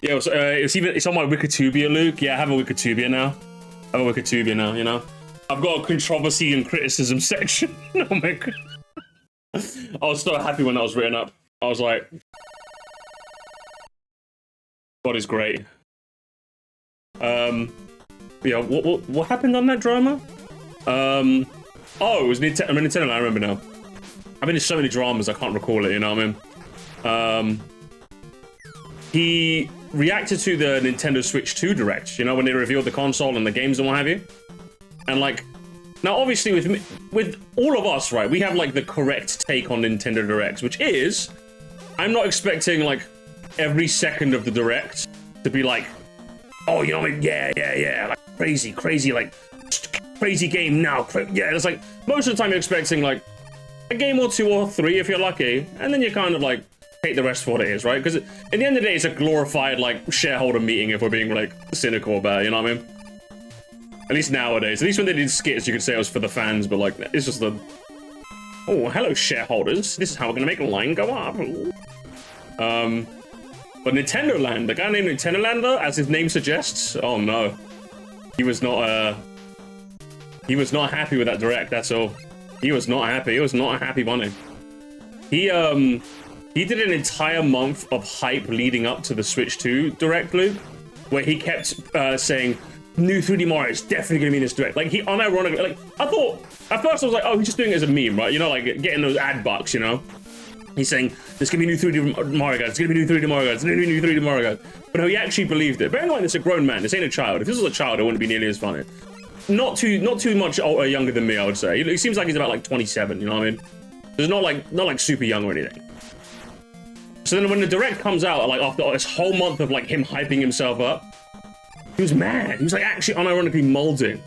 S1: Yeah, it's on my Wikitubia, Luke. Yeah, I have a Wikitubia now. You know. I've got a controversy and criticism section. Oh my god. I was so happy when that was written up. I was like, God is great. Yeah, what happened on that drama? Oh, it was Nintendo, I remember now. I've been in so many dramas, I can't recall it, you know what I mean? He reacted to the Nintendo Switch 2 Direct, you know, when they revealed the console and the games and what have you. And like, now obviously with all of us, right, we have like the correct take on Nintendo Directs, which is, I'm not expecting like every second of the Direct to be like, oh, you know what I mean? Yeah, like crazy, like crazy game now. Yeah, it's like, most of the time you're expecting like a game or two or three if you're lucky, and then you kind of like take the rest for what it is, right? Because at the end of the day, it's a glorified like shareholder meeting if we're being like cynical about it, you know what I mean? At least nowadays. At least when they did skits, you could say it was for the fans, but like, it's just the... Oh, hello shareholders. This is how we're gonna make a line go up. But Nintendo Land, the guy named Nintendo Land, though, as his name suggests, oh no. He was not happy with that Direct, that's all. He was not happy. He was not a happy bunny. He did an entire month of hype leading up to the Switch 2 Direct, Luke, where he kept saying, new 3D Mario is definitely gonna be in this Direct. Like, he unironically, like, I thought, at first I was like, oh, he's just doing it as a meme, right? You know, like, getting those ad bucks, you know? He's saying, there's gonna be new 3D Mario guys, it's gonna be new 3D Mario guys, there's gonna be new 3D Mario guys. But no, he actually believed it. Bear in mind, this is a grown man, this ain't a child. If this was a child, it wouldn't be nearly as funny. Not too much younger than me, I would say. He seems like he's about like 27, you know what I mean? He's not like super young or anything. So then when the Direct comes out, like after this whole month of like him hyping himself up, he was mad. He was like actually unironically molding.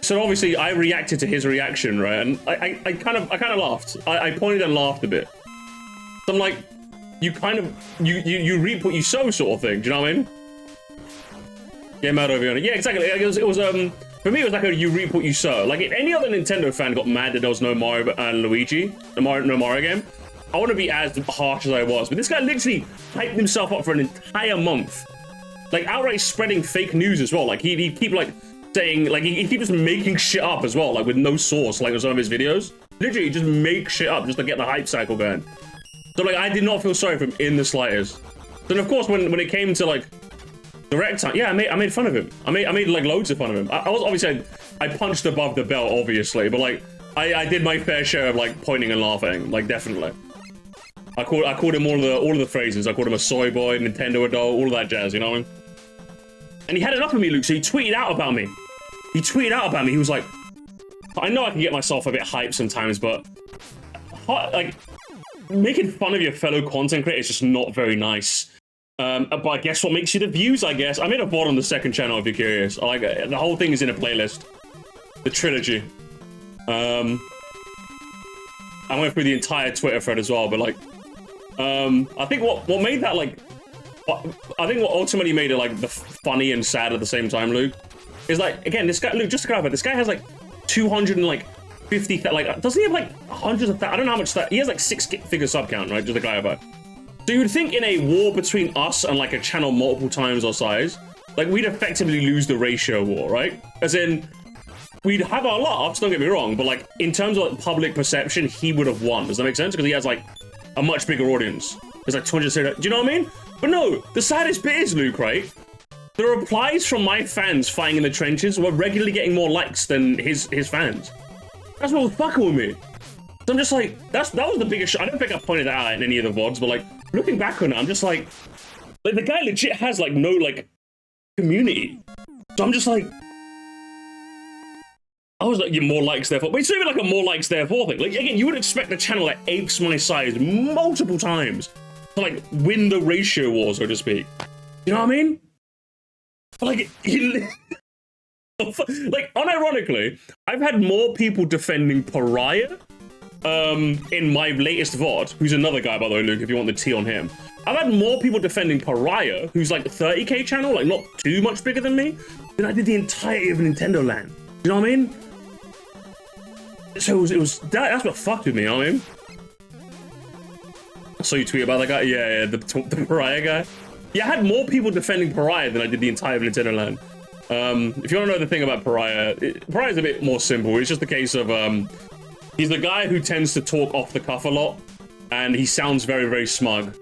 S1: So obviously I reacted to his reaction, right? And I kind of laughed. I pointed and laughed a bit. So I'm like, you reap what you sow sort of thing. Do you know what I mean? Game out over here. Yeah, exactly. It was for me it was like a you reap what you sow. Like if any other Nintendo fan got mad that there was no Mario and Luigi, no Mario game, I wouldn't be as harsh as I was. But this guy literally hyped himself up for an entire month, like outright spreading fake news as well. Like he'd keep like saying, like he keeps just making shit up as well, like with no source, like in some of his videos. Literally just make shit up just to get the hype cycle going. So like I did not feel sorry for him in the slightest. Then of course when it came to like Direct time, yeah, I made fun of him. I made like loads of fun of him. I was obviously I punched above the belt, obviously, but like I did my fair share of like pointing and laughing, like definitely. I called him all of the phrases. I called him a soy boy, Nintendo adult, all of that jazz, you know what I mean? And he had enough of me, Luke. So he tweeted out about me. He was like, I know I can get myself a bit hyped sometimes, but like making fun of your fellow content creator is just not very nice. But I guess what makes you the views, I guess. I made a VOD on the second channel if you're curious. I like the whole thing is in a playlist. The trilogy. I went through the entire Twitter thread as well, but like, I think what made that like, I think what ultimately made it like the funny and sad at the same time, Luke, is like, again, this guy, Luke, just to clarify, this guy has like 250, like, doesn't he have like hundreds of, I don't know how much that, he has like 6-figure sub count, right, just to clarify. So you would think in a war between us and like a channel multiple times our size, like we'd effectively lose the ratio war, right? As in, we'd have our laughs, don't get me wrong, but like in terms of like, public perception, he would have won. Does that make sense? Because he has like a much bigger audience. There's like 200, do you know what I mean? But no, the saddest bit is, Luke, right? The replies from my fans fighting in the trenches were regularly getting more likes than his fans. That's what was fucking with me. So I'm just like, that was the biggest shit. I don't think I pointed that out in any of the VODs, but like, looking back on it, I'm just like the guy legit has like no like community. So I'm just like, I was like, yeah, more likes therefore. But it's not even like a more likes therefore thing. Like again, you would expect a channel that apes my size multiple times to like win the ratio war, so to speak. You know what I mean? But like, like unironically, I've had more people defending Pariah in my latest VOD, who's another guy, by the way, Luke, if you want the tea on him. I've had more people defending Pariah, who's like a 30k channel, like not too much bigger than me, than I did the entirety of Nintendo Land. You know what I mean? So it was that's what fucked with me, you know what I mean? I saw you tweet about that guy? Yeah, the Pariah guy. Yeah, I had more people defending Pariah than I did the entire of Nintendo Land. If you want to know the thing about Pariah, Pariah's a bit more simple. It's just a case of, he's the guy who tends to talk off the cuff a lot, and he sounds very, very smug.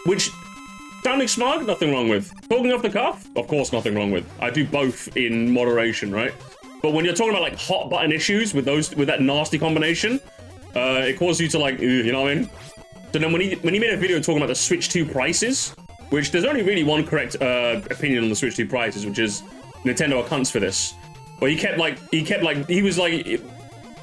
S1: Which, sounding smug, nothing wrong with. Talking off the cuff, of course, nothing wrong with. I do both in moderation, right? But when you're talking about like hot button issues with that nasty combination, it causes you to like, you know what I mean? So then when he made a video talking about the Switch 2 prices, which there's only really one correct opinion on the Switch 2 prices, which is Nintendo are cunts for this. But he was like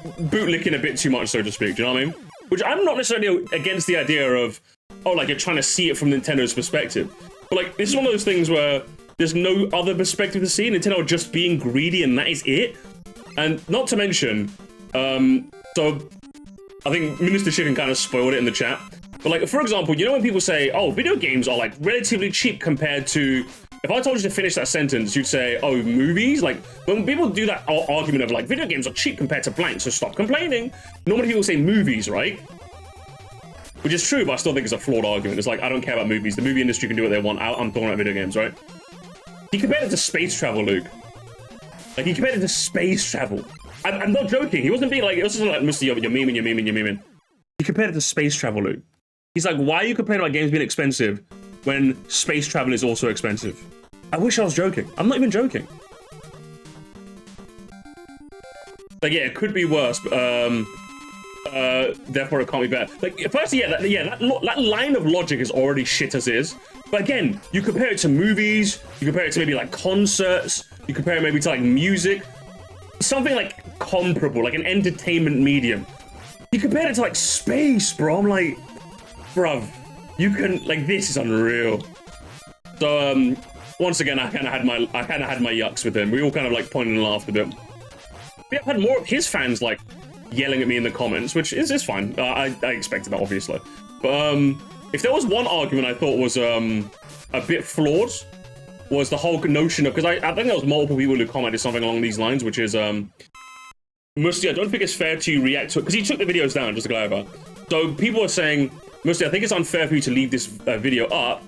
S1: bootlicking a bit too much, so to speak. Do you know what I mean? Which I'm not necessarily against the idea of, oh, like you're trying to see it from Nintendo's perspective. But like, this is one of those things where there's no other perspective to see. Nintendo are just being greedy, and that is it. And not to mention, so I think Minister Chicken kind of spoiled it in the chat. But like, for example, you know when people say, oh, video games are like relatively cheap compared to, if I told you to finish that sentence, you'd say, oh, movies? Like, when people do that argument of like, video games are cheap compared to blank, so stop complaining. Normally people say movies, right? Which is true, but I still think it's a flawed argument. It's like, I don't care about movies. The movie industry can do what they want. I'm talking about video games, right? He compared it to space travel, Luke. Like, he compared it to space travel. I'm not joking. He wasn't being like, it was just like, Musty, you're memeing. He compared it to space travel, Luke. He's like, why are you complaining about games being expensive when space travel is also expensive? I wish I was joking. I'm not even joking. Like, yeah, it could be worse, but therefore it can't be bad. Like, firstly, that line of logic is already shit as is. But again, you compare it to movies, you compare it to maybe like concerts, you compare it maybe to like music, something like comparable, like an entertainment medium. You compare it to like space, bro. I'm like, bruv, you can, like, this is unreal. So once again, I kind of had my yucks with him. We all kind of like pointed and laughed a bit. Yeah, I've had more of his fans like yelling at me in the comments, which is fine. I expected that, obviously. But if there was one argument I thought was a bit flawed, was the whole notion of, because I think there was multiple people who commented something along these lines, which is Musty, I don't think it's fair to react to it, because he took the videos down, just to clarify. So people are saying, Musty, I think it's unfair for you to leave this video up,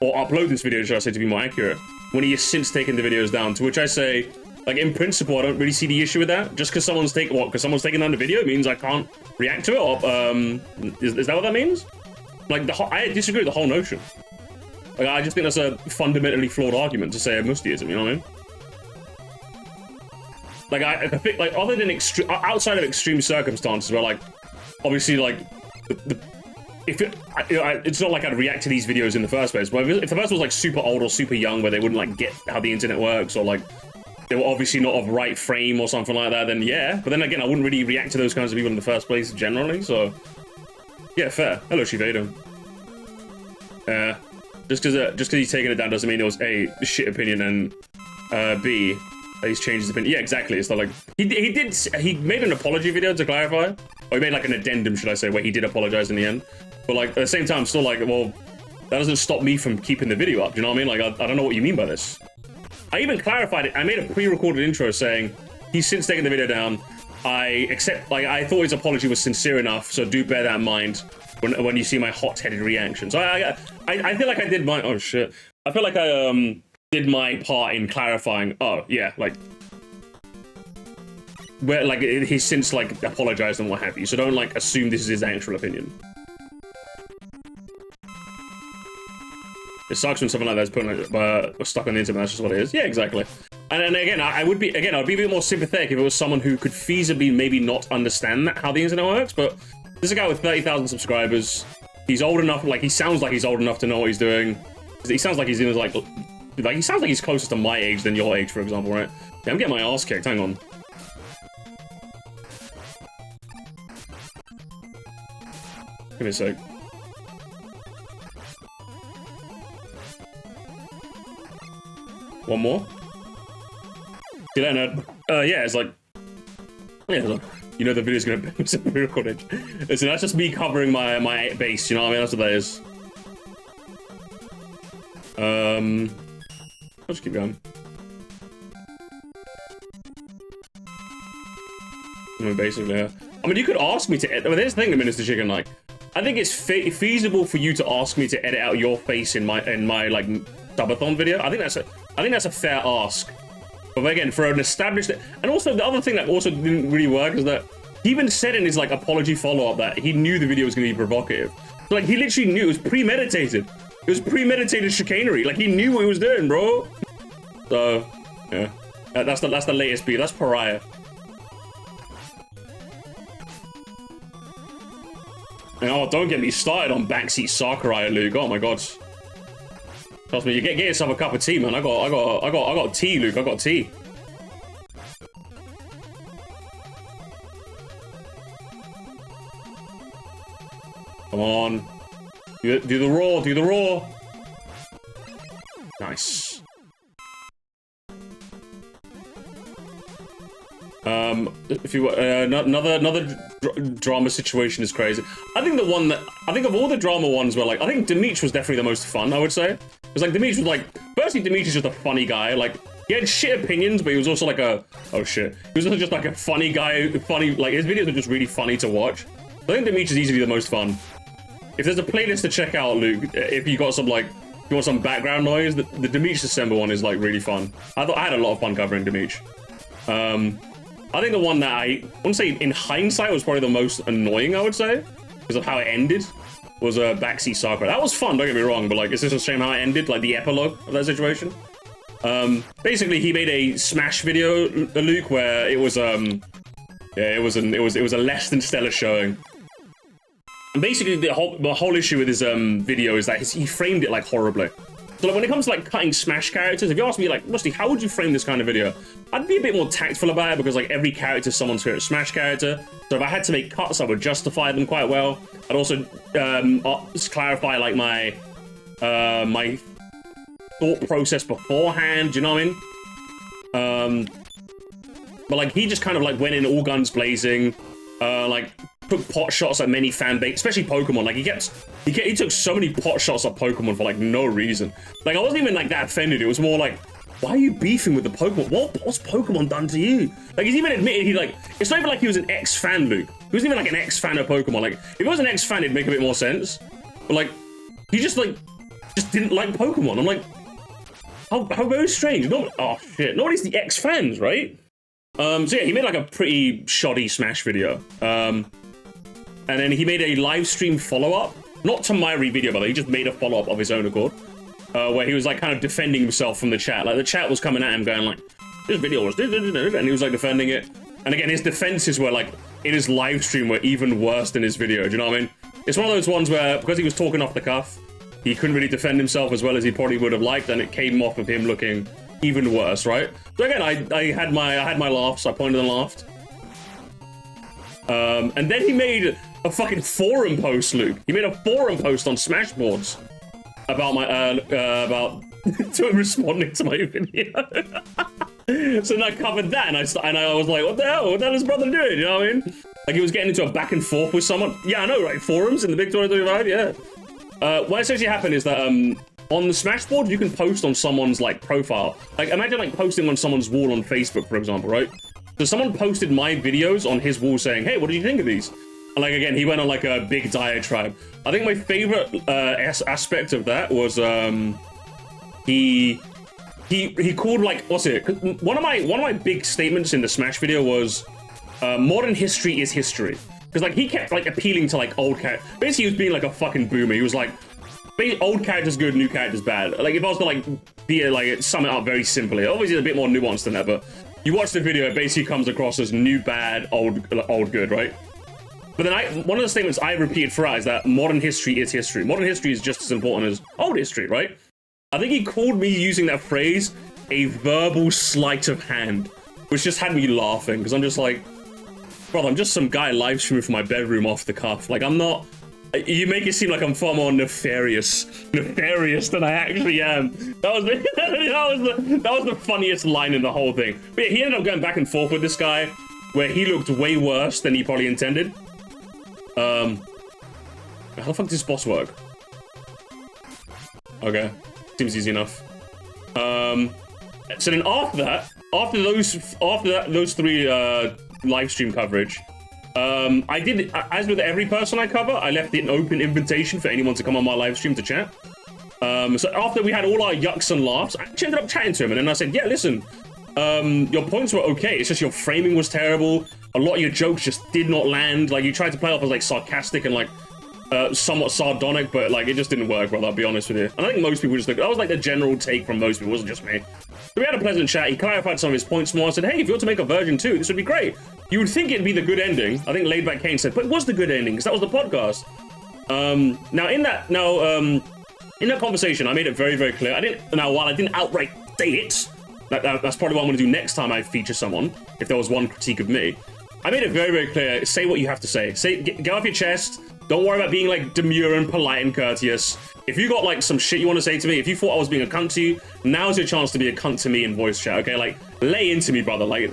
S1: or upload this video, should I say, to be more accurate, when he has since taken the videos down, to which I say, like, in principle, I don't really see the issue with that. Just because someone's taken down the video, it means I can't react to it, or, is that what that means? Like, I disagree with the whole notion. Like, I just think that's a fundamentally flawed argument to say a Mustyism, you know what I mean? Like, I think, like, other than outside of extreme circumstances where, like, obviously, like, it's not like I'd react to these videos in the first place, but if the person was, like, super old or super young where they wouldn't, like, get how the internet works, or, like, they were obviously not of right frame or something like that, then yeah. But then again, I wouldn't really react to those kinds of people in the first place generally, so... Yeah, fair. Hello, Shivedo. Just because he's taking it down doesn't mean it was A, shit opinion, and B, he's changed his opinion. Yeah, exactly. It's not like he made an apology video to clarify, or he made like an addendum, should I say, where he did apologize in the end. But like at the same time, still like, well, that doesn't stop me from keeping the video up. Do you know what I mean? Like I don't know what you mean by this. I even clarified it. I made a pre-recorded intro saying he's since taken the video down. I thought his apology was sincere enough, so do bear that in mind when you see my hot-headed reaction. So I feel like I did my... Oh, shit. I feel like I did my part in clarifying, oh, yeah, like... Where, like, he's since, like, apologized and what have you, so don't, like, assume this is his actual opinion. It sucks when something like that's stuck on the internet, that's just what it is. Yeah, exactly. And again, I'd be a bit more sympathetic if it was someone who could feasibly maybe not understand how the internet works, but there's a guy with 30,000 subscribers. He's old enough, like, he sounds like he's old enough to know what he's doing. He sounds like he's in his, like he sounds like he's closer to my age than your age, for example, right? Yeah, I'm getting my ass kicked, hang on. Give me a sec. One more? See you later, nerd. Yeah, it's like... Yeah, it's like, you know the video's gonna be recorded. Listen, that's just me covering my base, you know what I mean? That's what that is. I'll just keep going. I mean, basically, yeah. I mean, you could ask me to edit... I mean, here's the thing, Minister Chicken, like... I think it's feasible for you to ask me to edit out your face in my like, subathon video. I think that's a fair ask. But again, for an established... And also, the other thing that also didn't really work is that he even said in his, like, apology follow-up that he knew the video was going to be provocative. So, like, he literally knew it was premeditated. It was premeditated chicanery. Like, he knew what he was doing, bro. So, yeah. That's the latest beat. That's Pariah. And, oh, don't get me started on backseat Sakurai, Luke. Oh, my God. Trust me, you get yourself a cup of tea, man. I got tea, Luke. I got tea. Come on. Do the raw. Do the raw. Nice. If you another drama situation is crazy. I think of all the drama ones where, like, I think Dimitri was definitely the most fun, I would say. Because, like, Dimitri was, like, firstly, Dimitri's just a funny guy. Like, he had shit opinions, but he was also, like, oh, shit. He was also just, like, a funny guy, like, his videos are just really funny to watch. I think Dimitri's easily the most fun. If there's a playlist to check out, Luke, if you got some, like, if you want some background noise, the Dimitri December one is, like, really fun. I had a lot of fun covering Dimitri. I think the one that I want to say in hindsight was probably the most annoying, I would say, because of how it ended, was a Backseat Sakura. That was fun, don't get me wrong, but like, it's just a shame how it ended, like the epilogue of that situation. Basically, he made a Smash video, Luke, where it was yeah, it was a less than stellar showing. And basically, the whole issue with his video is that he framed it like horribly. So like, when it comes to like cutting Smash characters, if you ask me like, Musty, how would you frame this kind of video? I'd be a bit more tactful about it because like every character is someone's favorite Smash character. So if I had to make cuts, I would justify them quite well. I'd also clarify like my my thought process beforehand. Do you know what I mean? But like he just kind of like went in all guns blazing, like took pot shots at many fan base, especially Pokemon. Like he took so many pot shots at Pokemon for like no reason. Like I wasn't even like that offended. It was more like, why are you beefing with the Pokemon? What's Pokemon done to you? Like he's even admitted he like, it's not even like he was an ex-fan, Luke. He wasn't even like an ex-fan of Pokemon. Like if he was an ex-fan, it'd make a bit more sense. But like he just didn't like Pokemon. I'm like, how very strange. Oh shit, nobody's the ex-fans, right? So yeah, he made like a pretty shoddy Smash video. And then he made a live stream follow-up, not to my video, by the way, he just made a follow-up of his own accord, where he was like kind of defending himself from the chat. Like the chat was coming at him going like, this video was, and he was like defending it. And again, his defenses were like, in his live stream were even worse than his video, do you know what I mean? It's one of those ones where, because he was talking off the cuff, he couldn't really defend himself as well as he probably would have liked, and it came off of him looking even worse, right? So again, I had my laughs, I pointed and laughed. And then he made a fucking forum post, Luke. He made a forum post on Smashboards about my to him responding to my video. So then I covered that, and I was like, what the hell is brother doing? You know what I mean? Like he was getting into a back and forth with someone. Yeah, I know, right? Forums in the big 2025, yeah. What essentially happened is that on the Smashboard, you can post on someone's like profile. Like imagine like posting on someone's wall on Facebook, for example, right? So someone posted my videos on his wall saying, hey, what did you think of these? And like, again, he went on like a big diatribe. I think my favorite aspect of that was he called like, what's it? One of my big statements in the Smash video was modern history is history. Because like he kept like appealing to like old characters. Basically, he was being like a fucking boomer. He was like, old characters good, new characters bad. Like if I was to like sum it up very simply, obviously it's a bit more nuanced than that, but you watch the video, it basically comes across as new bad, old good, right? But then one of the statements I repeated throughout is that modern history is history. Modern history is just as important as old history, right? I think he called me using that phrase a verbal sleight of hand, which just had me laughing because I'm just like, brother, I'm just some guy live streaming from my bedroom off the cuff. Like I'm not. You make it seem like I'm far more nefarious than I actually am. That was the funniest line in the whole thing. But yeah, he ended up going back and forth with this guy, where he looked way worse than he probably intended. How the fuck does this boss work? Okay, seems easy enough. So then after those three live stream coverage. I did, as with every person I cover, I left an open invitation for anyone to come on my live stream to chat. So after we had all our yucks and laughs, I actually ended up chatting to him, and then I said, yeah, listen, your points were okay, it's just your framing was terrible, a lot of your jokes just did not land, like you tried to play off as like sarcastic and like somewhat sardonic, but like it just didn't work, brother, I'll be honest with you. And I think most people just that was like the general take from most people, it wasn't just me. So we had a pleasant chat, he clarified some of his points more, I said, hey, if you want to make a version 2, this would be great. You would think it'd be the good ending. I think Laidback Kane said, but it was the good ending, because that was the podcast. Now in that conversation, I made it very, very clear. While I didn't outright say it, that's probably what I'm going to do next time I feature someone, if there was one critique of me. I made it very, very clear, say what you have to say. Get off your chest, don't worry about being like demure and polite and courteous. If you got like some shit you want to say to me, if you thought I was being a cunt to you, now's your chance to be a cunt to me in voice chat, okay? Like, lay into me, brother, like...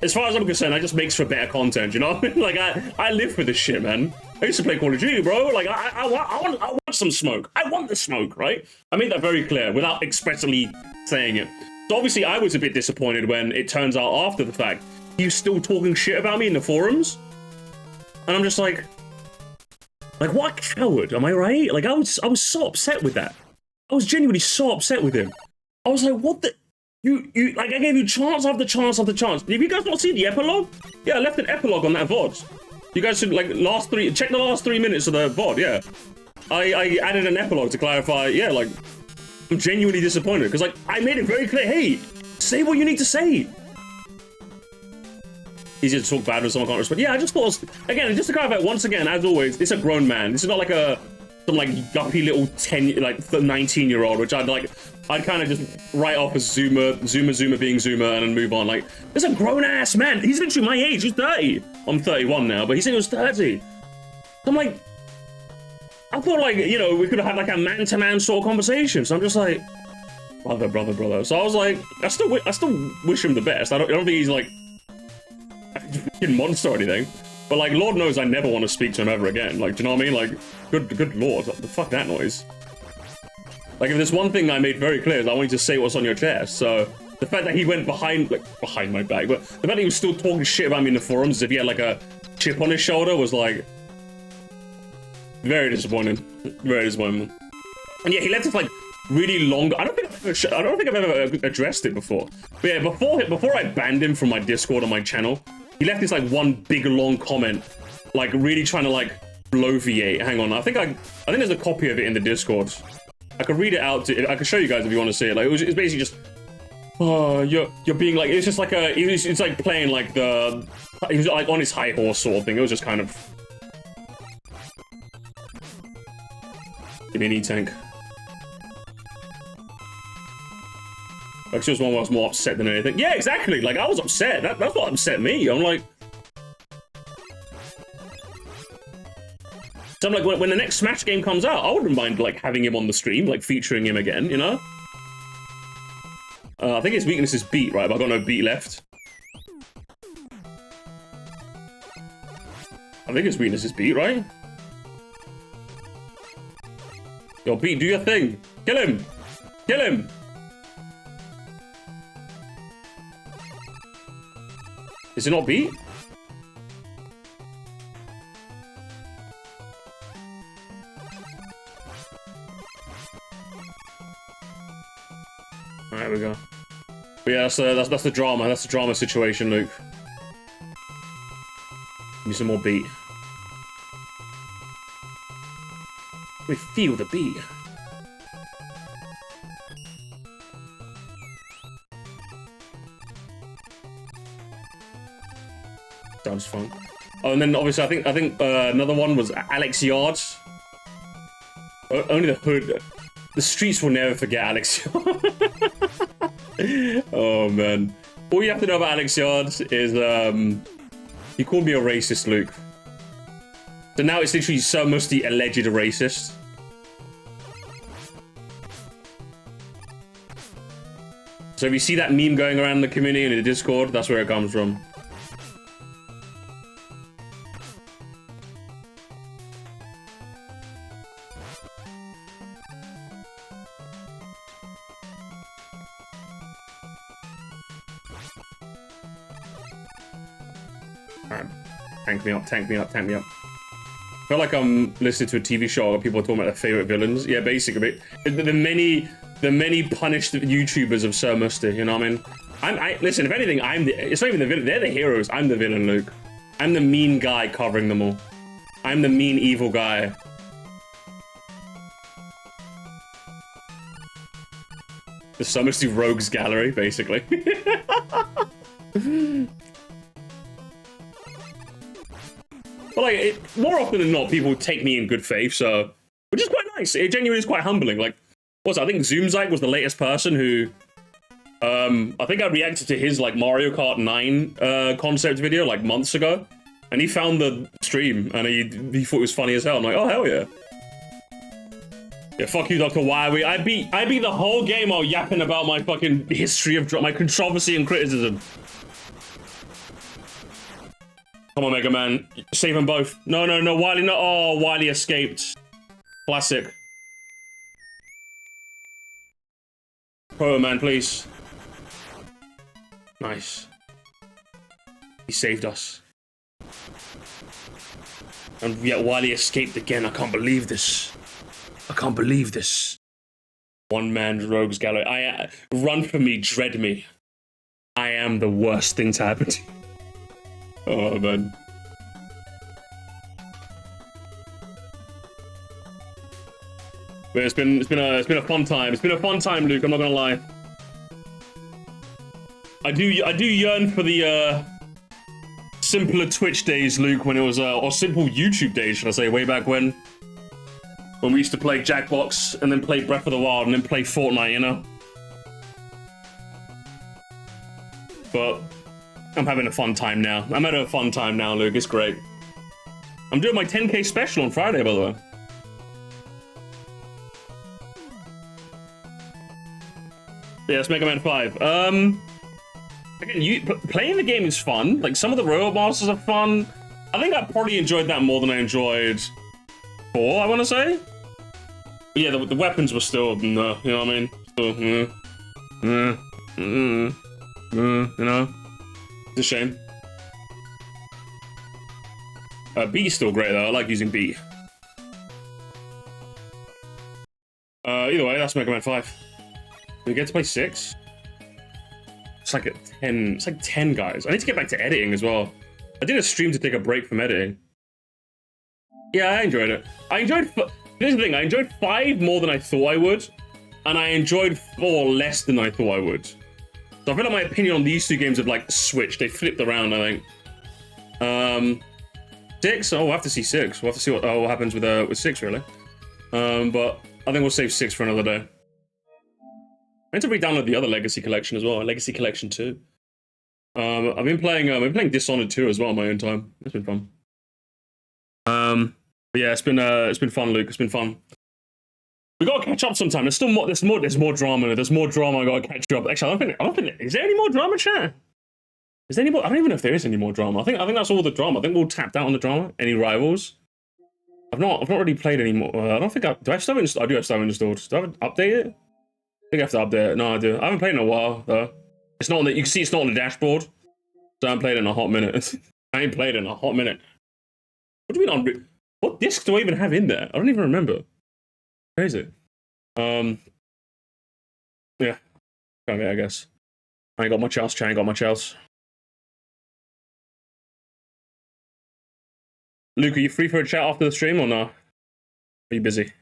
S1: As far as I'm concerned, that just makes for better content, you know what I mean? Like, I live for this shit, man. I used to play Call of Duty, bro. Like, I want some smoke. I want the smoke, right? I made that very clear without expressly saying it. So obviously, I was a bit disappointed when it turns out after the fact, he's still talking shit about me in the forums. And I'm just like, what a coward, am I right? Like, I was so upset with that. I was genuinely so upset with him. I was like, what the... Like, I gave you chance after chance after chance. Have you guys not seen the epilogue? Yeah, I left an epilogue on that VOD. You guys should, like, check the last 3 minutes of the VOD, yeah. I added an epilogue to clarify, yeah, like, I'm genuinely disappointed, because, like, I made it very clear, hey, say what you need to say. Easier to talk bad when someone can't respond. Yeah, I just thought, again, just to clarify, once again, as always, it's a grown man. This is not like some, like, yuppie little 19-year-old, which I'd kind of just write off as Zoomer being Zoomer and then move on. Like, there's a grown-ass man. He's literally my age. He's 30. I'm 31 now, but he said he was 30. I'm like, I thought, like, you know, we could have had, like, a man-to-man sort of conversation. So I'm just like, brother. So I was like, I still wish him the best. I don't think he's, like, a freaking monster or anything. But, like, Lord knows I never want to speak to him ever again. Like, do you know what I mean? Like, good Lord. What the fuck that noise? Like, if there's one thing I made very clear is I want you to say what's on your chest. So the fact that he went behind my back, but the fact that he was still talking shit about me in the forums as if he had, like, a chip on his shoulder was, like, very disappointing. Very disappointing. And yeah, he left us, like, really long. I don't think I've ever addressed it before. But yeah, before I banned him from my Discord on my channel, he left this, like, one big long comment, like, really trying to, like, bloviate. Hang on, I think there's a copy of it in the Discord. I could read it out. I could show you guys if you want to see it. Like, it's basically just, oh, you're being like, it's just like it's like playing like he was like on his high horse sort of thing. It was just kind of, give me an E-tank. Like, she was one where I was more upset than anything. Yeah, exactly. Like, I was upset. That's what upset me. I'm like, so I'm like, when the next Smash game comes out, I wouldn't mind, like, having him on the stream, like, featuring him again, you know? I think his weakness is beat, right? But I've got no beat left. I think his weakness is beat, right? Yo, beat, do your thing. Kill him. Kill him. Is it not beat? There we go. But yeah, that's the drama. That's the drama situation, Luke. Give me some more beat. We feel the beat. Sounds fun. Oh, and then obviously I think another one was Alex Yard. Only the hood. The streets will never forget Alex Yard. Oh man. All you have to know about Alex Yard is he called me a racist, Luke. So now it's literally so Musty alleged racist. So if you see that meme going around the community and in the Discord, that's where it comes from. Alright. Tank me up, tank me up, tank me up. I feel like I'm listening to a TV show where people are talking about their favorite villains. Yeah, basically. The many punished YouTubers of Sir Musty, you know what I mean? Listen, if anything, it's not even the villain. They're the heroes. I'm the villain, Luke. I'm the mean guy covering them all. I'm the mean, evil guy. The Sir Musty Rogues Gallery, basically. But like, more often than not, people take me in good faith, so, which is quite nice. It genuinely is quite humbling. Like, I think Zoomzyke was the latest person who, I think I reacted to his like Mario Kart 9 concept video like months ago, and he found the stream and he thought it was funny as hell. I'm like, oh hell yeah. Yeah, fuck you, Dr. Wily. I beat the whole game while yapping about my fucking history of my controversy and criticism. Come on, Megaman. Save them both. No, Wily, no. Oh, Wily escaped. Classic. Pro man, please. Nice. He saved us. And yet Wily escaped again. I can't believe this. I can't believe this. One man rogues gallery. Run for me, dread me. I am the worst thing to happen to you. Oh man. But it's been a fun time. It's been a fun time, Luke. I'm not gonna lie. I do yearn for the simpler Twitch days, Luke, when it was or simple YouTube days, should I say, way back when we used to play Jackbox and then play Breath of the Wild and then play Fortnite, you know. But I'm having a fun time now. I'm having a fun time now, Luke. It's great. I'm doing my 10K special on Friday, by the way. Yeah, it's Mega Man 5. Again, playing the game is fun. Like, some of the robot masters are fun. I think I probably enjoyed that more than I enjoyed 4, I want to say. But yeah, the weapons were still, no, you know what I mean? Still, you know? It's a shame. Beat's still great, though. I like using Beat. Either way, that's Mega Man 5. Do we get to play 6? It's like 10. It's like 10 guys. I need to get back to editing as well. I did a stream to take a break from editing. Yeah, I enjoyed it. Here's the thing. I enjoyed 5 more than I thought I would, and I enjoyed 4 less than I thought I would. So I feel like my opinion on these 2 games have like switched. They flipped around, I think. 6. Oh, we'll have to see 6. We'll have to see what happens with 6 really. But I think we'll save 6 for another day. I need to re-download the other Legacy Collection as well, Legacy Collection 2. I've been playing Dishonored 2 as well on my own time. It's been fun. But yeah, it's been fun, Luke. It's been fun. We gotta catch up sometime. There's still more. There's more drama. There's more drama. I gotta catch you up. Actually, I don't think. Is there any more drama, chat? Is there any more? I don't even know if there is any more drama. I think that's all the drama. I think we'll tapped out on the drama. Any rivals? I've not really played anymore. I don't think do I have stuff installed? I do have stuff installed. Do I have to update it? I think I have to update it. No, I do. I haven't played in a while though. It's not on the. You can see it's not on the dashboard. So I haven't played in a hot minute. I ain't played in a hot minute. What do you mean on? What disc do I even have in there? I don't even remember. Crazy. Yeah. Okay, I guess. I ain't got much else. Chat ain't got much else. Luke, are you free for a chat after the stream or no? Are you busy?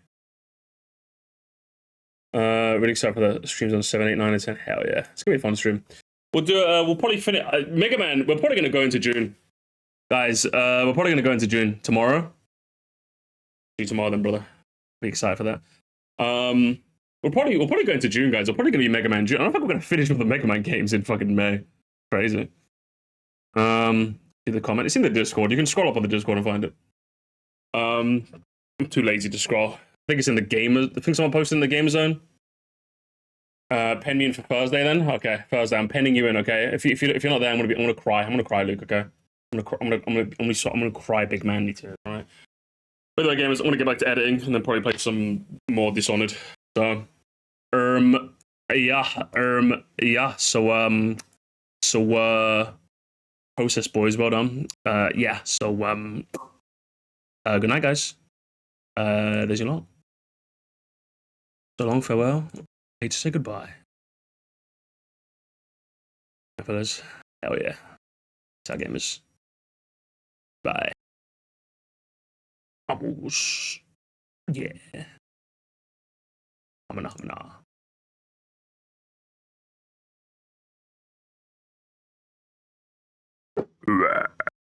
S1: Really excited for the streams on 7, 8, 9, and 10. Hell yeah. It's gonna be a fun stream. We'll do we'll probably finish Megaman, we're probably gonna go into June. Guys, we're probably gonna go into June tomorrow. See you tomorrow then, brother. Be excited for that. We'll probably go into June, guys. We're probably gonna be Mega Man June. I don't think we're gonna finish with the Mega Man games in fucking May. Crazy. See the comment. It's in the Discord. You can scroll up on the Discord and find it. I'm too lazy to scroll. I think it's in the gamer. I think someone posted in the gamer zone. Pen me in for Thursday then. Okay, Thursday. I'm penning you in. Okay. If you're not there, I'm gonna cry. I'm gonna cry, Luke. Okay. I'm gonna cry, big man. Me too. All right. By the way, gamers, I'm gonna get back to editing and then probably play some more Dishonored. So, yeah. So, process boys, well done. Yeah. So, good night, guys. There's your lot. So long, farewell. Hate to say goodbye. Fellas, hell yeah. Ciao, gamers. Bye. Vamos. Yeah. Hamana.